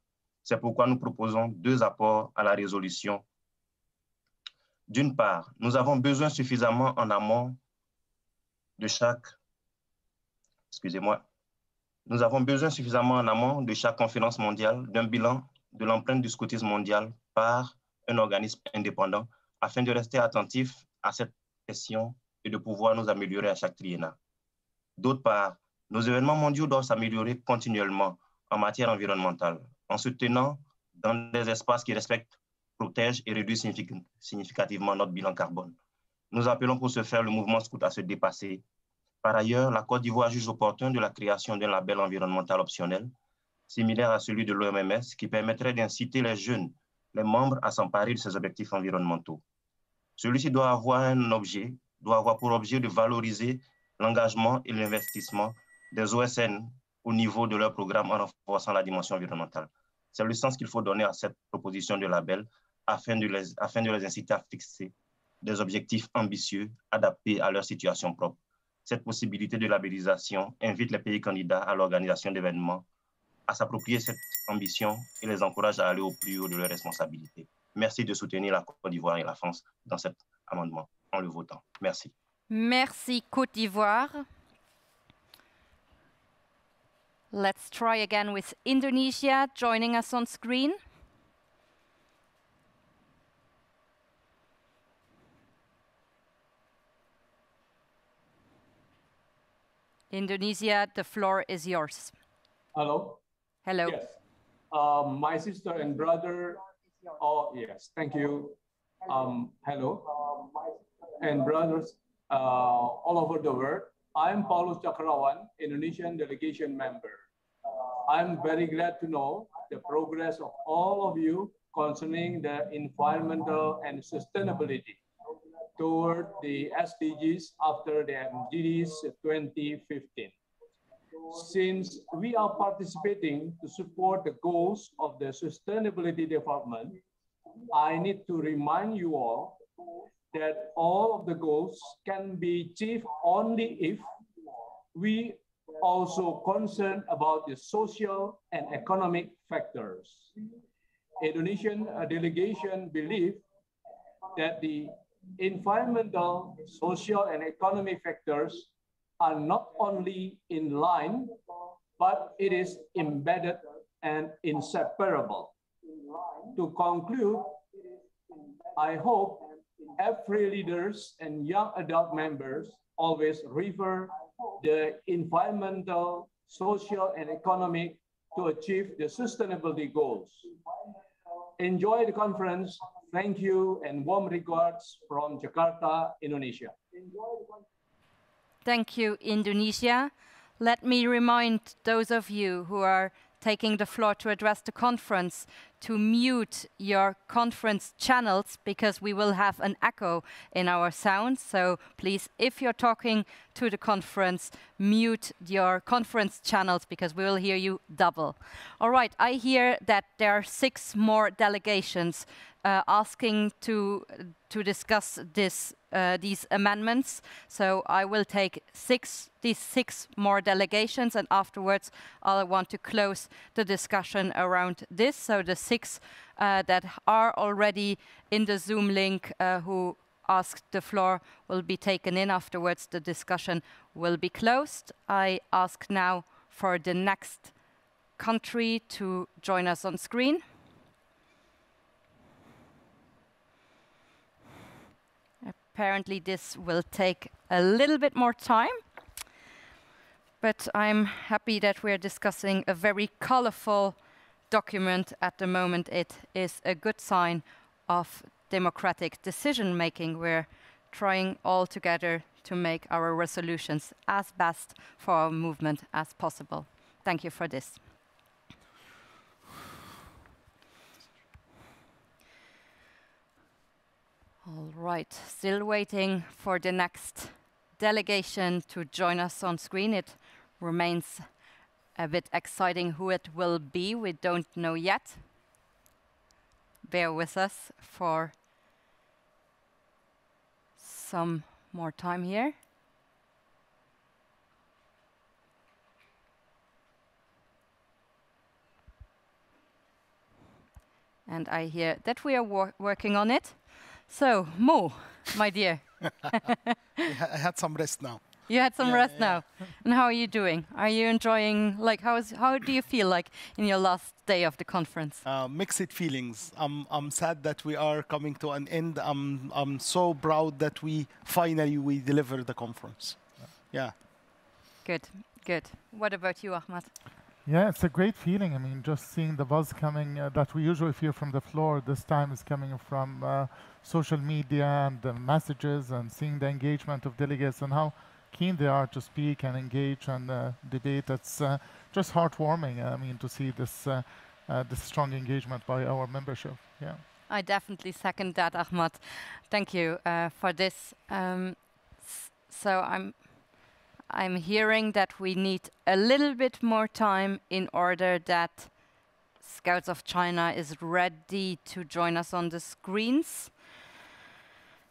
C'est pourquoi nous proposons 2 apports à la résolution. D'une part, nous avons besoin suffisamment en amont de chaque... Nous avons besoin suffisamment en amont de chaque conférence mondiale d'un bilan de l'empreinte du scoutisme mondial par un organisme indépendant afin de rester attentif à cette question et de pouvoir nous améliorer à chaque triennat. D'autre part, nos événements mondiaux doivent s'améliorer continuellement en matière environnementale en se tenant dans des espaces qui respectent, protègent et réduisent significativement notre bilan carbone. Nous appelons pour ce faire le mouvement scout à se dépasser. Par ailleurs, la Côte d'Ivoire juge opportun de la création d'un label environnemental optionnel, similaire à celui de l'OMS, qui permettrait d'inciter les jeunes, les membres, à s'emparer de ces objectifs environnementaux. Celui-ci doit avoir pour objet de valoriser l'engagement et l'investissement des OSN au niveau de leur programme en renforçant la dimension environnementale. C'est le sens qu'il faut donner à cette proposition de label afin de les inciter à fixer des objectifs ambitieux adaptés à leur situation propre. Cette possibilité de labellisation invite les pays candidats à l'organisation d'événements à s'approprier cette ambition et les encourage à aller au plus haut de leurs responsabilités. Merci de soutenir la Côte d'Ivoire et la France dans cet amendement en le votant. Merci. Merci Côte d'Ivoire. Let's try again with Indonesia joining us on screen. Indonesia, the floor is yours. Hello. Hello. Yes. My sister and brother. Oh, yes. Thank you. Hello. And brothers all over the world. I'm Paulus Cakrawan, Indonesian delegation member. I'm very glad to know the progress of all of you concerning the environmental and sustainability toward the SDGs after the MDGs 2015. Since we are participating to support the goals of the sustainability development, I need to remind you all that all of the goals can be achieved only if we also concerned about the social and economic factors. Indonesian delegation believe that the environmental, social, and economic factors are not only in line, but it is embedded and inseparable. To conclude, I hope every leaders and young adult members always refer the environmental, social, and economic to achieve the sustainability goals. Enjoy the conference. Thank you and warm regards from Jakarta, Indonesia. Thank you, Indonesia. Let me remind those of you who are taking the floor to address the conference to mute your conference channels, because we will have an echo in our sound. So please, if you're talking to the conference, mute your conference channels, because we will hear you double. All right, I hear that there are 6 more delegations asking to discuss these amendments. So I will take these six more delegations, and afterwards I want to close the discussion around this. So the 6 that are already in the Zoom link who asked the floor will be taken in. Afterwards the discussion will be closed. I ask now for the next country to join us on screen. Apparently this will take a little bit more time, but I'm happy that we're discussing a very colorful document at the moment. It is a good sign of democratic decision-making. We're trying all together to make our resolutions as best for our movement as possible. Thank you for this. All right, still waiting for the next delegation to join us on screen. It remains a bit exciting who it will be. We don't know yet. Bear with us for some more time here. And I hear that we are working on it. So, Mo, my dear. I had some rest now. You had some rest now. And how are you doing? Are you enjoying, like, how do you feel like in your last day of the conference? Mixed feelings. I'm sad that we are coming to an end. I'm so proud that we finally delivered the conference. Yeah. Good, good. What about you, Ahmad? Yeah, it's a great feeling. I mean, just seeing the buzz coming that we usually hear from the floor, this time is coming from social media and the messages, and seeing the engagement of delegates and how keen they are to speak and engage and debate. It's just heartwarming, I mean, to see this, this strong engagement by our membership. Yeah. I definitely second that, Ahmad. Thank you for this. So I'm hearing that we need a little bit more time in order that Scouts of China is ready to join us on the screens.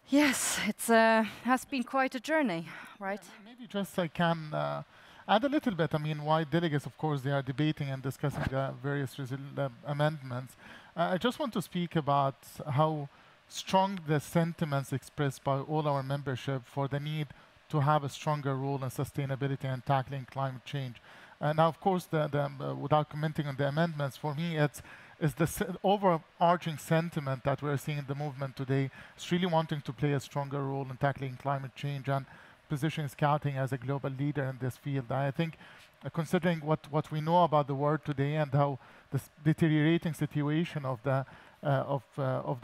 Yes, it's has been quite a journey, right? Yeah, maybe just I can add a little bit. I mean, why delegates, of course, they are debating and discussing the various amendments. I just want to speak about how strong the sentiments expressed by all our membership for the need to have a stronger role in sustainability and tackling climate change. Now, of course, without commenting on the amendments, for me, it's the overarching sentiment that we're seeing in the movement today. It's really wanting to play a stronger role in tackling climate change and positioning Scouting as a global leader in this field. I think, considering what we know about the world today and how this deteriorating situation of the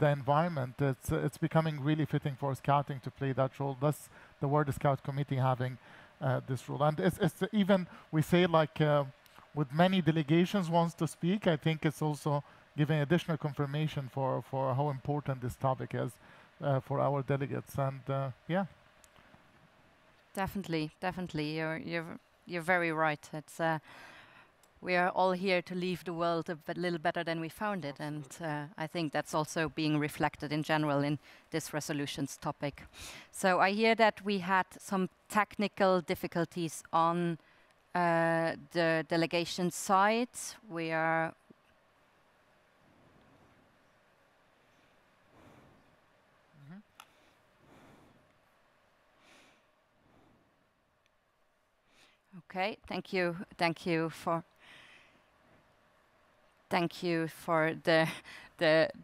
environment, it's becoming really fitting for Scouting to play that role. Thus, the World Scout Committee having this role. And it's even, we say, like, with many delegations wants to speak, I think it's also giving additional confirmation for how important this topic is for our delegates. And yeah. Definitely, definitely. You're very right. It's we are all here to leave the world a little better than we found it, and I think that's also being reflected in general in this resolutions topic. So I hear that we had some technical difficulties on the delegation side. We are okay. Thank you for Thank you for the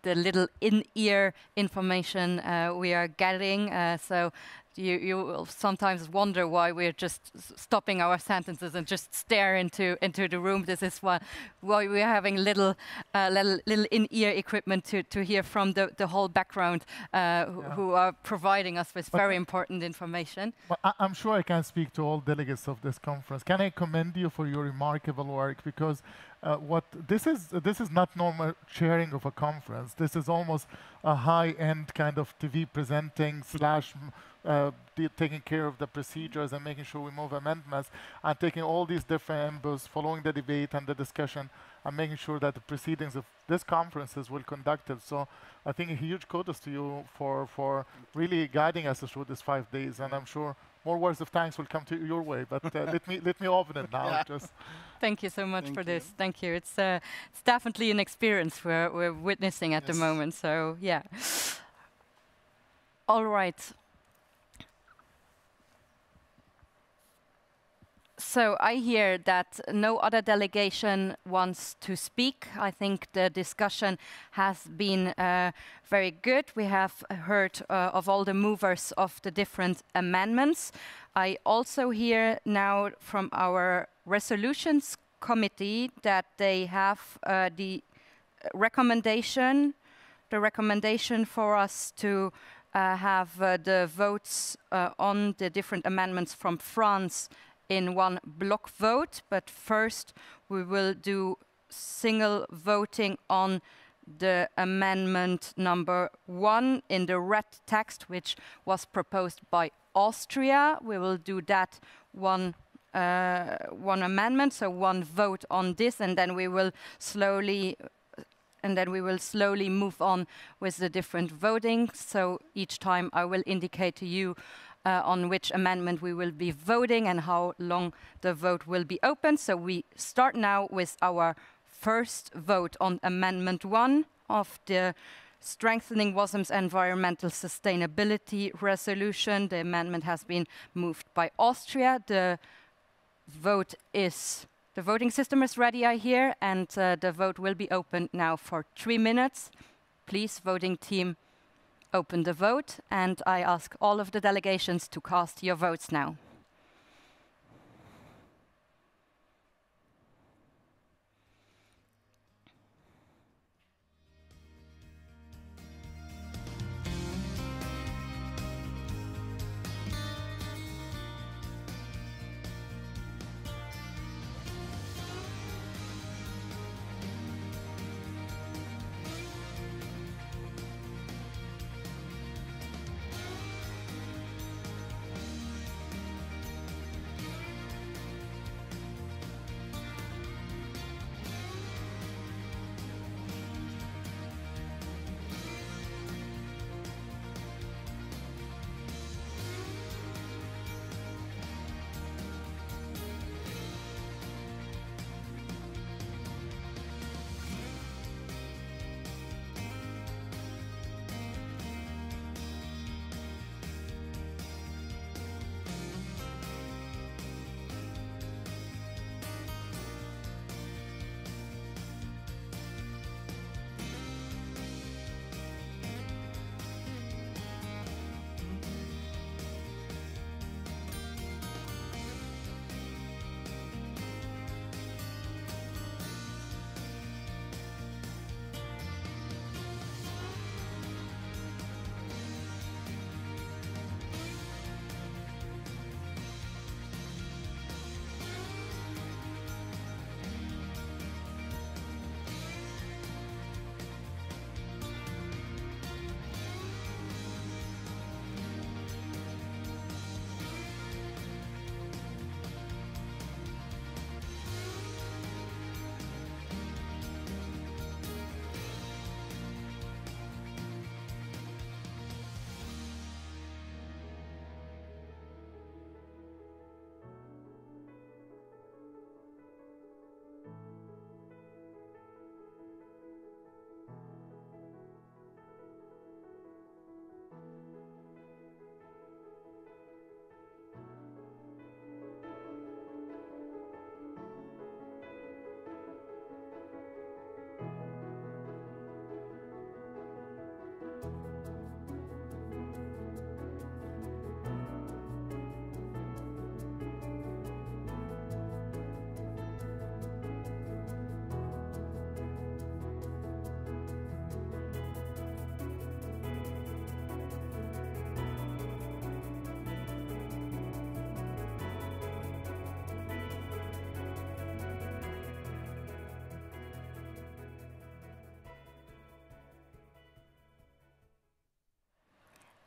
little in-ear information we are getting. So you will sometimes wonder why we're just stopping our sentences and just stare into the room. This is why we're having little in-ear equipment to hear from the whole background who are providing us with very important information. But I'm sure I can speak to all delegates of this conference. Can I commend you for your remarkable work? Because this is not normal chairing of a conference. This is almost a high-end kind of TV presenting slash taking care of the procedures and making sure we move amendments and taking all these different inputs, following the debate and the discussion and making sure that the proceedings of this conferences will conducted. So I think a huge kudos to you for really guiding us through these 5 days, and I'm sure more words of thanks will come to your way. But let me open it now. Just thank you so much for this. Thank you. It's definitely an experience we're witnessing at the moment. So yeah. All right. So I hear that no other delegation wants to speak. I think the discussion has been very good. We have heard of all the movers of the different amendments. I also hear now from our resolutions committee that they have the recommendation for us to have the votes on the different amendments from France in one block vote, but first we will do single voting on the amendment number 1 in the red text, which was proposed by Austria. We will do that one amendment, so one vote on this, and then we will slowly move on with the different voting. So each time I will indicate to you on which amendment we will be voting and how long the vote will be open. So we start now with our first vote on Amendment 1 of the Strengthening WASM's Environmental Sustainability Resolution. The amendment has been moved by Austria. The voting system is ready, I hear, and the vote will be open now for 3 minutes. Please, voting team, open the vote, and I ask all of the delegations to cast your votes now.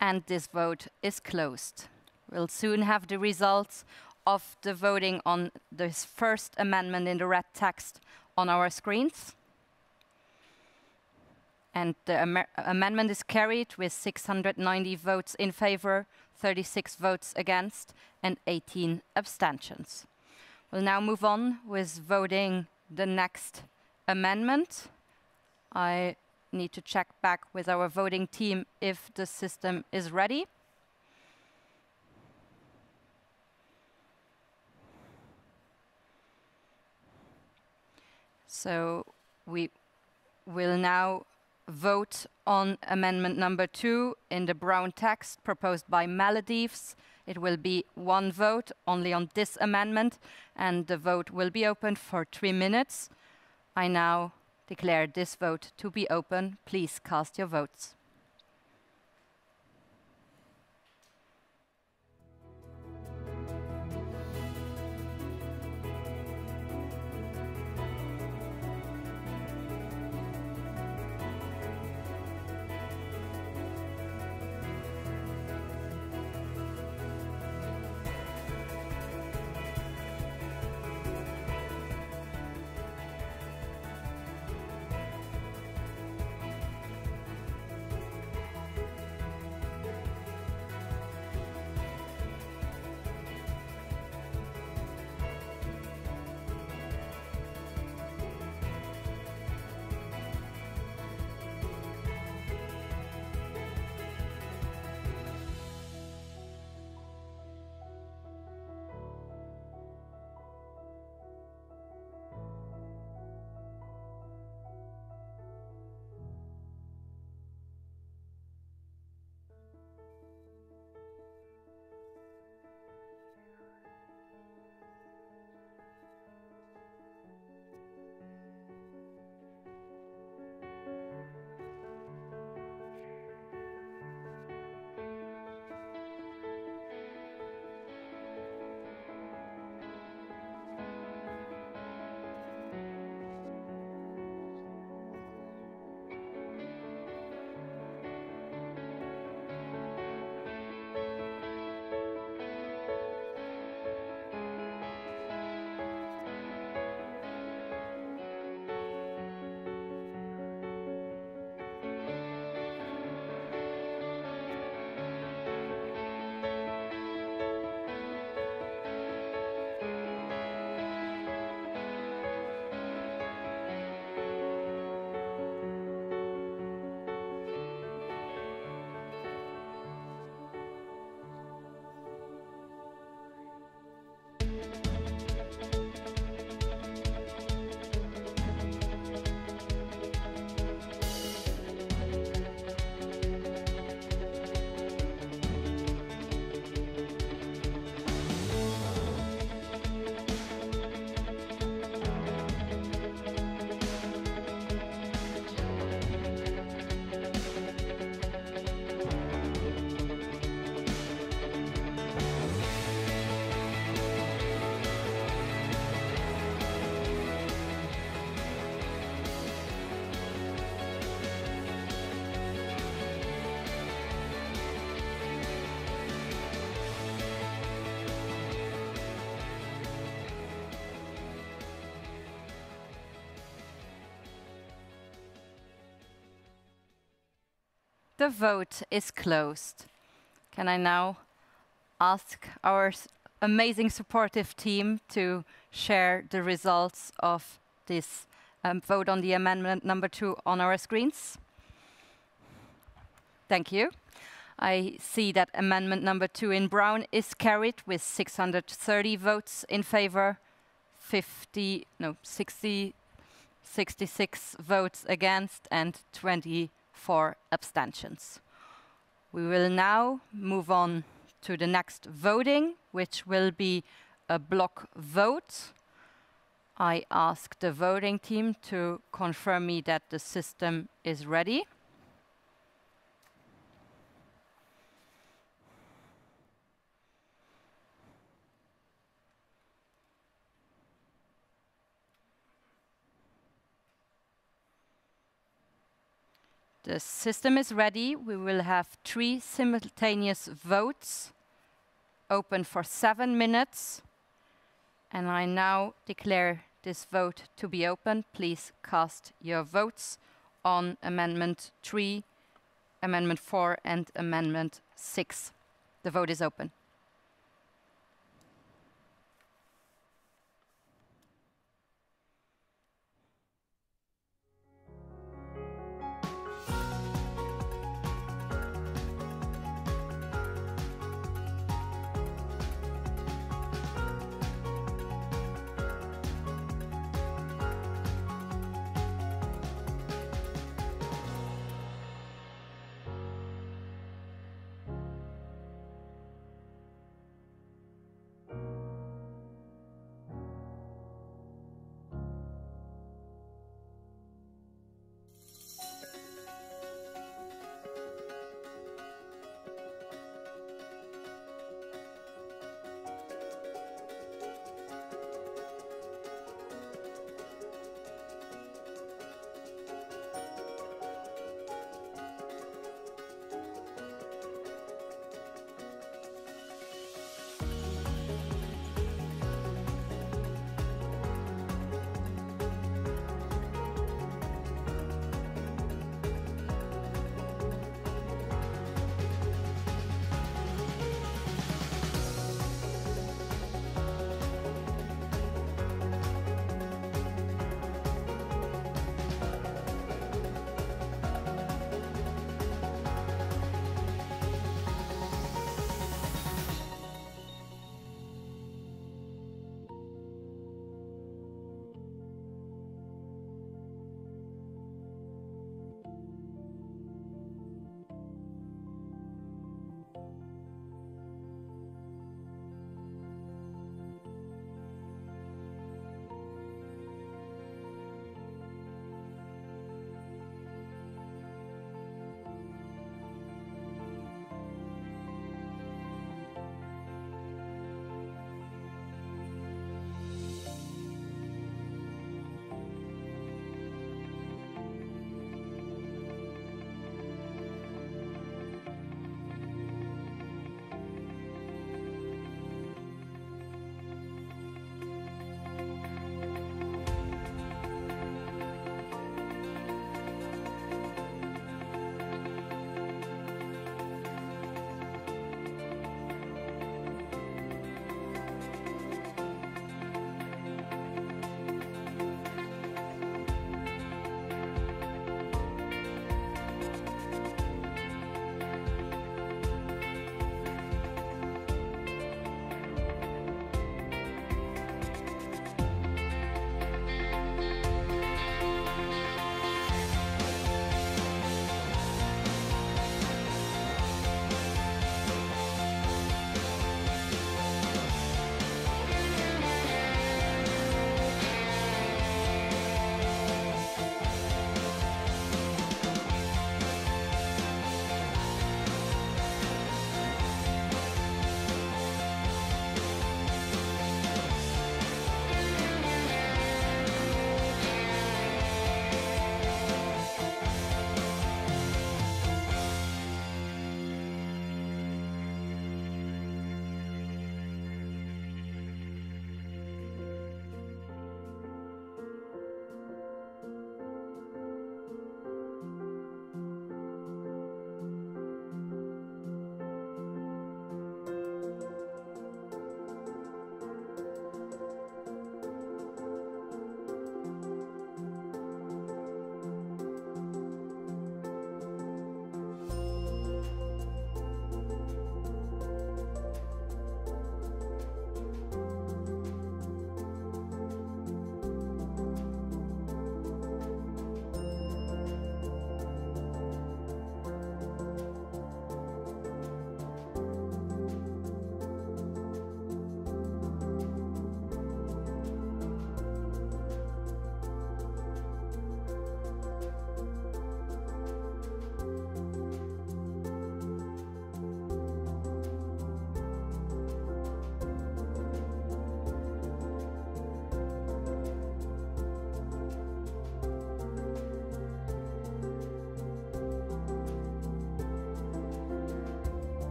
And this vote is closed. We'll soon have the results of the voting on this first amendment in the red text on our screens. And the amendment is carried with 690 votes in favor, 36 votes against, and 18 abstentions. We'll now move on with voting the next amendment. I need to check back with our voting team if the system is ready. So we will now vote on amendment number 2 in the brown text proposed by Maldives. It will be one vote only on this amendment, and the vote will be open for 3 minutes. I now declare this vote to be open. Please cast your votes. The vote is closed. Can I now ask our amazing supportive team to share the results of this vote on the amendment number 2 on our screens? Thank you. I see that amendment number 2 in brown is carried with 630 votes in favor, 66 votes against, and 24 abstentions. We will now move on to the next voting, which will be a block vote. I ask the voting team to confirm me that the system is ready. The system is ready. We will have 3 simultaneous votes open for 7 minutes. And I now declare this vote to be open. Please cast your votes on Amendment 3, Amendment 4, and Amendment 6. The vote is open.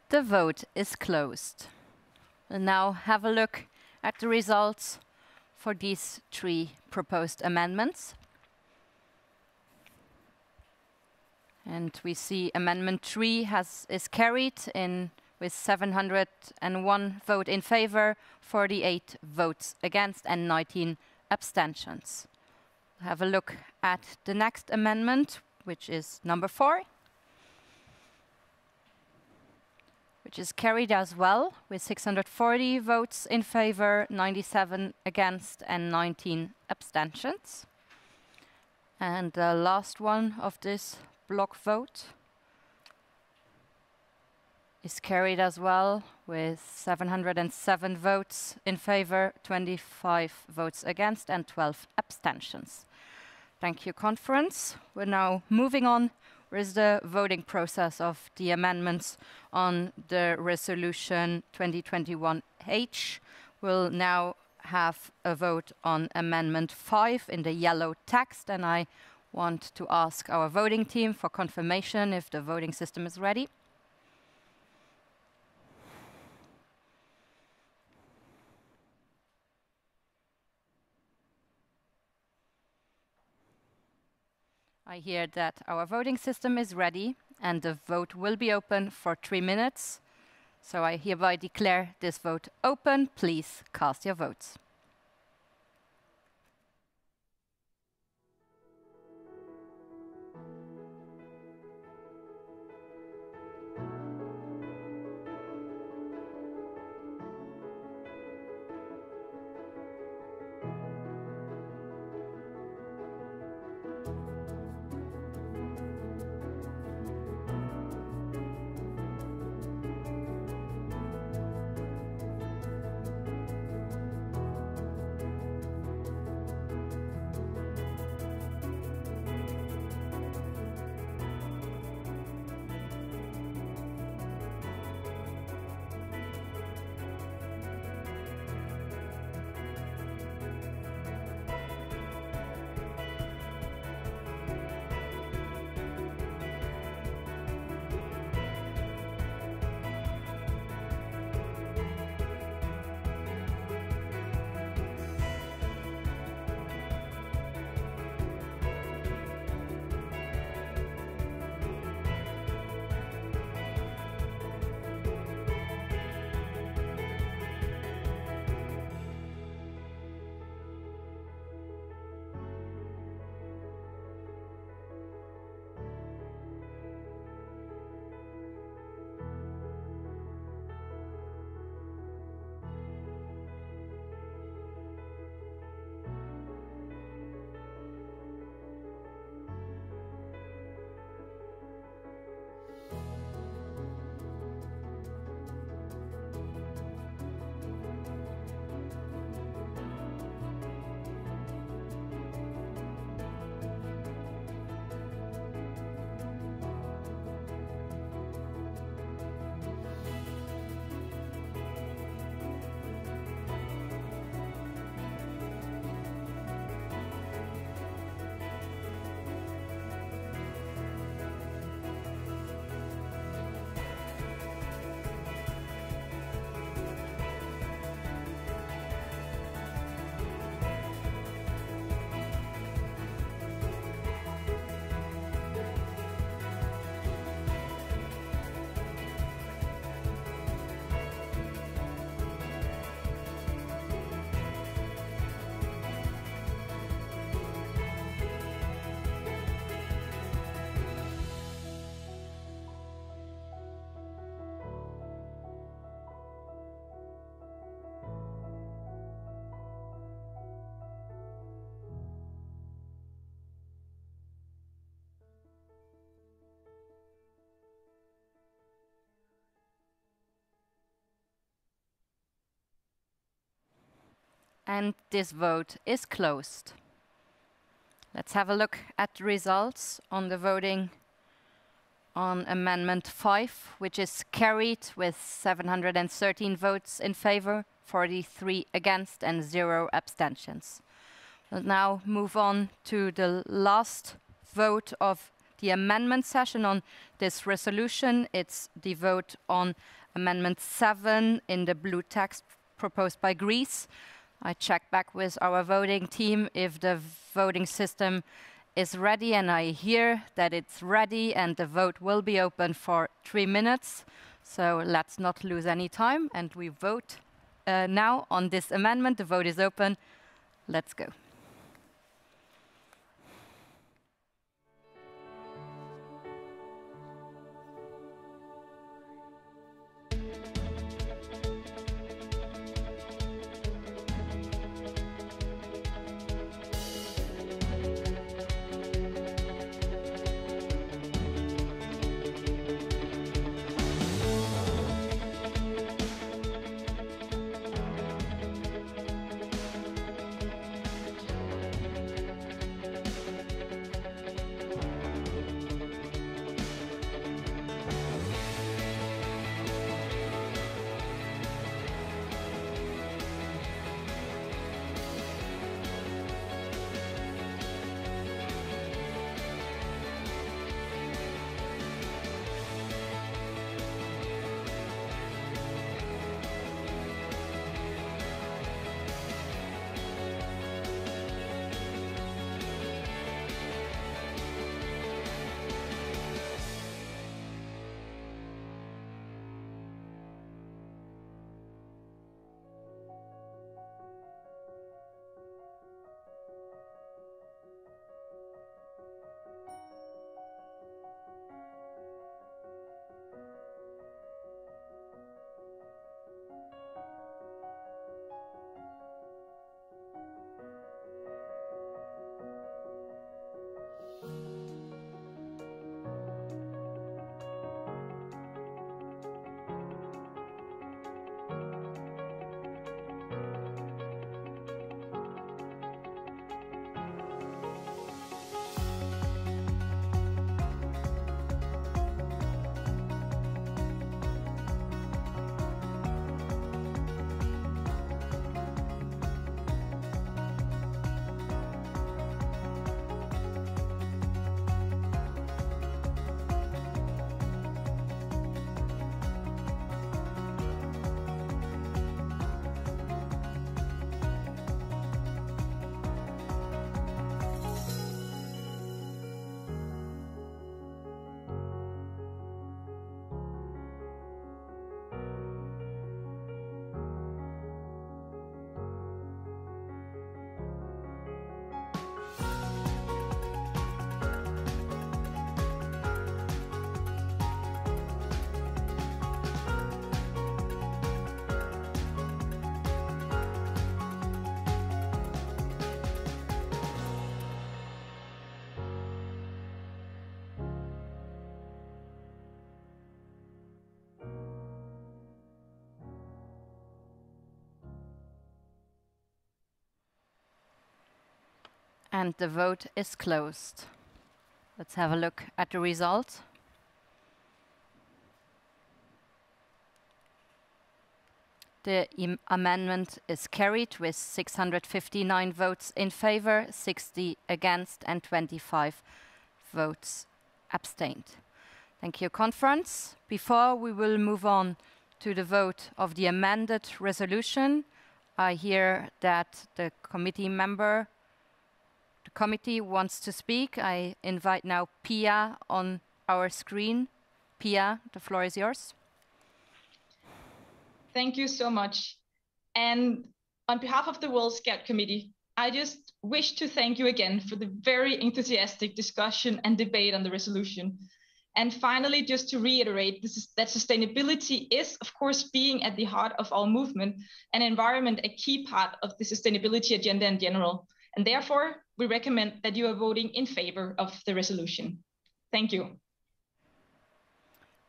The vote is closed. We'll now have a look at the results for these 3 proposed amendments. And we see Amendment 3 is carried with 701 votes in favor, 48 votes against, and 19 abstentions. We'll have a look at the next amendment, which is number 4, which is carried as well with 640 votes in favor, 97 against, and 19 abstentions. And the last one of this block vote is carried as well with 707 votes in favor, 25 votes against, and 12 abstentions. Thank you, conference. We're now moving on with the voting process of the amendments on the resolution 2021H. We'll now have a vote on Amendment 5 in the yellow text, and I want to ask our voting team for confirmation if the voting system is ready. I hear that our voting system is ready and the vote will be open for 3 minutes. So I hereby declare this vote open. Please cast your votes. And this vote is closed. Let's have a look at the results on the voting on Amendment 5, which is carried with 713 votes in favor, 43 against, and 0 abstentions. We'll now move on to the last vote of the amendment session on this resolution. It's the vote on Amendment 7 in the blue text proposed by Greece. I check back with our voting team if the voting system is ready, and I hear that it's ready, and the vote will be open for 3 minutes. So let's not lose any time, and we vote now on this amendment. The vote is open. Let's go. And the vote is closed. Let's have a look at the result. The amendment is carried with 659 votes in favor, 60 against, and 25 votes abstained. Thank you, conference. Before we will move on to the vote of the amended resolution, I hear that the committee wants to speak. I invite now Pia on our screen. Pia, the floor is yours. Thank you so much. And on behalf of the World Scout Committee, I just wish to thank you again for the very enthusiastic discussion and debate on the resolution. And finally, just to reiterate, that sustainability is, of course, being at the heart of our movement, and environment a key part of the sustainability agenda in general. And therefore, we recommend that you are voting in favor of the resolution. Thank you.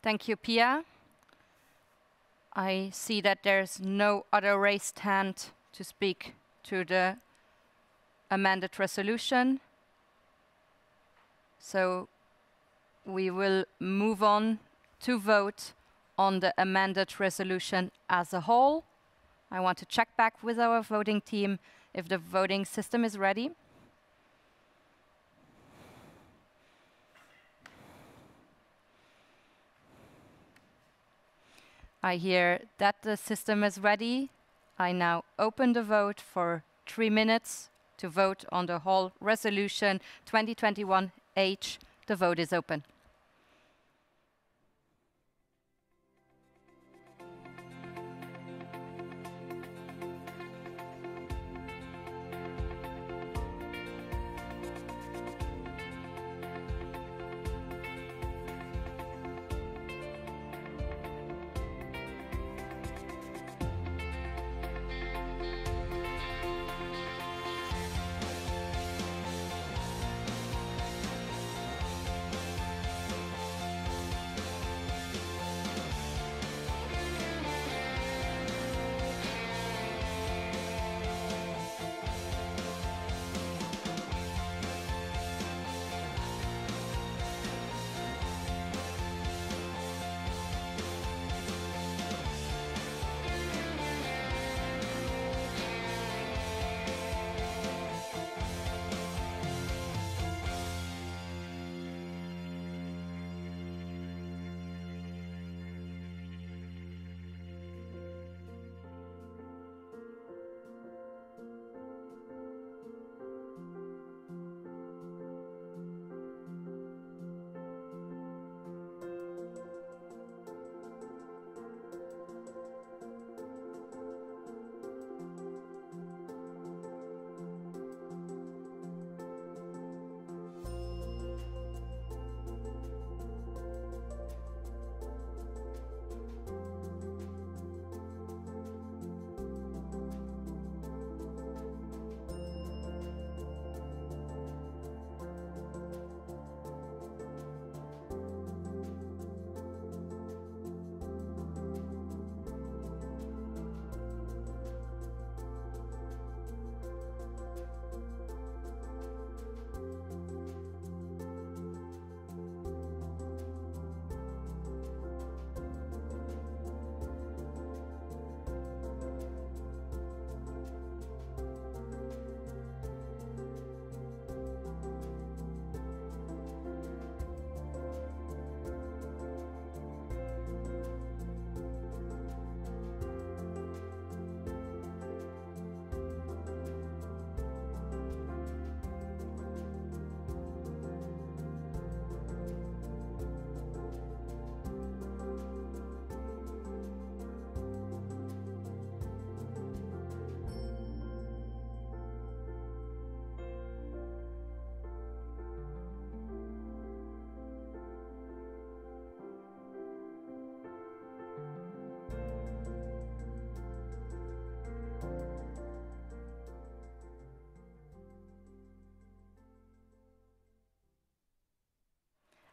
Thank you, Pia. I see that there's no other raised hand to speak to the amended resolution. So we will move on to vote on the amended resolution as a whole. I want to check back with our voting team if the voting system is ready. I hear that the system is ready. I now open the vote for 3 minutes to vote on the whole resolution 2021H. The vote is open.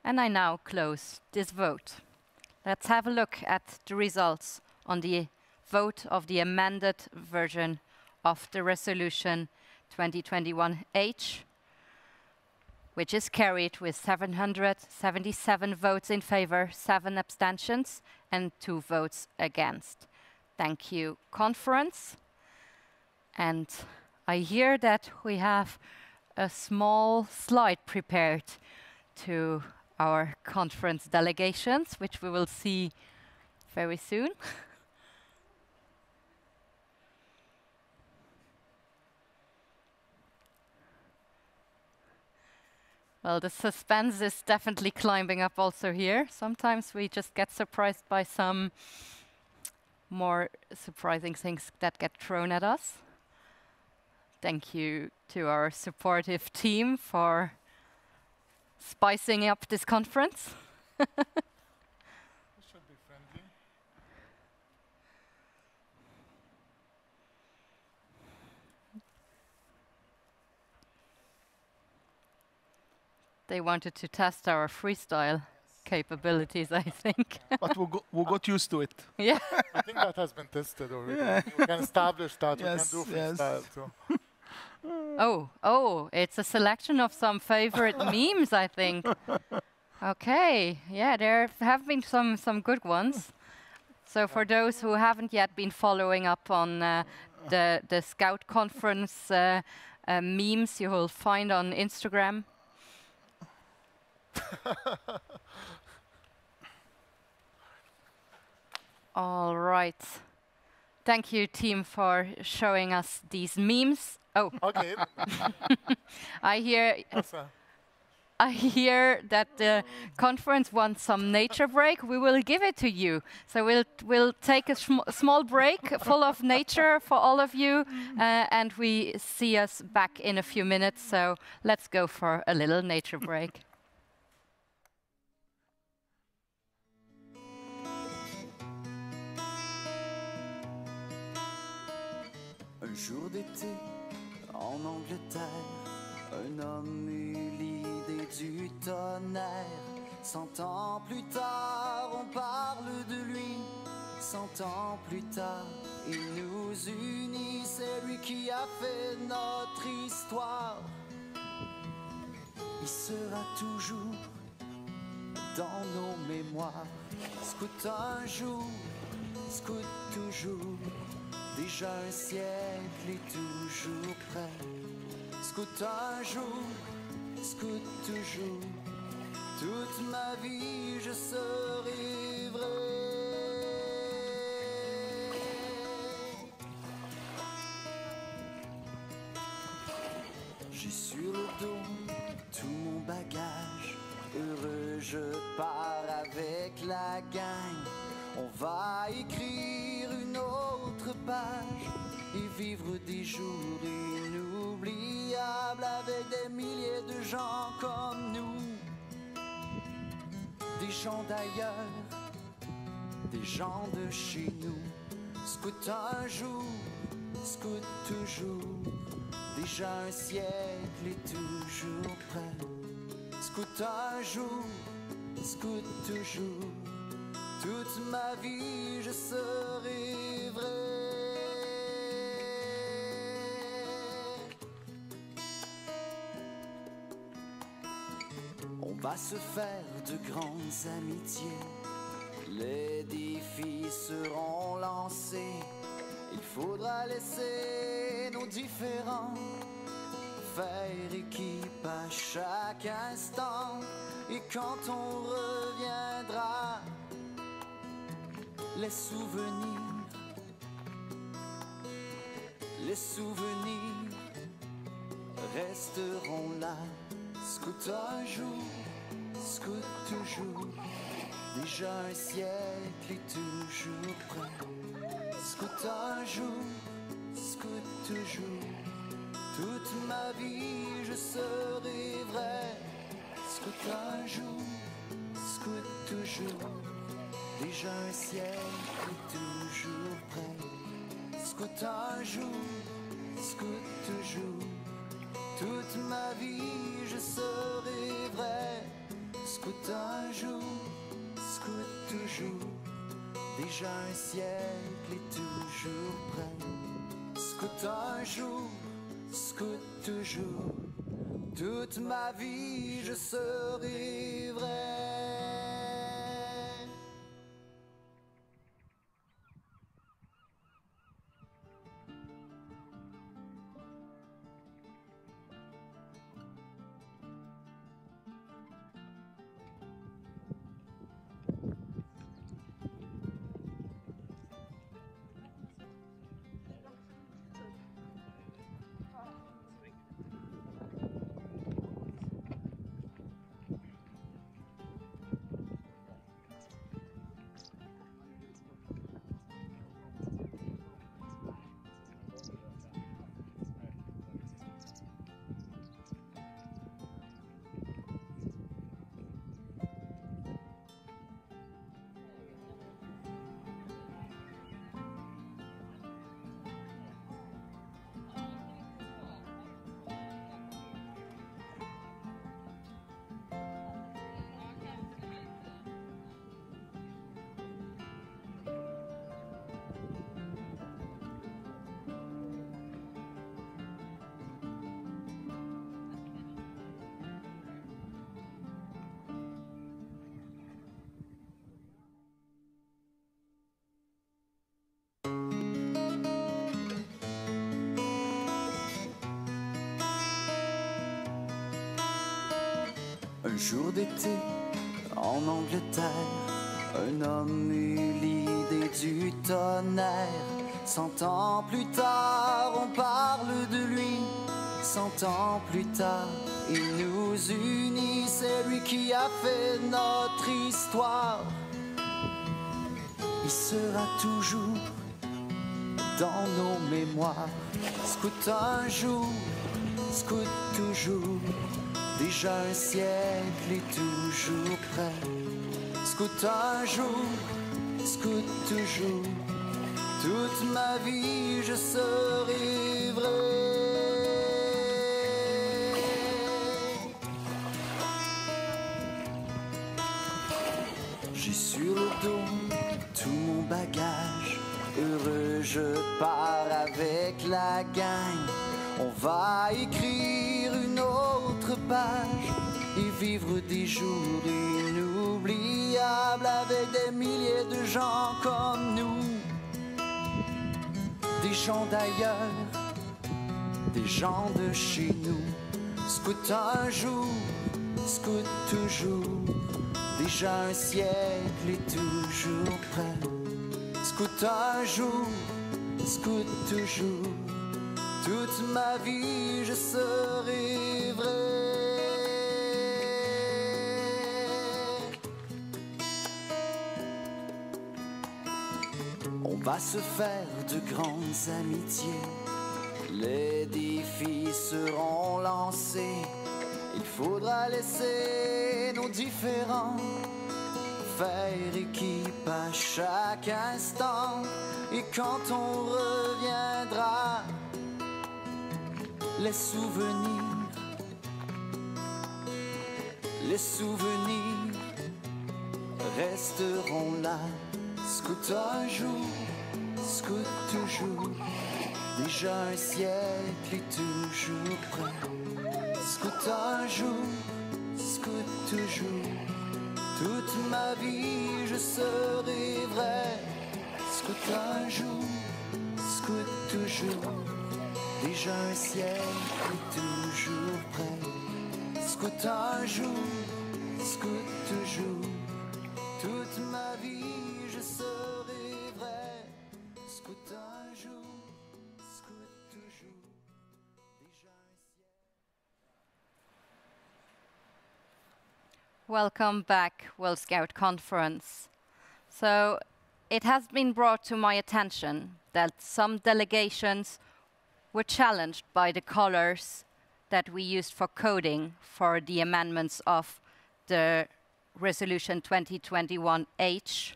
And I now close this vote. Let's have a look at the results on the vote of the amended version of the resolution 2021H, which is carried with 777 votes in favor, 7 abstentions, and 2 votes against. Thank you, conference. And I hear that we have a small slide prepared to our conference delegations, which we will see very soon. Well, the suspense is definitely climbing up also here. Sometimes we just get surprised by some more surprising things that get thrown at us. Thank you to our supportive team for spicing up this conference. This should be friendly. They wanted to test our freestyle capabilities, I think. But we got used to it. Yeah. I think that has been tested already. Yeah. We can establish that. Yes, we can do freestyle too. Oh, it's a selection of some favorite memes, I think. Okay, yeah, there have been some good ones. So for those who haven't yet been following up on the Scout conference memes you will find on Instagram. All right. Thank you, team, for showing us these memes. Oh, okay. I hear that the conference wants some nature break. We will give it to you. So we'll take a small break full of nature for all of you, and we see us back in a few minutes. So let's go for a little nature break. Un jour d'été en Angleterre, un homme eut l'idée du tonnerre. 100 ans plus tard, on parle de lui. 100 ans plus tard, il nous unit. C'est lui qui a fait notre histoire. Il sera toujours dans nos mémoires. Scout un jour, scout toujours. Déjà un siècle et toujours prêt. Scout un jour, scout toujours. Toute ma vie je serai vrai. J'ai sur le dos tout mon bagage. Heureux je pars avec la gang. On va écrire une autre page et vivre des jours inoubliables avec des milliers de gens comme nous. Des gens d'ailleurs, des gens de chez nous. Scout un jour, scout toujours. Déjà un siècle et toujours prêt. Scout un jour, scout toujours. Toute ma vie je serai vrai. On va se faire de grandes amitiés. Les défis seront lancés. Il faudra laisser nos différends faire équipe à chaque instant. Et quand on reviendra, les souvenirs resteront là. Scout un jour, scout toujours. Déjà un siècle et toujours prêt. Scout un jour, scout toujours. Toute ma vie je serai vrai. Scout un jour, scout toujours. Déjà un siècle et toujours prêt. Scout un jour, scout toujours. Toute ma vie je serai vrai. Scout un jour, scout toujours. Déjà un siècle et toujours prêt. Scout un jour, scout toujours. Toute ma vie je serai vrai. Un jour d'été en Angleterre, un homme eut l'idée et du tonnerre. 100 ans plus tard, on parle de lui. 100 ans plus tard, il nous unit. C'est lui qui a fait notre histoire. Il sera toujours dans nos mémoires. Scout un jour, scout toujours. Déjà un siècle et toujours prêt. Scout un jour, scout toujours. Toute ma vie je serai vrai. J'ai sur le dos tout mon bagage. Heureux je pars avec la gang. On va écrire une autre page et vivre des jours inoubliables avec des milliers de gens comme nous. Des gens d'ailleurs, des gens de chez nous. Scout un jour, scout toujours. Déjà un siècle et toujours prêt. Scout un jour, scout toujours. Toute ma vie je serai vrai. On va se faire de grandes amitiés. Les défis seront lancés. Il faudra laisser nos différends faire équipe à chaque instant. Et quand on reviendra, les souvenirs resteront là. Scout un jour, scout toujours. Déjà un siècle et toujours prêt. Scout un jour, scout toujours. Toute ma vie je serai vrai. Scout un jour, scout toujours. Déjà un siècle et toujours prêt. Scout un jour, scout toujours. Toute ma vie je serai vrai. Scout un jour, scout toujours. Déjà un siècle. Welcome back, World Scout Conference. So it has been brought to my attention that some delegations were challenged by the colors that we used for coding for the amendments of the Resolution 2021H.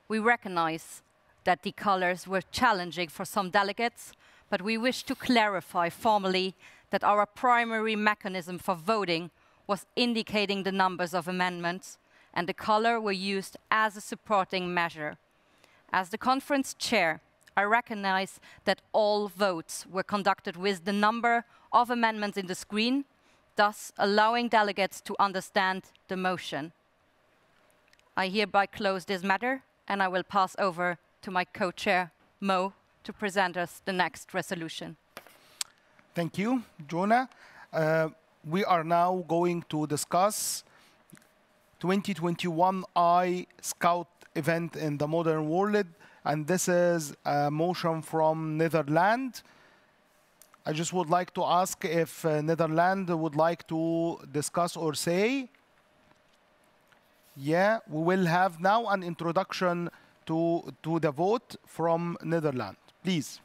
We recognize that the colors were challenging for some delegates, but we wish to clarify formally that our primary mechanism for voting was indicating the numbers of amendments, and the color were used as a supporting measure. As the conference chair, I recognize that all votes were conducted with the number of amendments in the screen, thus allowing delegates to understand the motion. I hereby close this matter, and I will pass over to my co-chair, Mo, to present us the next resolution. Thank you, Jonah. We are now going to discuss 2021 Scout event in the modern world, and this is a motion from Netherlands. I just would like to ask if Netherlands would like to discuss or say. Yeah, we will have now an introduction to the vote from Netherlands. Please.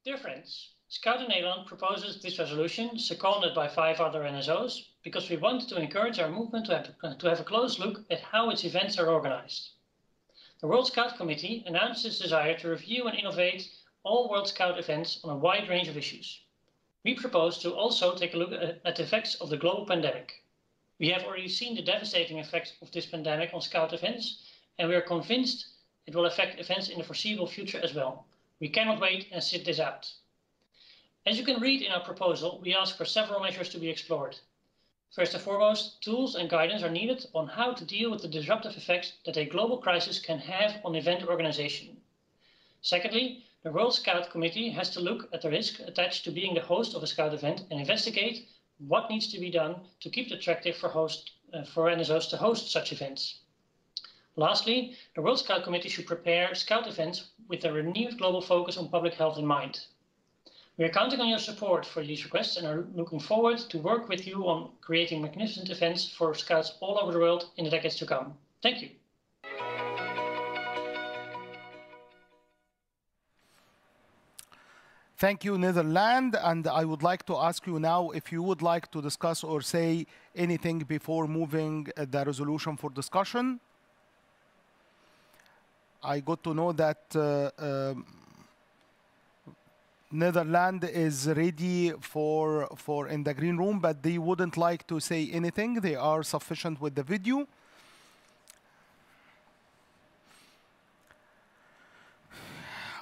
Dear friends, Scout in Nederland proposes this resolution, seconded by 5 other NSOs, because we want to encourage our movement to have a close look at how its events are organized. The World Scout Committee announced its desire to review and innovate all World Scout events on a wide range of issues. We propose to also take a look at the effects of the global pandemic. We have already seen the devastating effects of this pandemic on Scout events, and we are convinced it will affect events in the foreseeable future as well. We cannot wait and sit this out. As you can read in our proposal, we ask for several measures to be explored. First and foremost, tools and guidance are needed on how to deal with the disruptive effects that a global crisis can have on event organization. Secondly, the World Scout Committee has to look at the risk attached to being the host of a Scout event and investigate what needs to be done to keep it attractive for NSOs to host such events. Lastly, the World Scout Committee should prepare Scout events with a renewed global focus on public health in mind. We are counting on your support for these requests and are looking forward to work with you on creating magnificent events for Scouts all over the world in the decades to come. Thank you. Thank you, Netherlands. And I would like to ask you now if you would like to discuss or say anything before moving the resolution for discussion. I got to know that Netherlands is ready for in the green room, but they wouldn't like to say anything. They are sufficient with the video.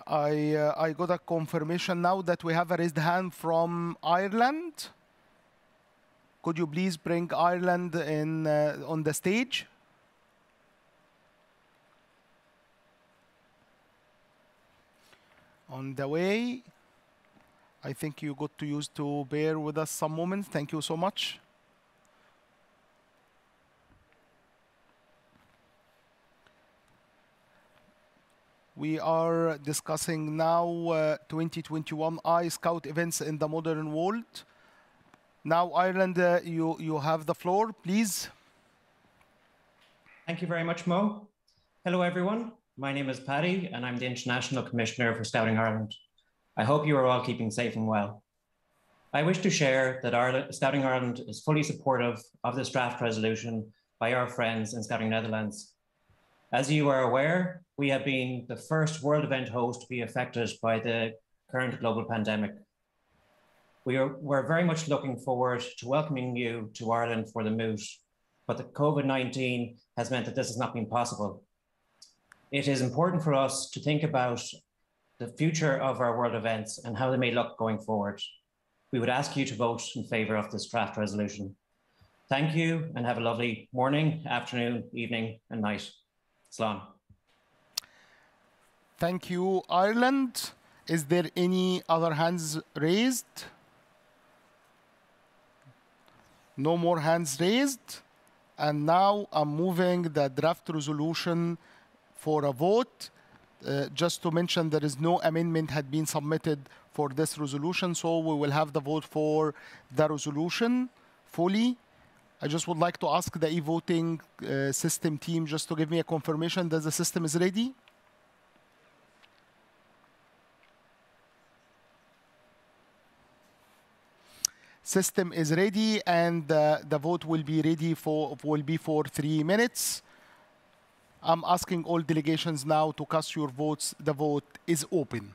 I got a confirmation now that we have a raised hand from Ireland. Could you please bring Ireland in on the stage? On the way. I think you got to use to bear with us some moments. Thank you so much. We are discussing now 2021 Scout events in the modern world. Now, Ireland, you have the floor, please. Thank you very much, Mo. Hello, everyone. My name is Paddy, and I'm the International Commissioner for Scouting Ireland. I hope you are all keeping safe and well. I wish to share that Scouting Ireland is fully supportive of this draft resolution by our friends in Scouting Netherlands. As you are aware, we have been the first world event host to be affected by the current global pandemic. We're very much looking forward to welcoming you to Ireland for the moot, but the COVID-19 has meant that this has not been possible. It is important for us to think about the future of our world events and how they may look going forward. We would ask you to vote in favor of this draft resolution. Thank you and have a lovely morning, afternoon, evening and night. Slán. Thank you, Ireland. Is there any other hands raised? No more hands raised. And now I'm moving the draft resolution for a vote. Just to mention, there is no amendment had been submitted for this resolution, so we will have the vote for the resolution fully. I just would like to ask the e-voting system team just to give me a confirmation that the system is ready. System is ready, and the vote will be ready for 3 minutes. I'm asking all delegations now to cast your votes. The vote is open.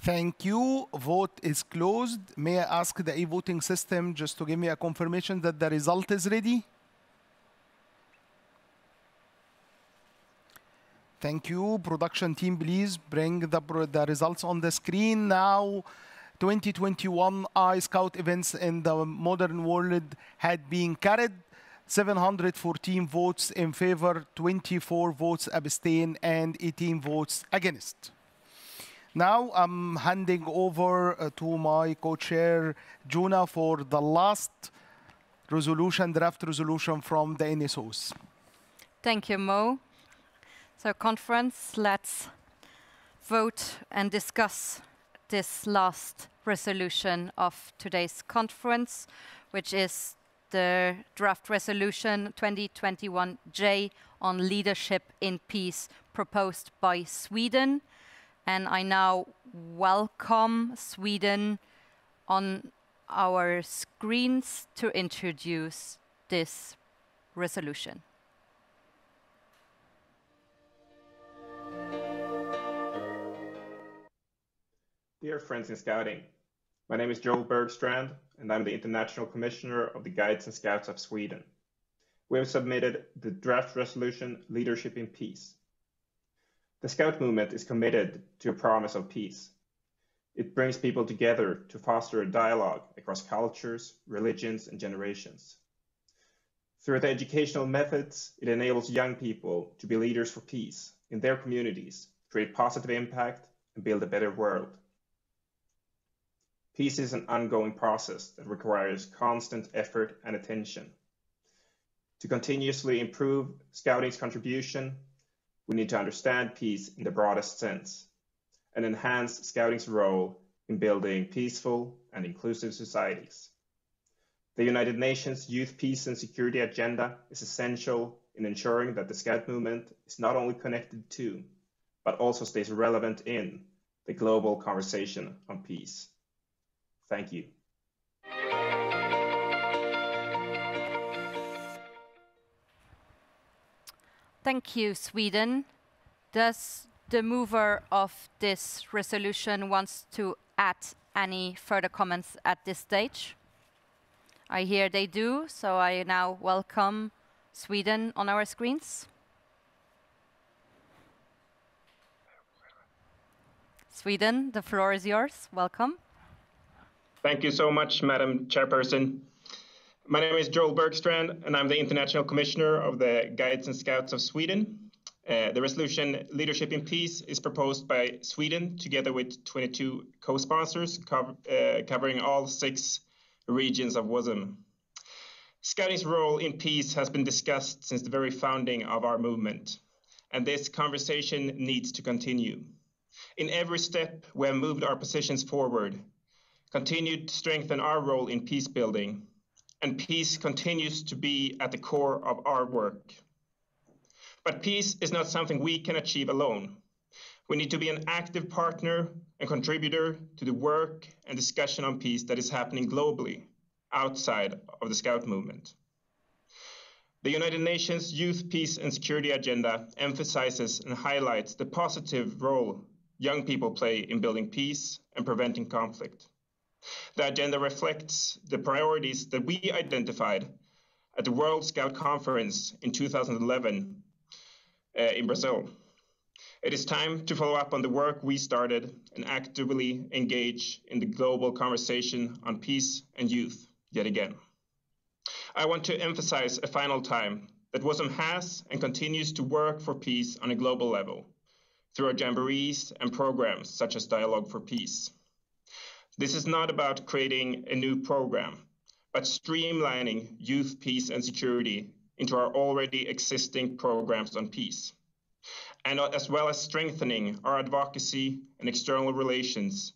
Thank you. Vote is closed. May I ask the e-voting system just to give me a confirmation that the result is ready? Thank you. Production team, please bring the results on the screen now. 2021 iScout events in the modern world had been carried. 714 votes in favor, 24 votes abstain, and 18 votes against. Now I'm handing over to my co-chair, Juna, for the last resolution, draft resolution from the NSOs. Thank you, Mo. So conference, let's vote and discuss this last resolution of today's conference, which is the draft resolution 2021J on leadership in peace proposed by Sweden. And I now welcome Sweden on our screens to introduce this resolution. Dear friends in Scouting, my name is Joel Bergstrand, and I'm the International Commissioner of the Guides and Scouts of Sweden. We have submitted the draft resolution, Leadership in Peace. The Scout movement is committed to a promise of peace. It brings people together to foster a dialogue across cultures, religions, and generations. Through the educational methods, it enables young people to be leaders for peace in their communities, create positive impact, and build a better world. Peace is an ongoing process that requires constant effort and attention. To continuously improve Scouting's contribution, we need to understand peace in the broadest sense and enhance Scouting's role in building peaceful and inclusive societies. The United Nations Youth Peace and Security Agenda is essential in ensuring that the Scout movement is not only connected to, but also stays relevant in the global conversation on peace. Thank you. Thank you, Sweden. Does the mover of this resolution wants to add any further comments at this stage? I hear they do, so I now welcome Sweden on our screens. Sweden, the floor is yours. Welcome. Thank you so much, Madam Chairperson. My name is Joel Bergstrand, and I'm the International Commissioner of the Guides and Scouts of Sweden. The resolution Leadership in Peace is proposed by Sweden together with 22 co-sponsors covering all 6 regions of WASM. Scouting's role in peace has been discussed since the very founding of our movement, and this conversation needs to continue. In every step, we have moved our positions forward, continued to strengthen our role in peace building, and peace continues to be at the core of our work. But peace is not something we can achieve alone. We need to be an active partner and contributor to the work and discussion on peace that is happening globally, outside of the Scout movement. The United Nations Youth Peace and Security Agenda emphasizes and highlights the positive role young people play in building peace and preventing conflict. The agenda reflects the priorities that we identified at the World Scout Conference in 2011 in Brazil. It is time to follow up on the work we started and actively engage in the global conversation on peace and youth yet again. I want to emphasize a final time that WASM has and continues to work for peace on a global level through our jamborees and programs such as Dialogue for Peace. This is not about creating a new program, but streamlining youth peace and security into our already existing programs on peace, and as well as strengthening our advocacy and external relations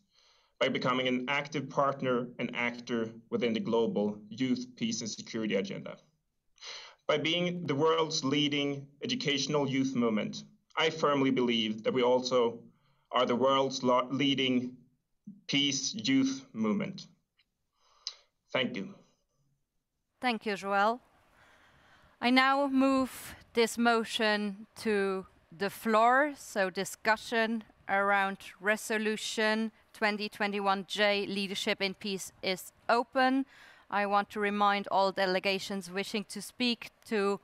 by becoming an active partner and actor within the global youth peace and security agenda. By being the world's leading educational youth movement, I firmly believe that we also are the world's leading peace youth movement. Thank you. Thank you, Joel. I now move this motion to the floor, so discussion around resolution 2021J Leadership in Peace is open. I want to remind all delegations wishing to speak to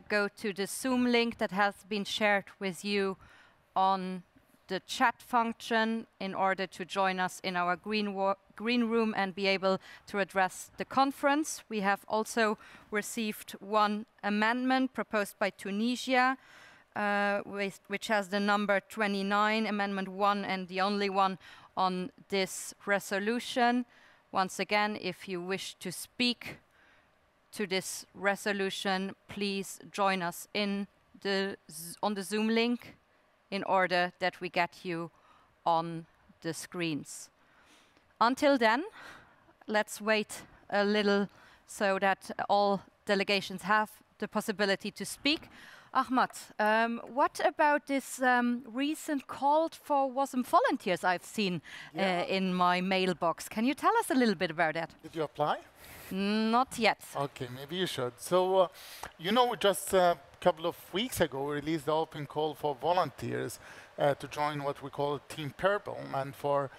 go to the Zoom link that has been shared with you on the chat function in order to join us in our green room and be able to address the conference. We have also received one amendment proposed by Tunisia, which has the number 29, Amendment 1, and the only one on this resolution. Once again, if you wish to speak to this resolution, please join us on the Zoom link in order that we get you on the screens. Until then, let's wait a little so that all delegations have the possibility to speak. Ahmad, what about this recent call for WASM volunteers I've seen in my mailbox? Can you tell us a little bit about that? Did you apply? Not yet. Okay, maybe you should. So, you know, just a couple of weeks ago, we released the open call for volunteers to join what we call Team Purple, and for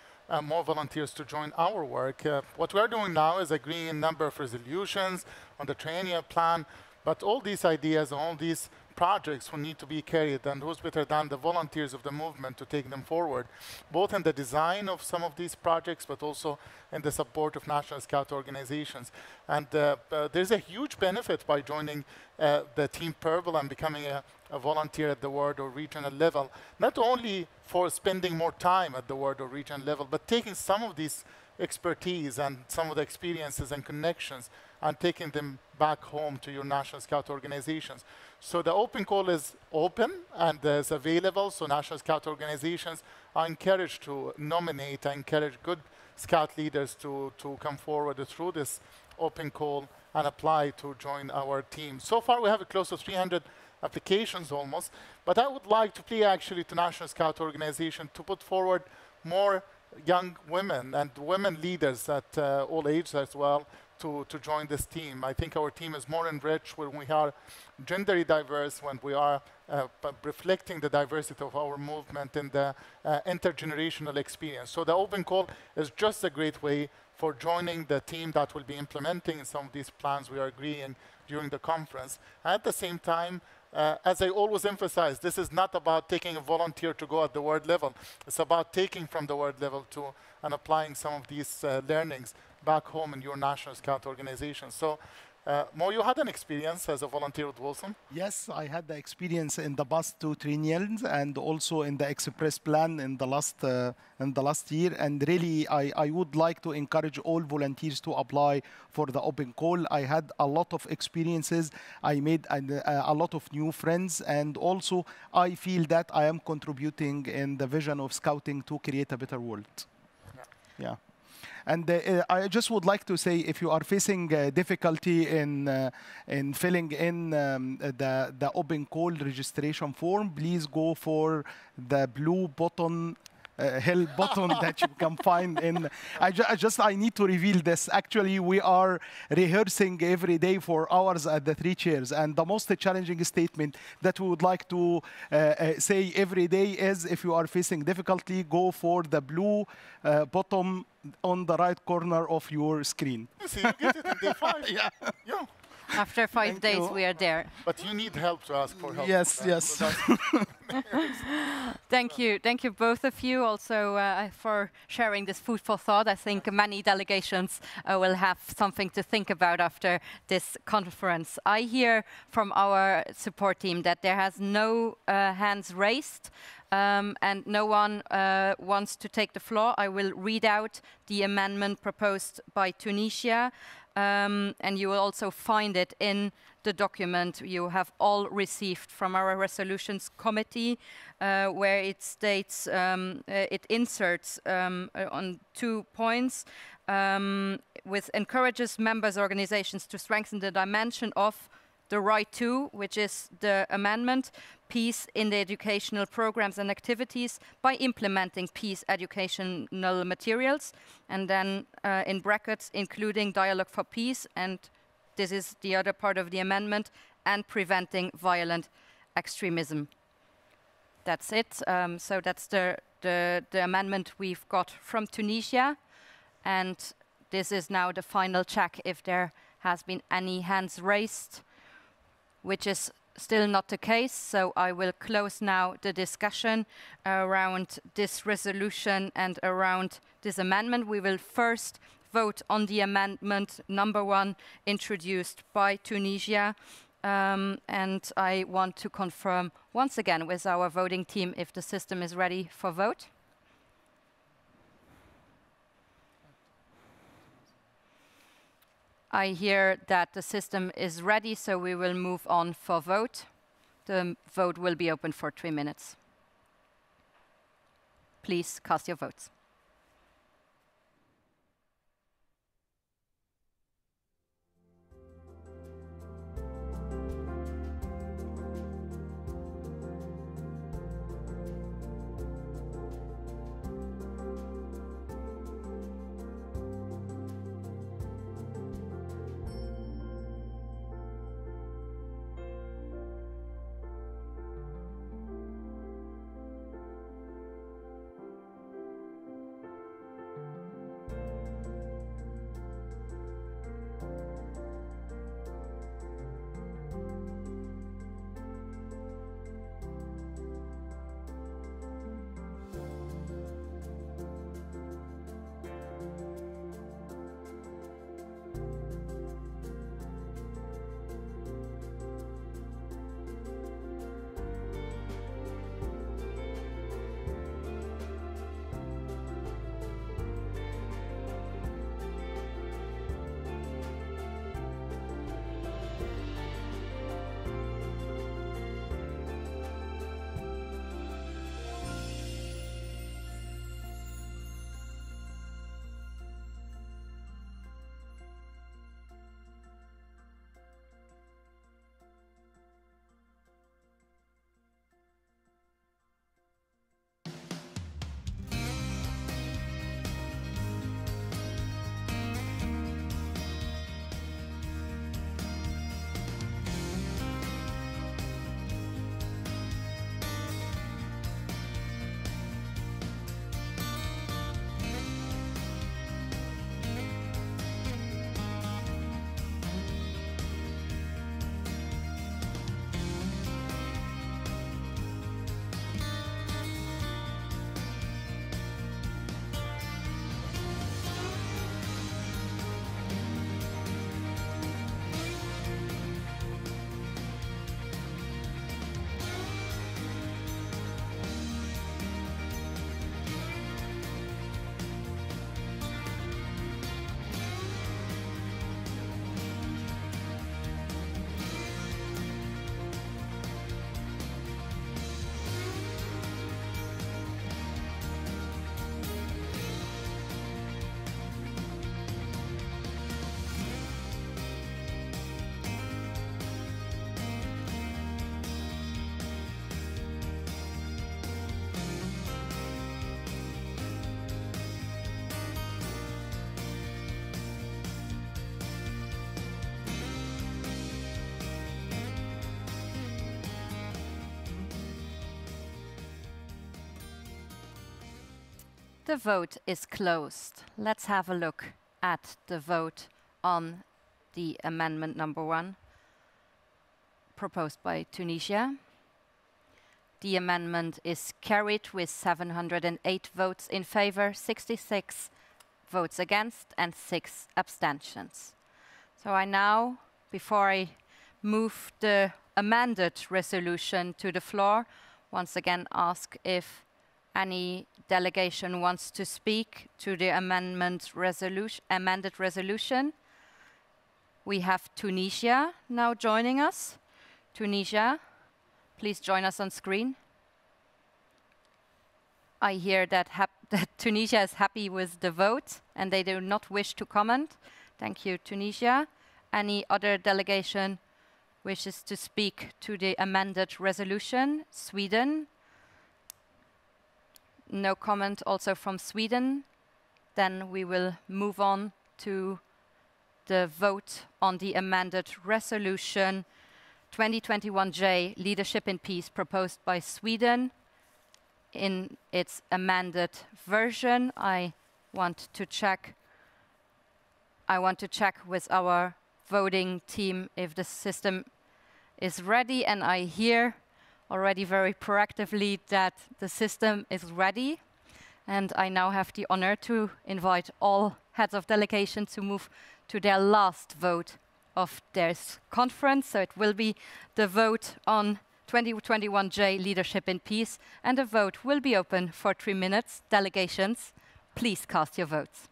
more volunteers to join our work. What we're doing now is agreeing a number of resolutions on the training plan, but all these ideas, all these projects will need to be carried, and who's better than the volunteers of the movement to take them forward, both in the design of some of these projects, but also in the support of National Scout organizations. And there's a huge benefit by joining the Team Purple and becoming a volunteer at the world or regional level, not only for spending more time at the world or regional level, but taking some of these expertise and some of the experiences and connections and taking them back home to your National Scout organizations. So the open call is open and is available, so National Scout organizations are encouraged to nominate and encourage good Scout leaders to come forward through this open call and apply to join our team. So far we have close to 300 applications almost, but I would like to plea actually to National Scout organization to put forward more young women and women leaders at all ages as well to join this team. I think our team is more enriched when we are genderly diverse, when we are reflecting the diversity of our movement and the intergenerational experience. So the open call is just a great way for joining the team that will be implementing some of these plans we are agreeing during the conference. At the same time, as I always emphasize, this is not about taking a volunteer to go at the world level. It's about taking from the world level and applying some of these learnings back home in your National Scout organization. So, Mo, you had an experience as a volunteer with WASM? Yes, I had the experience in the past 2 triennials and also in the Express Plan in the last year. And really, I would like to encourage all volunteers to apply for the open call. I had a lot of experiences. I made a lot of new friends, and also I feel that I am contributing in the vision of Scouting to create a better world. Yeah. And I just would like to say, if you are facing difficulty in filling in the open call registration form, please go for the blue button, hill button that you can find in. I need to reveal this. Actually, we are rehearsing every day for hours at the 3 chairs, and the most challenging statement that we would like to say every day is, if you are facing difficulty, go for the blue bottom on the right corner of your screen. You see, you get it in day 5. Yeah. Yeah. After 5 days, we are there. But you need help to ask for help. Yes, yes. Thank you both of you also for sharing this food for thought. I think many delegations will have something to think about after this conference. I hear from our support team that there has no hands raised and no one wants to take the floor. I will read out the amendment proposed by Tunisia. And you will also find it in the document you have all received from our resolutions committee, where it states, it inserts on 2 points, with encourages members organizations to strengthen the dimension of the right to, which is the amendment, peace in the educational programs and activities by implementing peace educational materials, and then in brackets, including dialogue for peace, and this is the other part of the amendment, and preventing violent extremism. That's it. So that's the the amendment we've got from Tunisia. And this is now the final check if there has been any hands raised, which is still not the case. So I will close now the discussion around this resolution and around this amendment. We will first vote on the amendment number 1 introduced by Tunisia. And I want to confirm once again with our voting team if the system is ready for vote. I hear that the system is ready, so we will move on for vote. The vote will be open for 3 minutes. Please cast your votes. The vote is closed. Let's have a look at the vote on the amendment number 1 proposed by Tunisia. The amendment is carried with 708 votes in favor, 66 votes against, and 6 abstentions. So I now, before I move the amended resolution to the floor, once again ask if any delegation wants to speak to the amended resolution. We have Tunisia now joining us. Tunisia, please join us on screen. I hear that Tunisia is happy with the vote and they do not wish to comment. Thank you, Tunisia. Any other delegation wishes to speak to the amended resolution? Sweden? No comment also from Sweden. Then we will move on to the vote on the amended resolution 2021J, Leadership in Peace, proposed by Sweden. in its amended version. I want to check with our voting team if the system is ready, and I hear already very proactively that the system is ready. And I now have the honor to invite all heads of delegation to move to their last vote of this conference. So it will be the vote on 2021J Leadership in Peace, and the vote will be open for 3 minutes. Delegations, please cast your votes.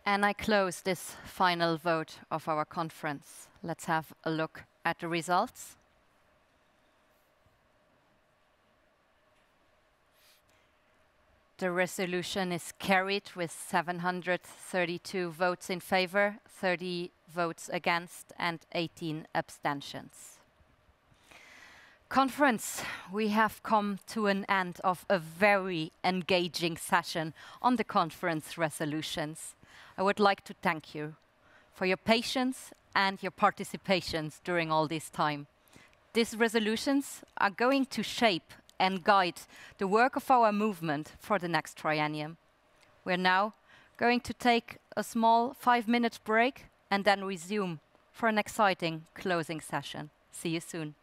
And I close this final vote of our conference. Let's have a look at the results. The resolution is carried with 732 votes in favor, 30 votes against, and 18 abstentions. Conference, we have come to an end of a very engaging session on the conference resolutions. I would like to thank you for your patience and your participations during all this time. These resolutions are going to shape and guide the work of our movement for the next triennium. We're now going to take a small 5-minute break and then resume for an exciting closing session. See you soon.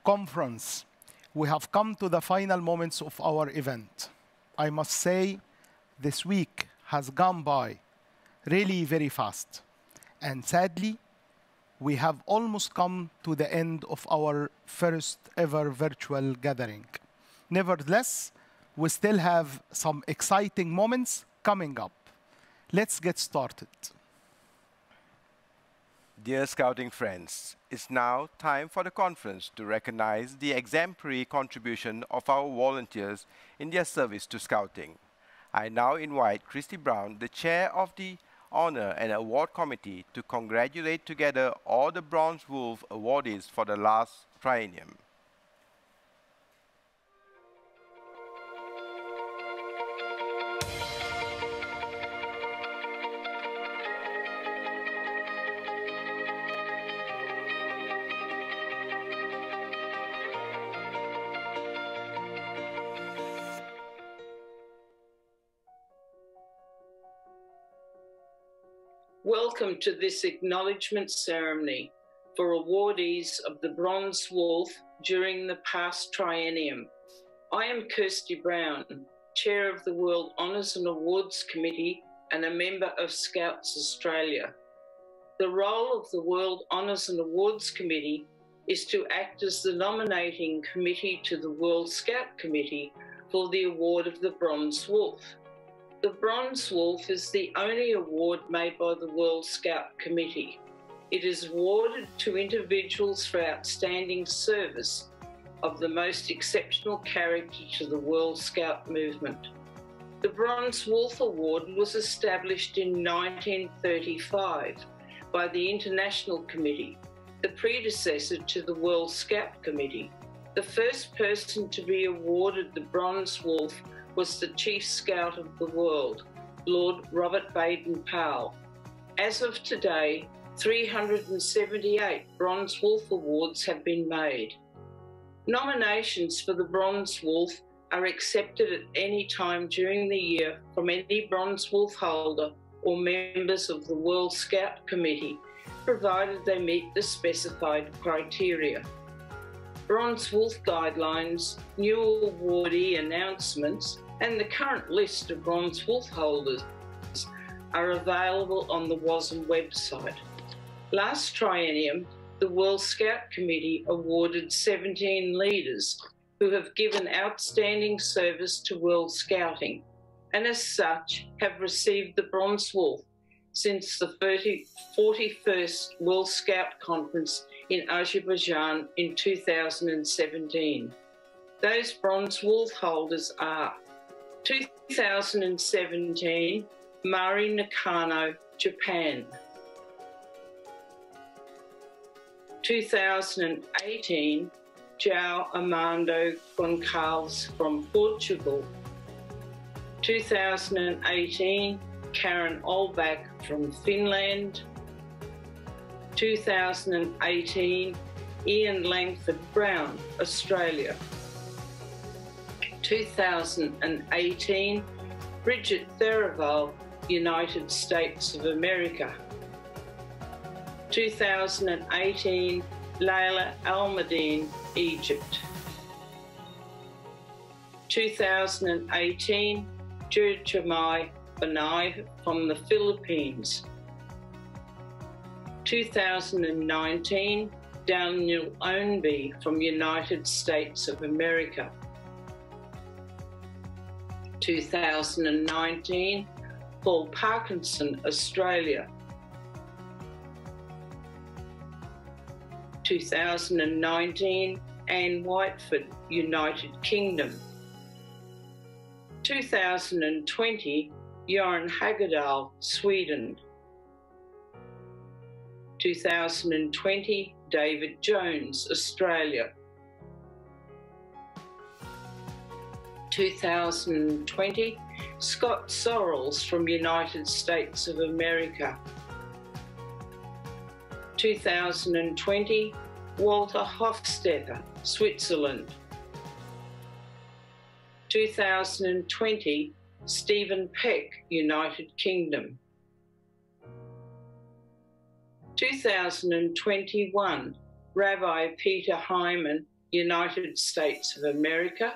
Conference, we have come to the final moments of our event. I must say, this week has gone by really very fast. And sadly, we have almost come to the end of our first ever virtual gathering. Nevertheless, we still have some exciting moments coming up. Let's get started. Dear Scouting friends, it's now time for the conference to recognize the exemplary contribution of our volunteers in their service to Scouting. I now invite Christy Brown, the chair of the Honor and Award Committee, to congratulate together all the Bronze Wolf awardees for the last triennium. Welcome to this acknowledgement ceremony for awardees of the Bronze Wolf during the past triennium. I am Kirsty Brown, Chair of the World Honours and Awards Committee and a member of Scouts Australia. The role of the World Honours and Awards Committee is to act as the nominating committee to the World Scout Committee for the award of the Bronze Wolf. The Bronze Wolf is the only award made by the World Scout Committee. It is awarded to individuals for outstanding service of the most exceptional character to the World Scout movement. The Bronze Wolf Award was established in 1935 by the International Committee, the predecessor to the World Scout Committee. The first person to be awarded the Bronze Wolf was the Chief Scout of the world, Lord Robert Baden-Powell. As of today, 378 Bronze Wolf Awards have been made. Nominations for the Bronze Wolf are accepted at any time during the year from any Bronze Wolf holder or members of the World Scout Committee, provided they meet the specified criteria. Bronze Wolf guidelines, new awardee announcements, and the current list of Bronze Wolf holders are available on the WASM website. Last triennium, the World Scout Committee awarded 17 leaders who have given outstanding service to World Scouting, and as such have received the Bronze Wolf since the 41st World Scout Conference in Azerbaijan in 2017. Those Bronze Wolf holders are 2017, Mari Nakano, Japan. 2018, João Armando Goncalves from Portugal. 2018, Karen Olbach from Finland. 2018, Ian Langford Brown, Australia. 2018, Bridget Therival, United States of America. 2018, Layla Almadine, Egypt. 2018, Jurjamai Banai from the Philippines. 2019, Daniel Ownby from United States of America. 2019, Paul Parkinson, Australia. 2019, Anne Whiteford, United Kingdom. 2020, Göran Hagedal, Sweden. 2020, David Jones, Australia. 2020, Scott Sorrells from United States of America. 2020, Walter Hofstetter, Switzerland. 2020, Stephen Peck, United Kingdom. 2021, Rabbi Peter Hyman, United States of America.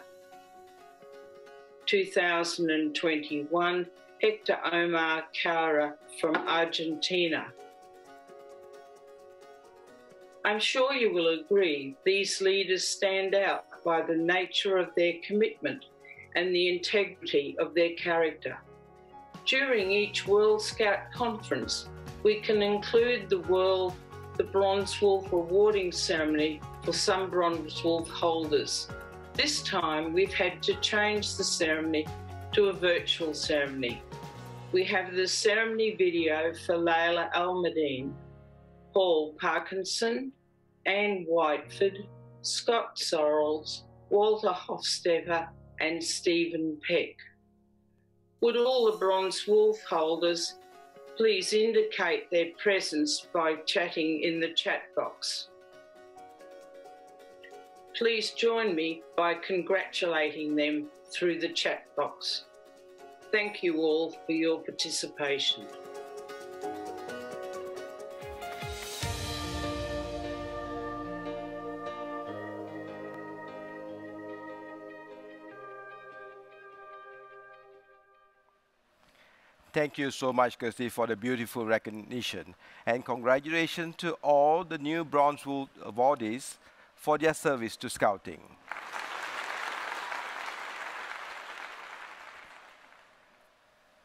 2021, Hector Omar Cara from Argentina. I'm sure you will agree these leaders stand out by the nature of their commitment and the integrity of their character. During each World Scout conference, we can include the Bronze Wolf awarding ceremony for some Bronze Wolf holders. This time, we've had to change the ceremony to a virtual ceremony. We have the ceremony video for Layla Almadine, Paul Parkinson, Anne Whiteford, Scott Sorrells, Walter Hofstetter, and Stephen Peck. Would all the Bronze Wolf holders please indicate their presence by chatting in the chat box? Please join me by congratulating them through the chat box. Thank you all for your participation. Thank you so much, Kirsty, for the beautiful recognition. And congratulations to all the new Bronze Wolf awardees for their service to Scouting.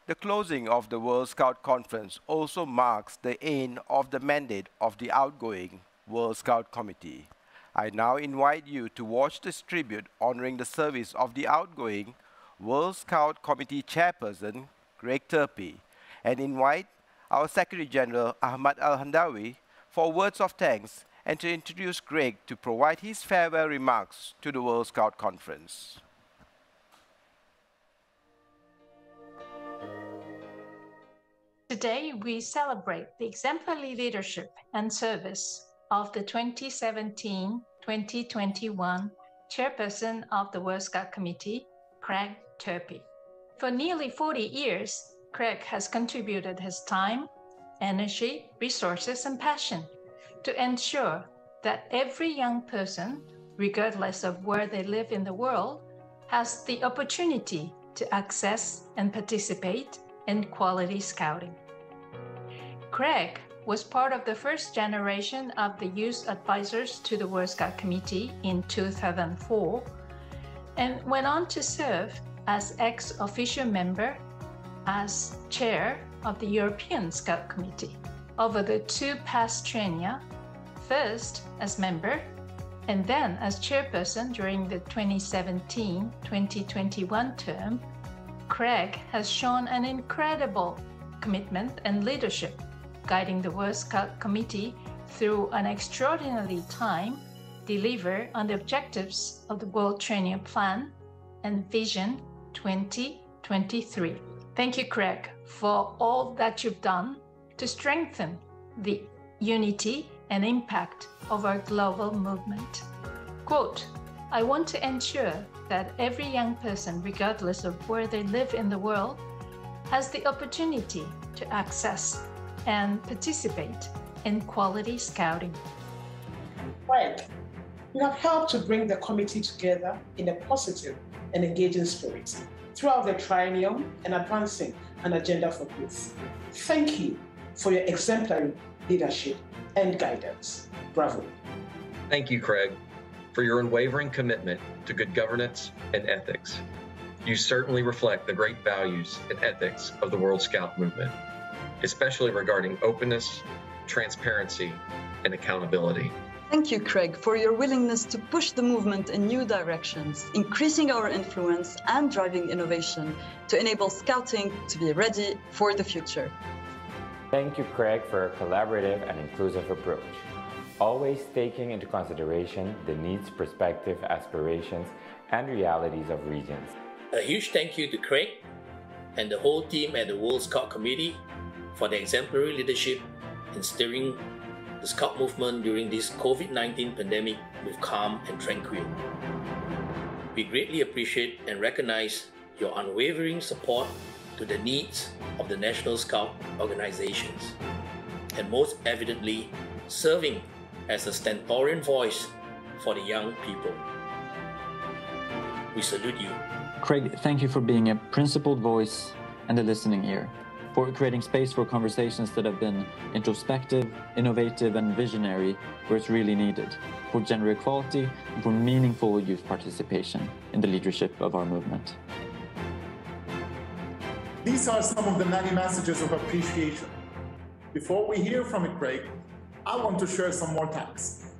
The closing of the World Scout Conference also marks the end of the mandate of the outgoing World Scout Committee. I now invite you to watch this tribute honoring the service of the outgoing World Scout Committee Chairperson, Greg Turpie, and invite our Secretary General, Ahmad Al-Handawi, for words of thanks and to introduce Greg to provide his farewell remarks to the World Scout Conference. Today, we celebrate the exemplary leadership and service of the 2017-2021 Chairperson of the World Scout Committee, Craig Turpie. For nearly 40 years, Craig has contributed his time, energy, resources, and passion to ensure that every young person, regardless of where they live in the world, has the opportunity to access and participate in quality scouting. Craig was part of the first generation of the youth advisors to the World Scout Committee in 2004 and went on to serve as ex-officio member as chair of the European Scout Committee over the two past triennia, first as member and then as chairperson during the 2017-2021 term. Craig has shown an incredible commitment and leadership, guiding the World Scout Committee through an extraordinary time, deliver on the objectives of the World Triennial Plan and Vision 2023. Thank you, Craig, for all that you've done to strengthen the unity and impact of our global movement. Quote, I want to ensure that every young person, regardless of where they live in the world, has the opportunity to access and participate in quality scouting. Craig, you have helped to bring the committee together in a positive and engaging spirit throughout the triennium and advancing an agenda for growth. Thank you for your exemplary leadership and guidance. Bravo. Thank you, Craig, for your unwavering commitment to good governance and ethics. You certainly reflect the great values and ethics of the World Scout movement, especially regarding openness, transparency, and accountability. Thank you, Craig, for your willingness to push the movement in new directions, increasing our influence and driving innovation to enable Scouting to be ready for the future. Thank you, Craig, for a collaborative and inclusive approach, always taking into consideration the needs, perspective, aspirations, and realities of regions. A huge thank you to Craig and the whole team at the World Scout Committee for their exemplary leadership in steering the Scout movement during this COVID-19 pandemic with calm and tranquil. We greatly appreciate and recognize your unwavering support to the needs of the National Scout organizations, and most evidently, serving as a stentorian voice for the young people. We salute you. Craig, thank you for being a principled voice and a listening ear, for creating space for conversations that have been introspective, innovative, and visionary where it's really needed, for gender equality, and for meaningful youth participation in the leadership of our movement. These are some of the many messages of appreciation. Before we hear from you, Craig, I want to share some more thanks.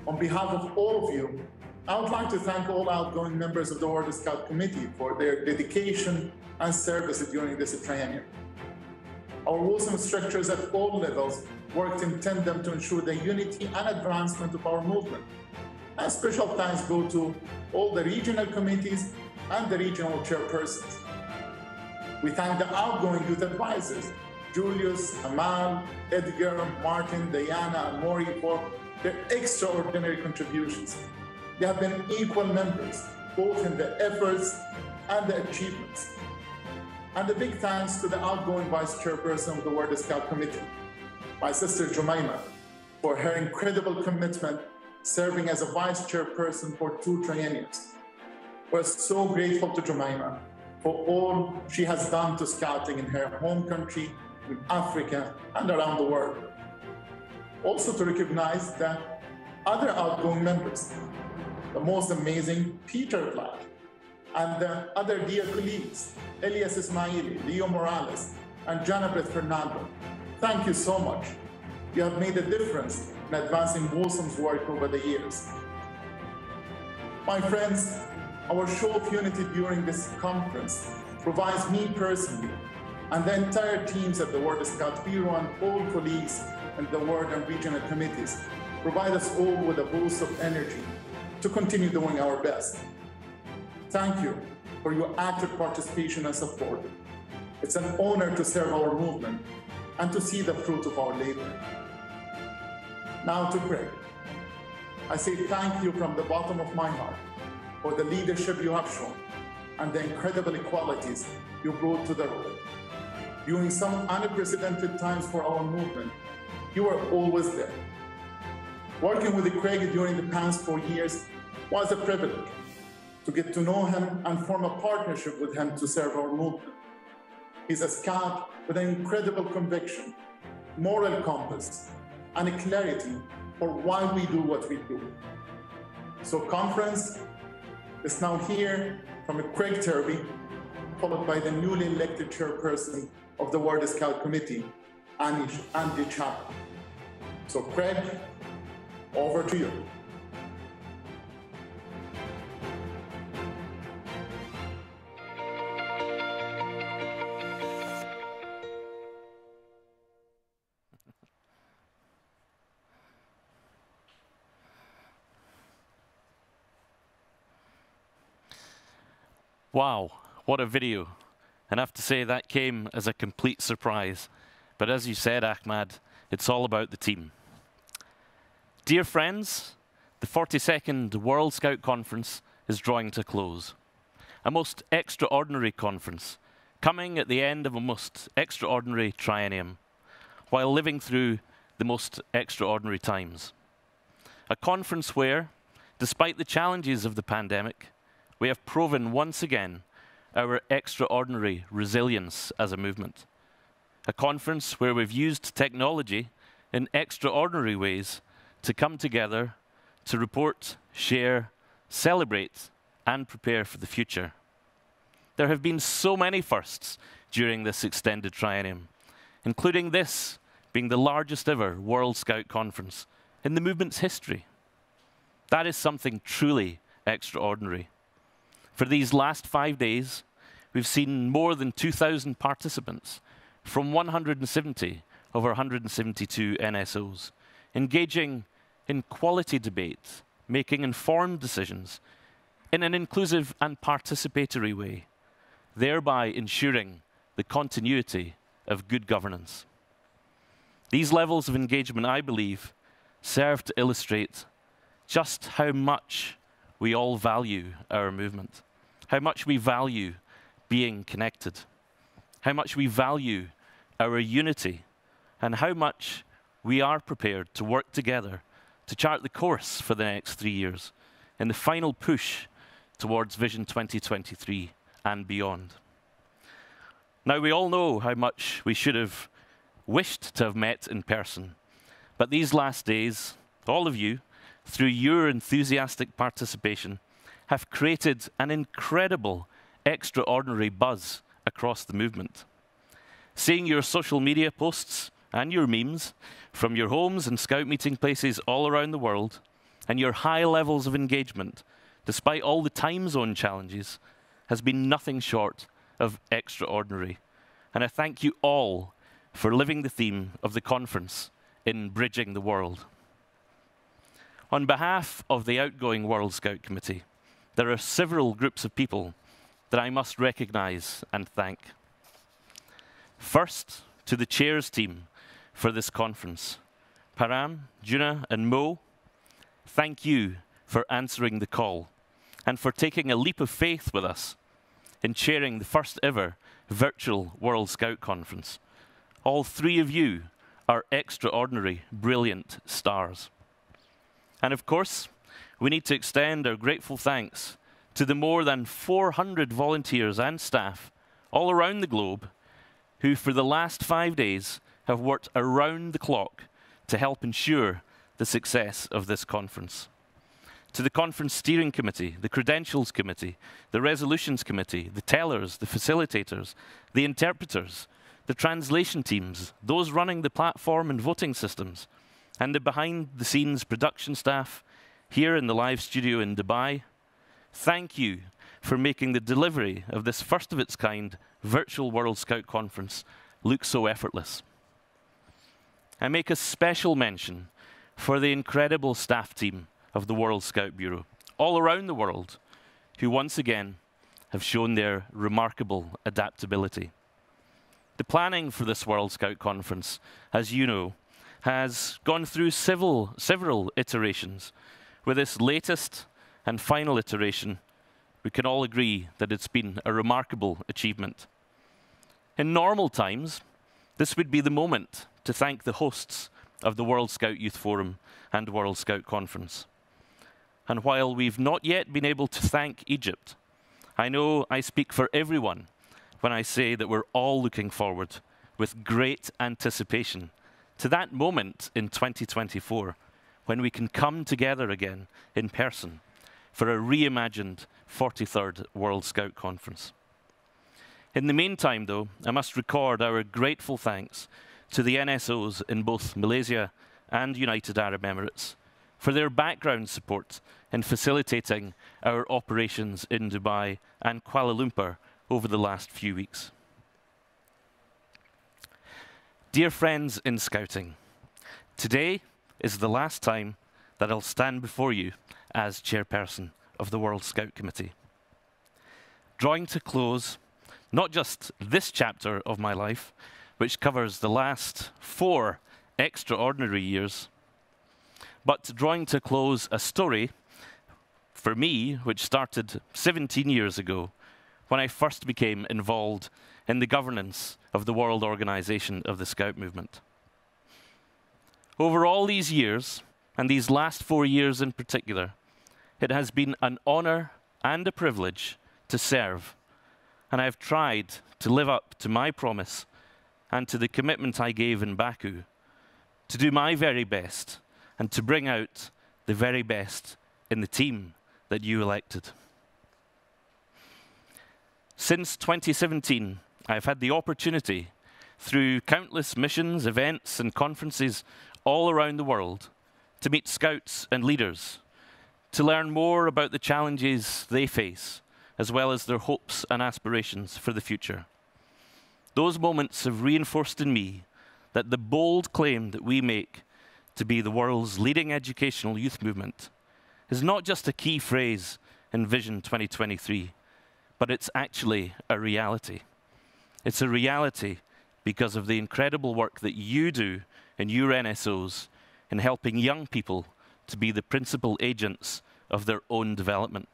On behalf of all of you, I would like to thank all outgoing members of the World Scout Committee for their dedication and service during this triennium. Our WSOM structures at all levels worked in tandem to ensure the unity and advancement of our movement. And special thanks go to all the regional committees and the regional chairpersons. We thank the outgoing youth advisors, Julius, Amal, Edgar, Martin, Diana, and Maury for their extraordinary contributions. They have been equal members, both in the efforts and the achievements. And a big thanks to the outgoing Vice Chairperson of the World Scout Committee, my sister Jumaima, for her incredible commitment serving as a Vice Chairperson for 2 trienniums. We're so grateful to Jumaima for all she has done to scouting in her home country, in Africa, and around the world. Also to recognize the other outgoing members, the most amazing Peter Black, and the other dear colleagues, Elias Ismaili, Leo Morales, and Janabeth Fernando. Thank you so much. You have made a difference in advancing WSOM's work over the years. My friends, our show of unity during this conference provides me personally and the entire teams at the World Scout Bureau and all colleagues in the World and regional committees, provide us all with a boost of energy to continue doing our best. Thank you for your active participation and support. It's an honor to serve our movement and to see the fruit of our labor. Now to Craig. I say thank you from the bottom of my heart for the leadership you have shown and the incredible qualities you brought to the role. During some unprecedented times for our movement, you were always there. Working with Craig during the past 4 years was a privilege to get to know him and form a partnership with him to serve our movement. He's a scout with an incredible conviction, moral compass, and a clarity for why we do what we do. So conference is now here from Craig Turpie, followed by the newly elected chairperson of the World Scout Committee, Andy Chapman. So Craig, over to you. Wow, what a video. And I have to say that came as a complete surprise. But as you said, Ahmad, it's all about the team. Dear friends, the 42nd World Scout Conference is drawing to a close. A most extraordinary conference, coming at the end of a most extraordinary triennium, while living through the most extraordinary times. A conference where, despite the challenges of the pandemic, we have proven once again our extraordinary resilience as a movement. A conference where we've used technology in extraordinary ways to come together to report, share, celebrate, and prepare for the future. There have been so many firsts during this extended triennium, including this being the largest ever World Scout Conference in the movement's history. That is something truly extraordinary. For these last 5 days, we've seen more than 2,000 participants from 170 of our 172 NSOs, engaging in quality debate, making informed decisions in an inclusive and participatory way, thereby ensuring the continuity of good governance. These levels of engagement, I believe, serve to illustrate just how much we all value our movement, how much we value being connected, how much we value our unity, and how much we are prepared to work together to chart the course for the next 3 years in the final push towards Vision 2023 and beyond. Now, we all know how much we should have wished to have met in person, but these last days, all of you, through your enthusiastic participation, have created an incredible, extraordinary buzz across the movement. Seeing your social media posts and your memes from your homes and Scout meeting places all around the world, and your high levels of engagement, despite all the time zone challenges, has been nothing short of extraordinary. And I thank you all for living the theme of the conference in Bridging the World. On behalf of the outgoing World Scout Committee, there are several groups of people that I must recognize and thank. First, to the chairs team for this conference. Param, Juna, and Mo, thank you for answering the call and for taking a leap of faith with us in chairing the first ever virtual World Scout Conference. All three of you are extraordinary, brilliant stars. And of course, we need to extend our grateful thanks to the more than 400 volunteers and staff all around the globe who, for the last 5 days, have worked around the clock to help ensure the success of this conference. To the Conference Steering Committee, the Credentials Committee, the Resolutions Committee, the tellers, the facilitators, the interpreters, the translation teams, those running the platform and voting systems, and the behind-the-scenes production staff here in the live studio in Dubai, thank you for making the delivery of this first-of-its-kind virtual World Scout Conference look so effortless. I make a special mention for the incredible staff team of the World Scout Bureau, all around the world, who once again have shown their remarkable adaptability. The planning for this World Scout Conference, as you know, has gone through several iterations. With this latest and final iteration, we can all agree that it's been a remarkable achievement. In normal times, this would be the moment to thank the hosts of the World Scout Youth Forum and World Scout Conference. And while we've not yet been able to thank Egypt, I know I speak for everyone when I say that we're all looking forward with great anticipation to that moment in 2024 when we can come together again in person for a reimagined 43rd World Scout Conference. In the meantime, though, I must record our grateful thanks to the NSOs in both Malaysia and United Arab Emirates for their background support in facilitating our operations in Dubai and Kuala Lumpur over the last few weeks. Dear friends in Scouting, today is the last time that I'll stand before you as chairperson of the World Scout Committee. Drawing to close not just this chapter of my life, which covers the last 4 extraordinary years, but drawing to close a story for me which started 17 years ago when I first became involved in the governance of the World Organization of the Scout Movement. Over all these years, and these last 4 years in particular, it has been an honor and a privilege to serve, and I have tried to live up to my promise and to the commitment I gave in Baku, to do my very best and to bring out the very best in the team that you elected. Since 2017, I've had the opportunity, through countless missions, events, and conferences all around the world, to meet scouts and leaders, to learn more about the challenges they face, as well as their hopes and aspirations for the future. Those moments have reinforced in me that the bold claim that we make to be the world's leading educational youth movement is not just a key phrase in Vision 2023, but it's actually a reality. It's a reality because of the incredible work that you do in your NSOs in helping young people to be the principal agents of their own development.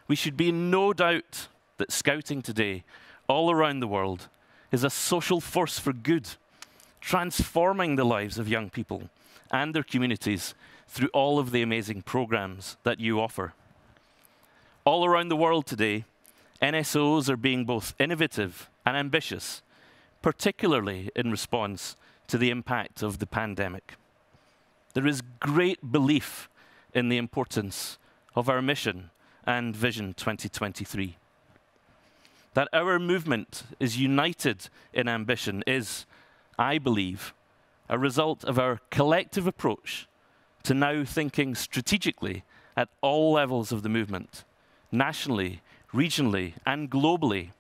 We should be in no doubt that Scouting today, all around the world, is a social force for good, transforming the lives of young people and their communities through all of the amazing programs that you offer. All around the world today, NSOs are being both innovative and ambitious, particularly in response to the impact of the pandemic. There is great belief in the importance of our mission and Vision 2023. That our movement is united in ambition is, I believe, a result of our collective approach to now thinking strategically at all levels of the movement, nationally, regionally, and globally,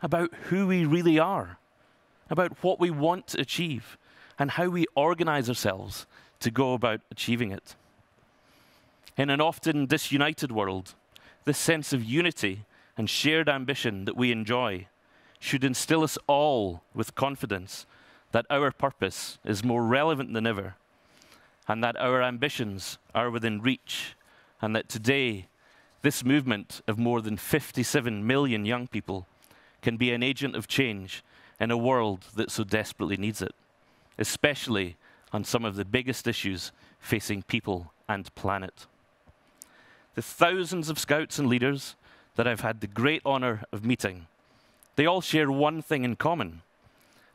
about who we really are, about what we want to achieve, and how we organize ourselves to go about achieving it. In an often disunited world, this sense of unity and shared ambition that we enjoy should instill us all with confidence that our purpose is more relevant than ever, and that our ambitions are within reach, and that today, this movement of more than 57 million young people can be an agent of change in a world that so desperately needs it, especially on some of the biggest issues facing people and planet. The thousands of scouts and leaders that I've had the great honor of meeting, they all share one thing in common: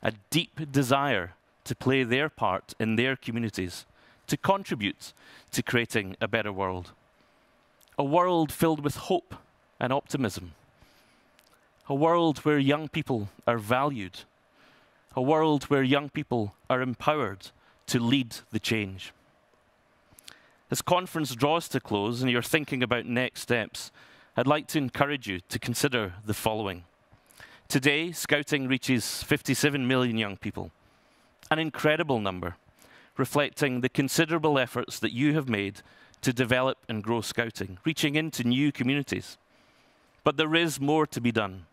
a deep desire to play their part in their communities, to contribute to creating a better world. A world filled with hope and optimism. A world where young people are valued. A world where young people are empowered to lead the change. As conference draws to close and you're thinking about next steps, I'd like to encourage you to consider the following. Today, Scouting reaches 57 million young people, an incredible number, reflecting the considerable efforts that you have made to develop and grow Scouting, reaching into new communities. But there is more to be done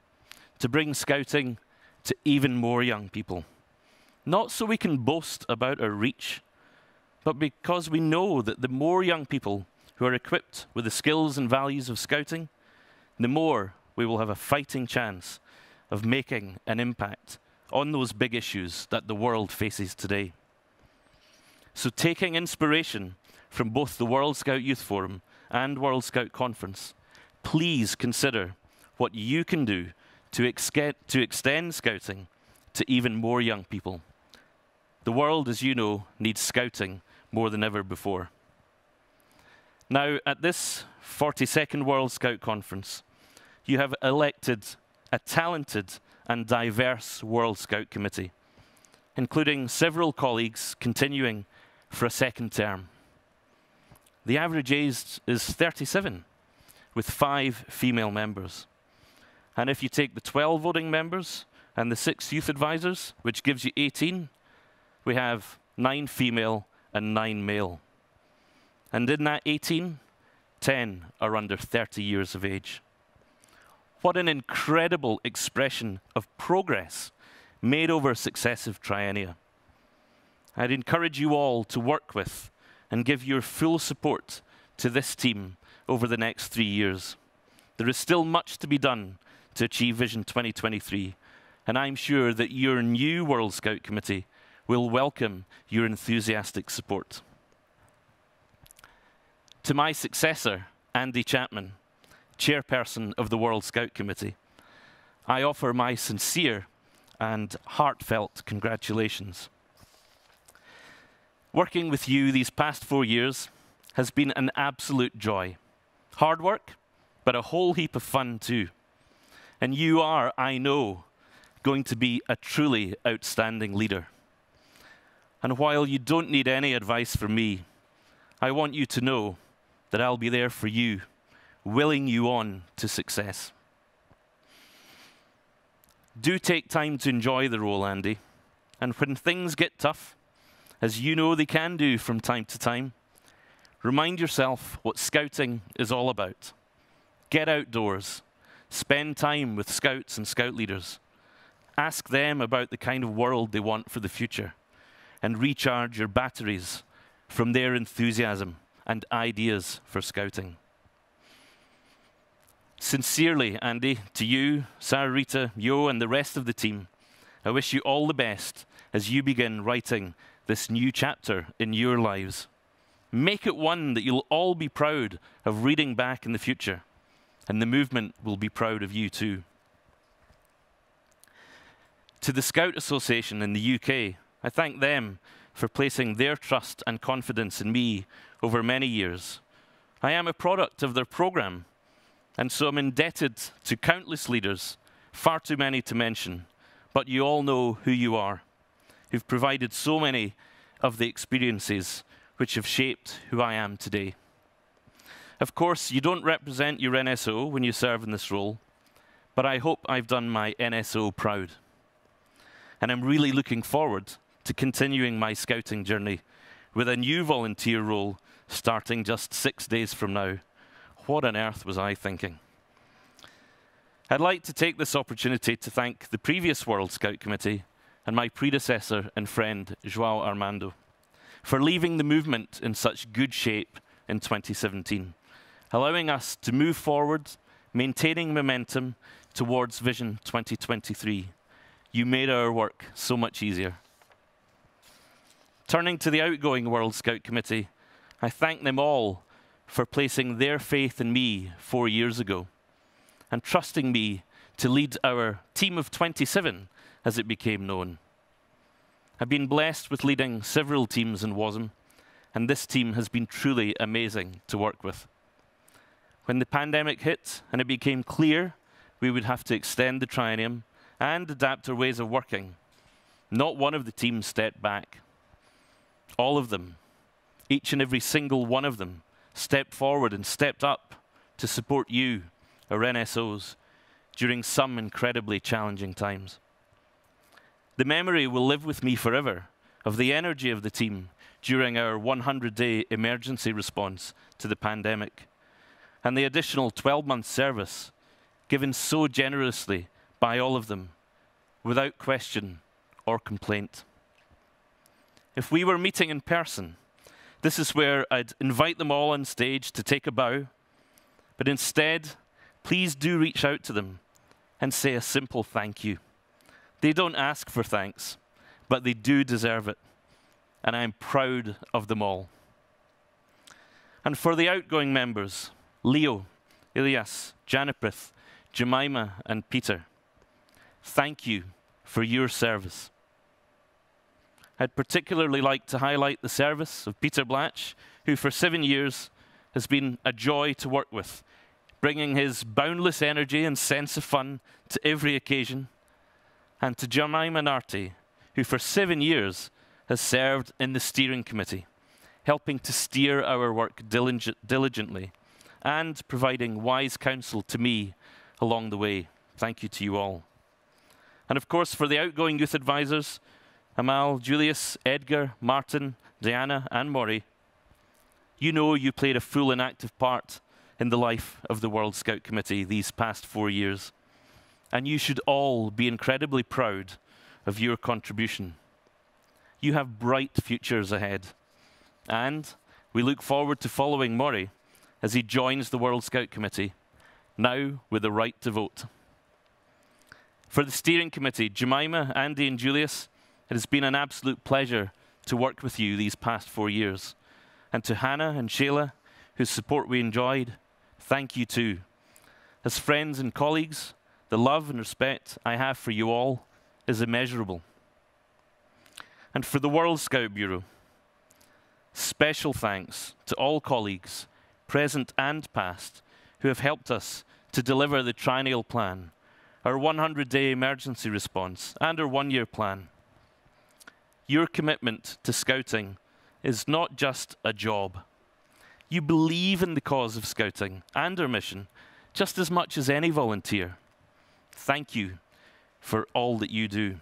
to bring Scouting to even more young people. Not so we can boast about our reach, but because we know that the more young people who are equipped with the skills and values of Scouting, the more we will have a fighting chance of making an impact on those big issues that the world faces today. So taking inspiration from both the World Scout Youth Forum and World Scout Conference, please consider what you can do to extend Scouting to even more young people. The world, as you know, needs Scouting more than ever before. Now, at this 42nd World Scout Conference, you have elected a talented and diverse World Scout Committee, including several colleagues continuing for a second term. The average age is 37, with 5 female members. And if you take the 12 voting members and the 6 youth advisors, which gives you 18, we have 9 female and 9 male. And in that 18, 10 are under 30 years of age. What an incredible expression of progress made over successive triennia. I'd encourage you all to work with and give your full support to this team over the next 3 years. There is still much to be done to achieve Vision 2023, and I'm sure that your new World Scout Committee will welcome your enthusiastic support. To my successor, Andy Chapman, Chairperson of the World Scout Committee, I offer my sincere and heartfelt congratulations. Working with you these past 4 years has been an absolute joy. Hard work, but a whole heap of fun too. And you are, I know, going to be a truly outstanding leader. And while you don't need any advice from me, I want you to know that I'll be there for you, willing you on to success. Do take time to enjoy the role, Andy. And when things get tough, as you know they can do from time to time, remind yourself what Scouting is all about. Get outdoors. Spend time with Scouts and Scout leaders. Ask them about the kind of world they want for the future, and recharge your batteries from their enthusiasm and ideas for Scouting. Sincerely, Andy, to you, Sarah Rita, Yo, and the rest of the team, I wish you all the best as you begin writing this new chapter in your lives. Make it one that you'll all be proud of reading back in the future, and the movement will be proud of you too. To the Scout Association in the UK, I thank them for placing their trust and confidence in me over many years. I am a product of their programme, and so I'm indebted to countless leaders, far too many to mention, but you all know who you are, who've provided so many of the experiences which have shaped who I am today. Of course, you don't represent your NSO when you serve in this role, but I hope I've done my NSO proud. And I'm really looking forward to continuing my scouting journey with a new volunteer role starting just 6 days from now. What on earth was I thinking? I'd like to take this opportunity to thank the previous World Scout Committee and my predecessor and friend, João Armando, for leaving the movement in such good shape in 2017, allowing us to move forward, maintaining momentum towards Vision 2023. You made our work so much easier. Turning to the outgoing World Scout Committee, I thank them all for placing their faith in me 4 years ago and trusting me to lead our team of 27 as it became known. I've been blessed with leading several teams in WASM, and this team has been truly amazing to work with. When the pandemic hit and it became clear we would have to extend the triennium and adapt our ways of working, not one of the teams stepped back. All of them, each and every single one of them, stepped forward and stepped up to support you, our NSOs, during some incredibly challenging times. The memory will live with me forever of the energy of the team during our 100-day emergency response to the pandemic, and the additional 12-month service given so generously by all of them, without question or complaint. If we were meeting in person, this is where I'd invite them all on stage to take a bow, but instead, please do reach out to them and say a simple thank you. They don't ask for thanks, but they do deserve it, and I'm proud of them all. And for the outgoing members, Leo, Ilyas, Janiprith, Jemima, and Peter, thank you for your service. I'd particularly like to highlight the service of Peter Blatch, who for 7 years has been a joy to work with, bringing his boundless energy and sense of fun to every occasion, and to Jemima Narty, who for 7 years has served in the steering committee, helping to steer our work diligently and providing wise counsel to me along the way. Thank you to you all. And of course, for the outgoing youth advisors, Amal, Julius, Edgar, Martin, Diana, and Maury, you know you played a full and active part in the life of the World Scout Committee these past 4 years. And you should all be incredibly proud of your contribution. You have bright futures ahead. And we look forward to following Maury as he joins the World Scout Committee, now with the right to vote. For the steering committee, Jemima, Andy, and Julius, it has been an absolute pleasure to work with you these past 4 years. And to Hannah and Shayla, whose support we enjoyed, thank you too. As friends and colleagues, the love and respect I have for you all is immeasurable. And for the World Scout Bureau, special thanks to all colleagues, present and past, who have helped us to deliver the triennial plan, our 100-day emergency response, and our 1-year plan. Your commitment to Scouting is not just a job. You believe in the cause of Scouting and our mission just as much as any volunteer. Thank you for all that you do.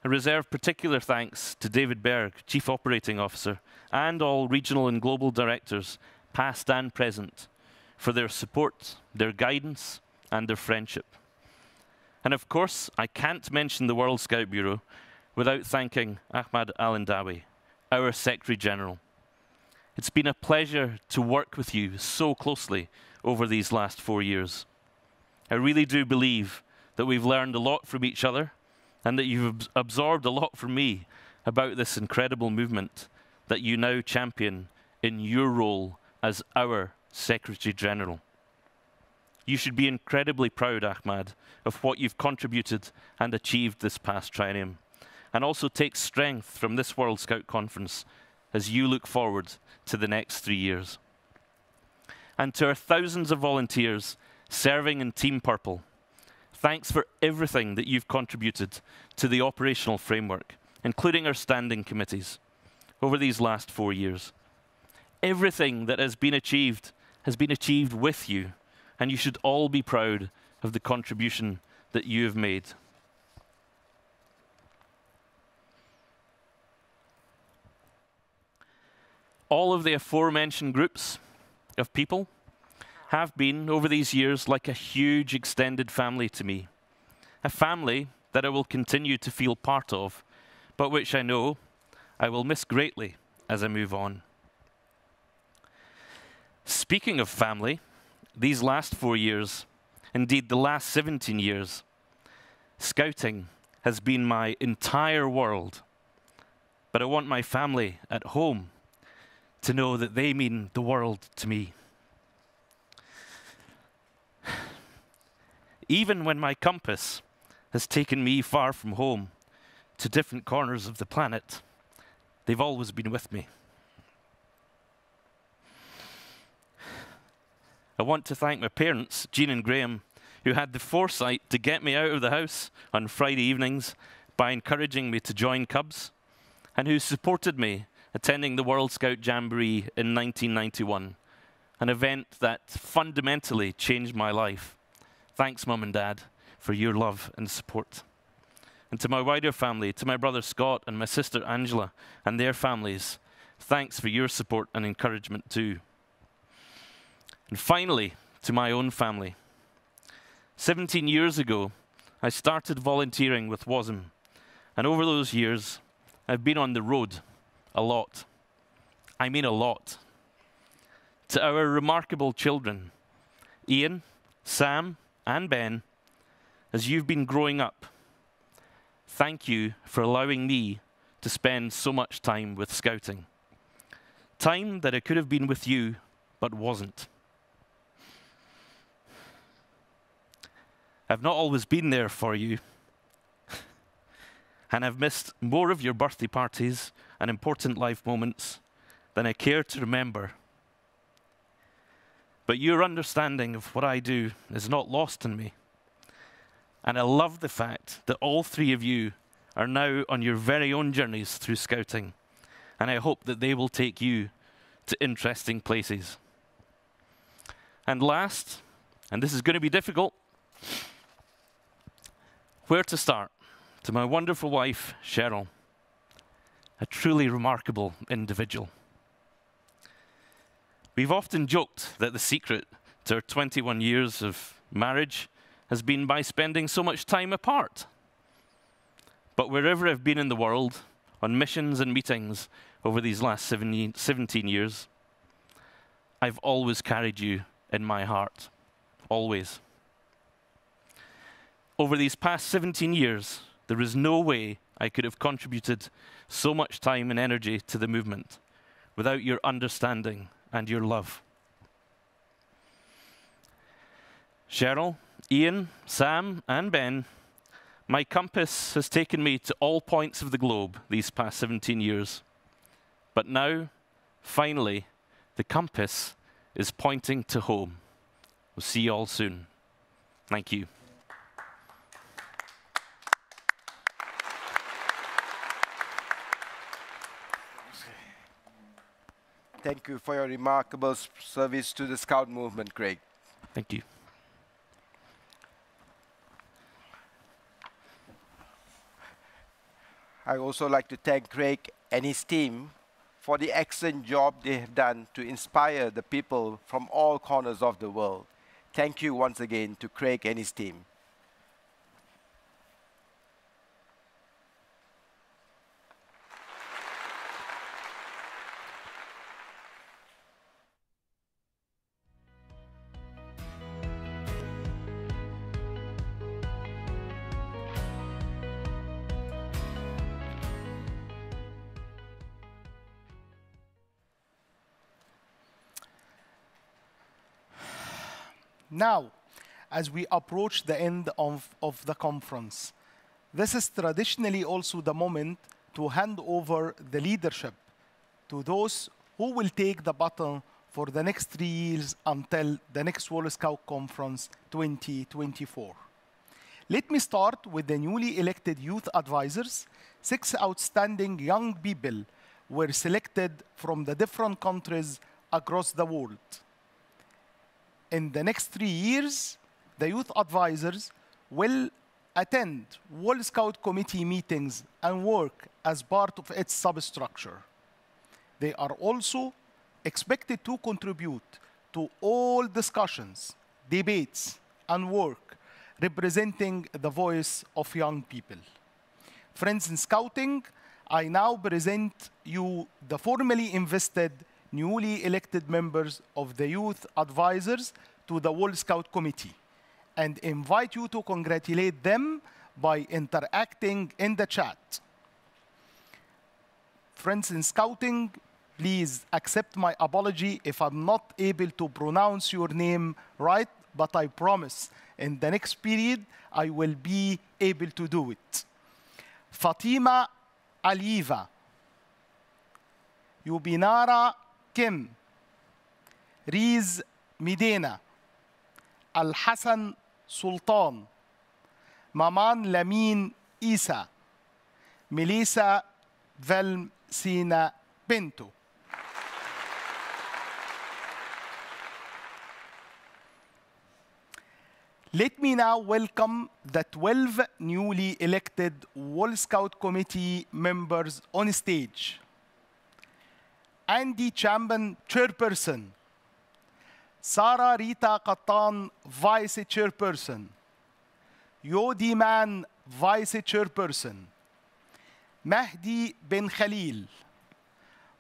I reserve particular thanks to David Berg, Chief Operating Officer, and all regional and global directors, past and present, for their support, their guidance, and their friendship. And of course, I can't mention the World Scout Bureau without thanking Ahmad Al-Indawi, our Secretary General. It's been a pleasure to work with you so closely over these last 4 years. I really do believe that we've learned a lot from each other and that you've absorbed a lot from me about this incredible movement that you now champion in your role as our Secretary General. You should be incredibly proud, Ahmad, of what you've contributed and achieved this past triennium, and also take strength from this World Scout Conference as you look forward to the next 3 years. And to our thousands of volunteers serving in Team Purple, thanks for everything that you've contributed to the operational framework, including our standing committees, over these last 4 years. Everything that has been achieved with you, and you should all be proud of the contribution that you have made. All of the aforementioned groups of people have been, over these years, like a huge extended family to me. A family that I will continue to feel part of, but which I know I will miss greatly as I move on. Speaking of family, these last 4 years, indeed the last 17 years, Scouting has been my entire world. But I want my family at home to know that they mean the world to me. Even when my compass has taken me far from home to different corners of the planet, they've always been with me. I want to thank my parents, Jean and Graham, who had the foresight to get me out of the house on Friday evenings by encouraging me to join Cubs, and who supported me attending the World Scout Jamboree in 1991, an event that fundamentally changed my life. Thanks, Mum and Dad, for your love and support. And to my wider family, to my brother Scott and my sister Angela and their families, thanks for your support and encouragement too. And finally, to my own family. 17 years ago, I started volunteering with WASM, and over those years, I've been on the road a lot. I mean a lot. To our remarkable children, Ian, Sam, and Ben, as you've been growing up, thank you for allowing me to spend so much time with Scouting. Time that I could have been with you, but wasn't. I've not always been there for you, and I've missed more of your birthday parties and important life moments than I care to remember. But your understanding of what I do is not lost on me. And I love the fact that all three of you are now on your very own journeys through Scouting, and I hope that they will take you to interesting places. And last, and this is going to be difficult, where to start? To my wonderful wife, Cheryl, a truly remarkable individual. We've often joked that the secret to our 21 years of marriage has been by spending so much time apart. But wherever I've been in the world, on missions and meetings over these last 17 years, I've always carried you in my heart, always. Over these past 17 years, there is no way I could have contributed so much time and energy to the movement without your understanding and your love. Cheryl, Ian, Sam, and Ben, my compass has taken me to all points of the globe these past 17 years. But now, finally, the compass is pointing to home. We'll see you all soon. Thank you. Thank you for your remarkable service to the Scout movement, Craig. Thank you. I also like to thank Craig and his team for the excellent job they have done to inspire the people from all corners of the world. Thank you once again to Craig and his team. Now, as we approach the end of the conference, this is traditionally also the moment to hand over the leadership to those who will take the baton for the next 3 years until the next World Scout Conference 2024. Let me start with the newly elected youth advisors. 6 outstanding young people were selected from the different countries across the world. In the next 3 years, the youth advisors will attend World Scout Committee meetings and work as part of its substructure. They are also expected to contribute to all discussions, debates, and work representing the voice of young people. Friends in Scouting, I now present you the formally invested, newly elected members of the Youth Advisors to the World Scout Committee and invite you to congratulate them by interacting in the chat. Friends in Scouting, please accept my apology if I'm not able to pronounce your name right, but I promise in the next period I will be able to do it. Fatima Aliva, Yubinara Kim, Riz Medina, Al Hassan Sultan, Maman Lamin Isa, Melissa Valmsina Pinto. Let me now welcome the 12 newly elected World Scout Committee members on stage. Andy Chamban, Chairperson. Sarah Rita Qattan, Vice Chairperson. Yodi Man, Vice Chairperson. Mahdi Ben Khalil.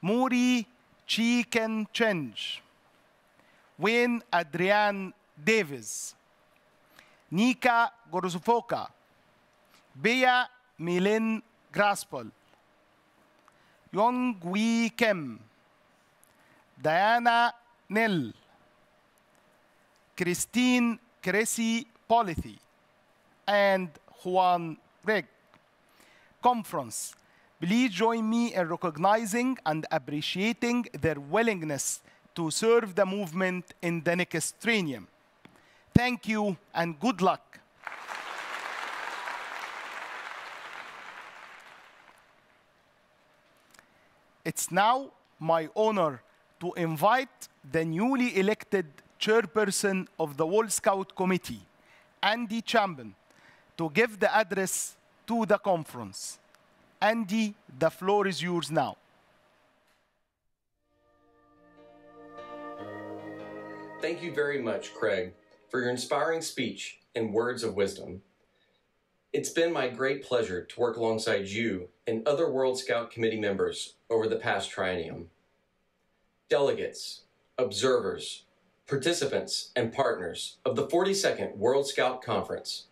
Muri Chi Ken Chenj. Wayne Adrian Davis. Nika Gorzofoka, Bea Milin Graspol, Yong Wee Kim, Diana Nell, Christine Cressy Polithi, and Juan Reg. Conference, please join me in recognizing and appreciating their willingness to serve the movement in the next triennium. Thank you and good luck. It's now my honor to invite the newly elected chairperson of the World Scout Committee, Andy Chamban, to give the address to the conference. Andy, the floor is yours now. Thank you very much, Craig, for your inspiring speech and words of wisdom. It's been my great pleasure to work alongside you and other World Scout Committee members over the past triennium. Delegates, observers, participants, and partners of the 42nd World Scout Conference,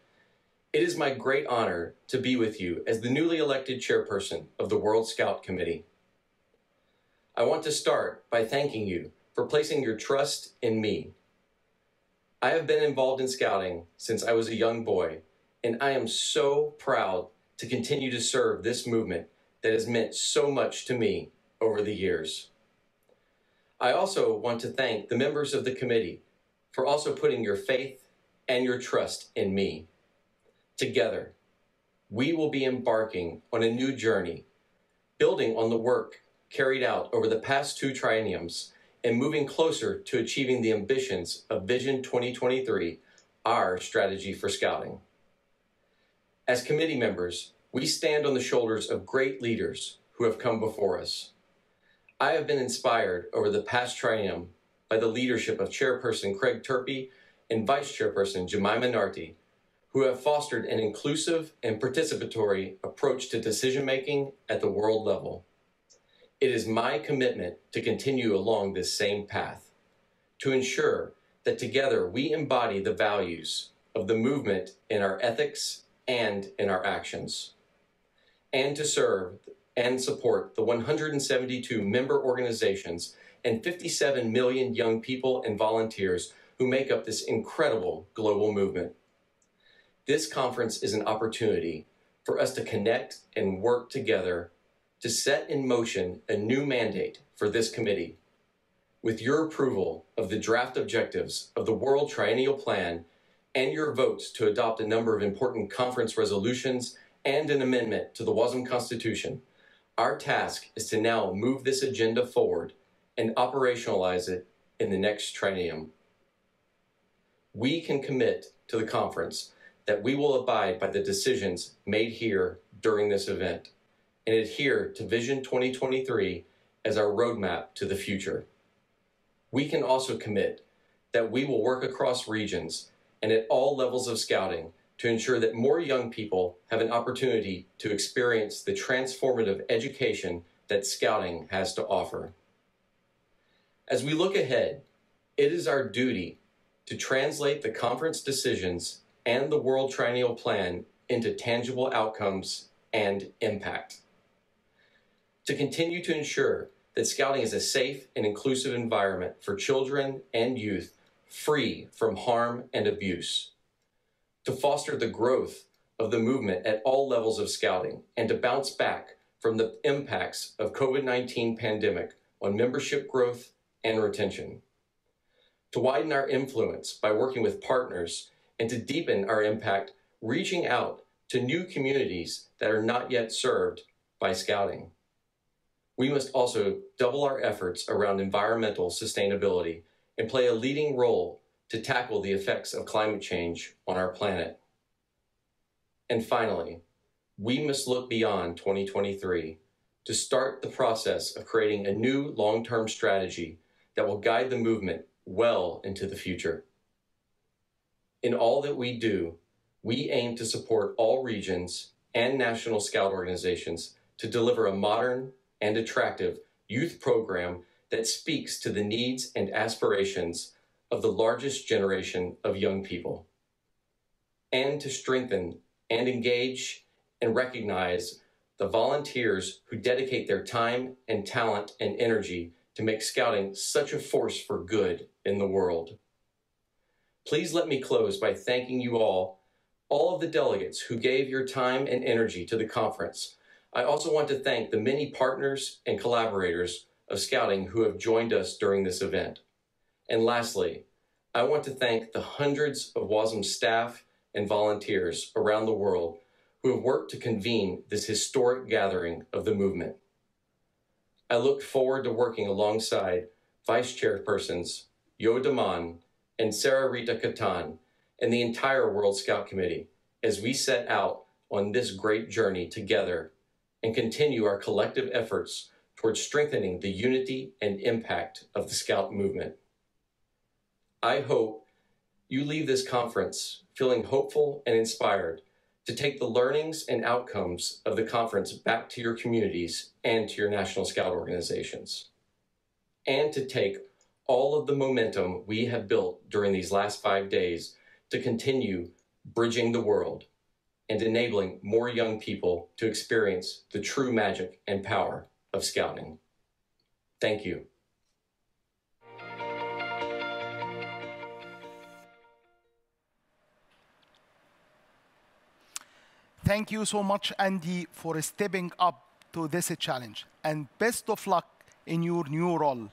it is my great honor to be with you as the newly elected chairperson of the World Scout Committee. I want to start by thanking you for placing your trust in me. I have been involved in Scouting since I was a young boy, and I am so proud to continue to serve this movement that has meant so much to me over the years. I also want to thank the members of the committee for also putting your faith and your trust in me. Together, we will be embarking on a new journey, building on the work carried out over the past 2 trienniums and moving closer to achieving the ambitions of Vision 2023, our strategy for Scouting. As committee members, we stand on the shoulders of great leaders who have come before us. I have been inspired over the past triennium by the leadership of Chairperson Craig Turpie and Vice Chairperson Jemima Narty, who have fostered an inclusive and participatory approach to decision-making at the world level. It is my commitment to continue along this same path, to ensure that together we embody the values of the movement in our ethics and in our actions, and to serve and support the 172 member organizations and 57 million young people and volunteers who make up this incredible global movement. This conference is an opportunity for us to connect and work together to set in motion a new mandate for this committee. With your approval of the draft objectives of the World Triennial Plan and your votes to adopt a number of important conference resolutions and an amendment to the WASM Constitution, our task is to now move this agenda forward and operationalize it in the next triennium. We can commit to the conference that we will abide by the decisions made here during this event and adhere to Vision 2023 as our roadmap to the future. We can also commit that we will work across regions and at all levels of Scouting to ensure that more young people have an opportunity to experience the transformative education that Scouting has to offer. As we look ahead, it is our duty to translate the conference decisions and the World Triennial Plan into tangible outcomes and impact. To continue to ensure that Scouting is a safe and inclusive environment for children and youth free from harm and abuse. To foster the growth of the movement at all levels of Scouting and to bounce back from the impacts of COVID-19 pandemic on membership growth and retention. To widen our influence by working with partners and to deepen our impact, reaching out to new communities that are not yet served by Scouting. We must also double our efforts around environmental sustainability and play a leading role to tackle the effects of climate change on our planet. And finally, we must look beyond 2023 to start the process of creating a new long-term strategy that will guide the movement well into the future. In all that we do, we aim to support all regions and National Scout organizations to deliver a modern and attractive youth program that speaks to the needs and aspirations of the largest generation of young people, and to strengthen and engage and recognize the volunteers who dedicate their time and talent and energy to make Scouting such a force for good in the world. Please let me close by thanking you all of the delegates who gave your time and energy to the conference. I also want to thank the many partners and collaborators of Scouting who have joined us during this event. And lastly, I want to thank the hundreds of WASM staff and volunteers around the world who have worked to convene this historic gathering of the movement. I look forward to working alongside Vice Chairpersons Yo Daman and Sarah Rita Katan and the entire World Scout Committee as we set out on this great journey together and continue our collective efforts towards strengthening the unity and impact of the Scout movement. I hope you leave this conference feeling hopeful and inspired to take the learnings and outcomes of the conference back to your communities and to your National Scout organizations, and to take all of the momentum we have built during these last 5 days to continue bridging the world and enabling more young people to experience the true magic and power of Scouting. Thank you. Thank you so much, Andy, for stepping up to this challenge. And best of luck in your new role,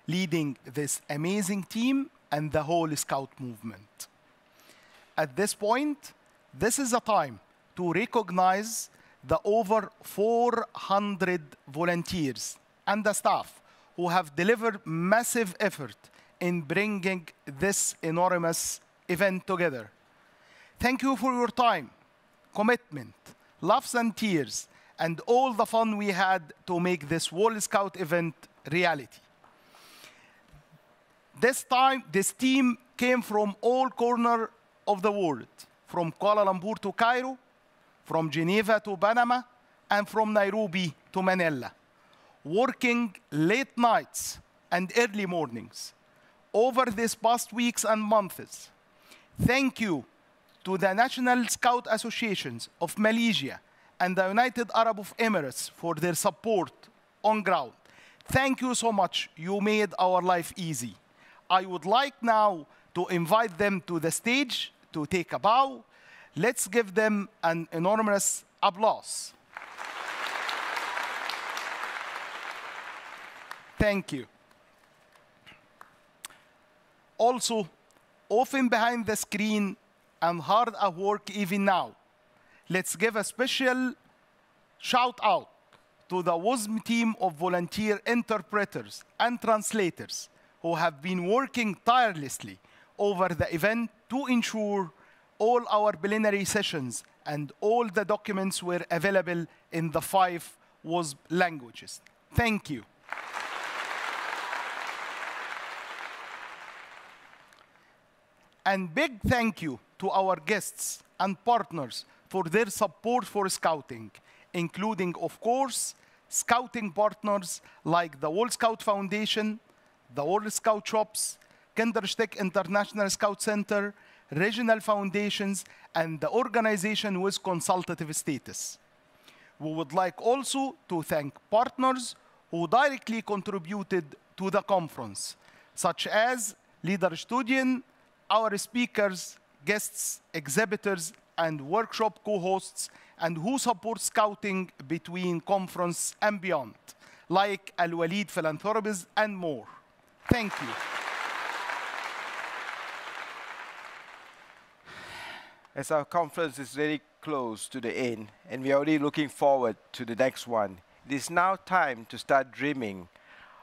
leading this amazing team and the whole Scout movement. At this point, this is a time to recognize the over 400 volunteers and the staff who have delivered massive effort in bringing this enormous event together. Thank you for your time, commitment, laughs and tears, and all the fun we had to make this World Scout event reality. This team came from all corners of the world, from Kuala Lumpur to Cairo, from Geneva to Panama, and from Nairobi to Manila, working late nights and early mornings over these past weeks and months. Thank you to the National Scout Associations of Malaysia and the United Arab Emirates for their support on ground. Thank you so much. You made our life easy. I would like now to invite them to the stage to take a bow. Let's give them an enormous applause. Thank you. Also, often behind the screen and hard at work even now, let's give a special shout out to the WSM team of volunteer interpreters and translators who have been working tirelessly over the event to ensure all our plenary sessions and all the documents were available in the 5 WSM languages. Thank you. And big thank you to our guests and partners for their support for Scouting, including, of course, Scouting partners like the World Scout Foundation, the World Scout Shops, Kinderstück International Scout Center, regional foundations, and the organization with consultative status. We would like also to thank partners who directly contributed to the conference, such as Leaderstudien, our speakers, guests, exhibitors, and workshop co-hosts, and who support Scouting between conference and beyond, like Al-Walid Philanthropies and more. Thank you. As our conference is very close to the end, and we are already looking forward to the next one, it is now time to start dreaming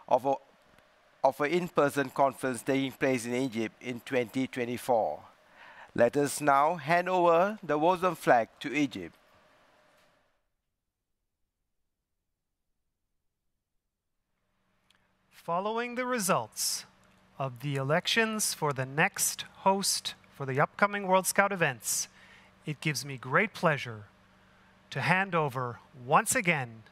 of an in-person conference taking place in Egypt in 2024. Let us now hand over the WSM flag to Egypt. Following the results of the elections for the next host for the upcoming World Scout events, it gives me great pleasure to hand over once again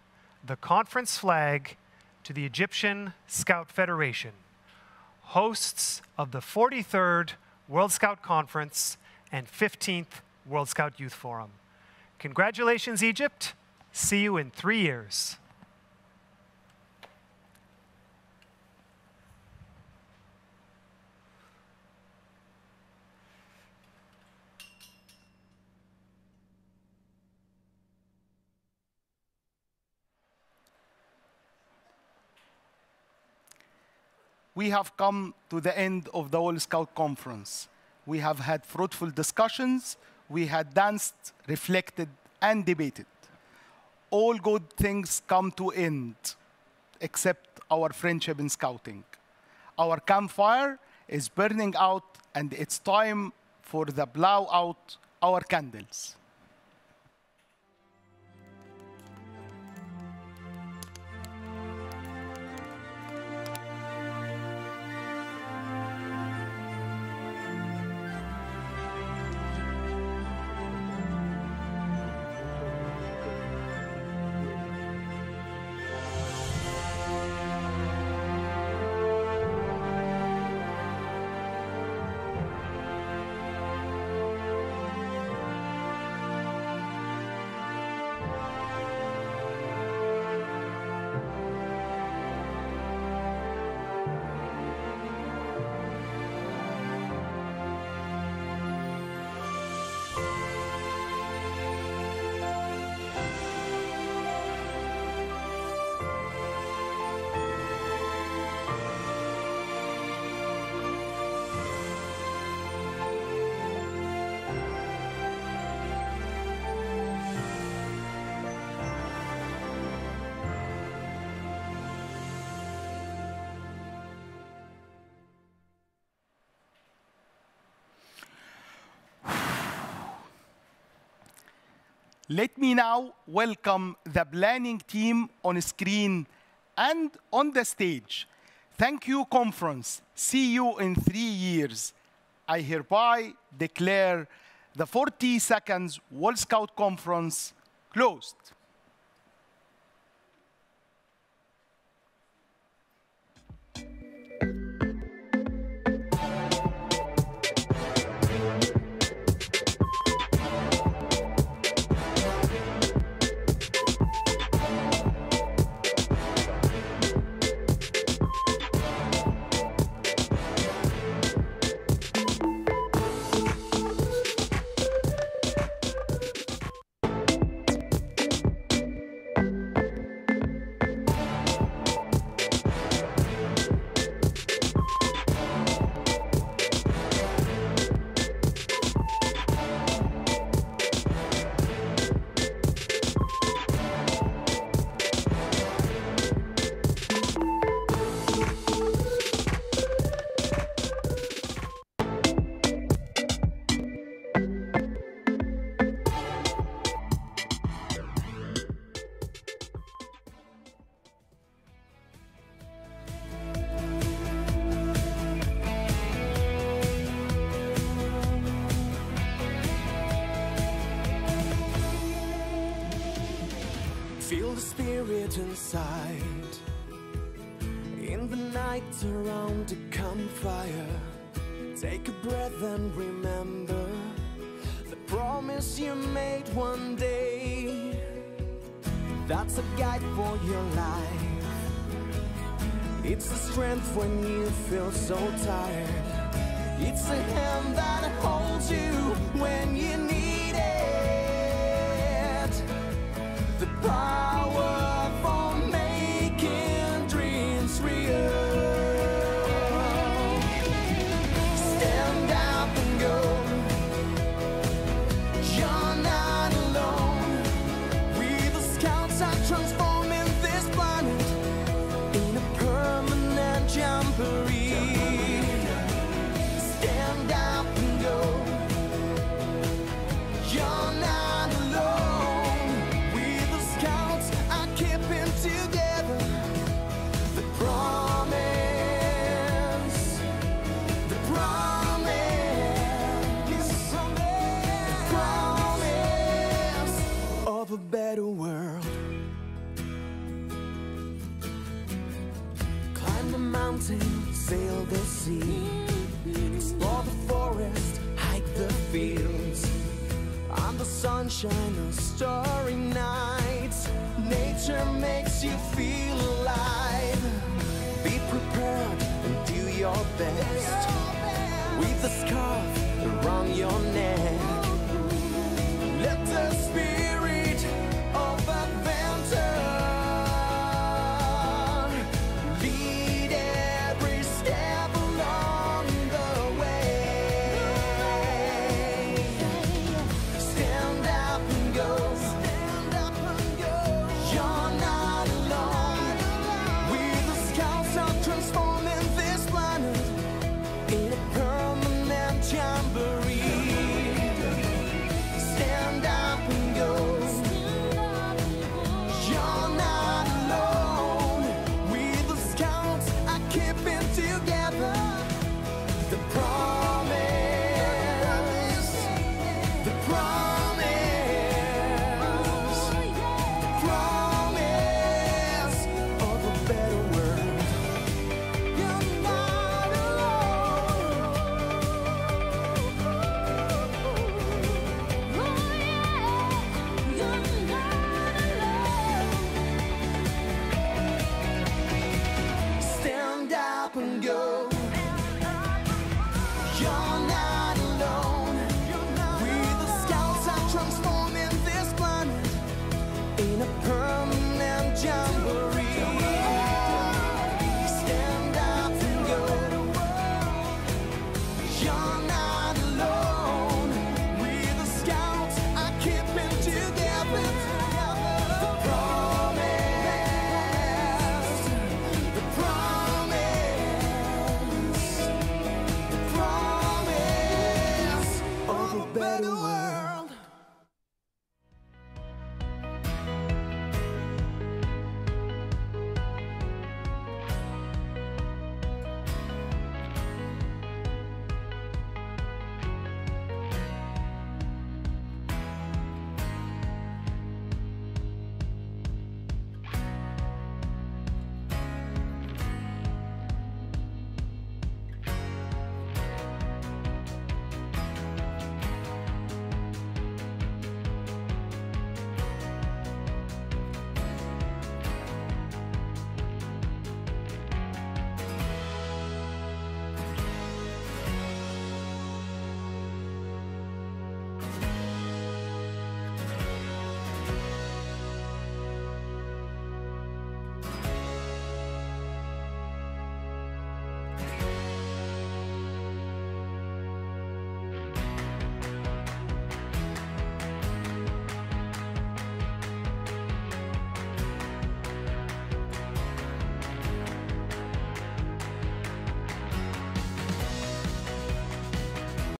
the conference flag to the Egyptian Scout Federation, hosts of the 43rd World Scout Conference and 15th World Scout Youth Forum. Congratulations, Egypt. See you in 3 years. We have come to the end of the World Scout Conference. We have had fruitful discussions. We had danced, reflected, and debated. All good things come to end, except our friendship in Scouting. Our campfire is burning out, and it's time for the blow out our candles. Let me now welcome the planning team on screen and on the stage. Thank you, conference. See you in 3 years. I hereby declare the 42nd World Scout Conference closed. sit inside in the night around the campfire. Take a breath and remember the promise you made one day. That's a guide for your life. It's a strength when you feel so tired. It's a hand that holds you when you need it. The power for making dreams real. Stand up and go. You're not alone. We the scouts are transforming this planet in a permanent jamboree. Stand up and go. You're not alone. We the scouts are keeping together. The promise, the promise, the promise of a better world. Climb the mountain, sail the sea, explore the forest, hike the fields. On the sunshine of starry nights, nature makes you feel alive. Be prepared and do your best.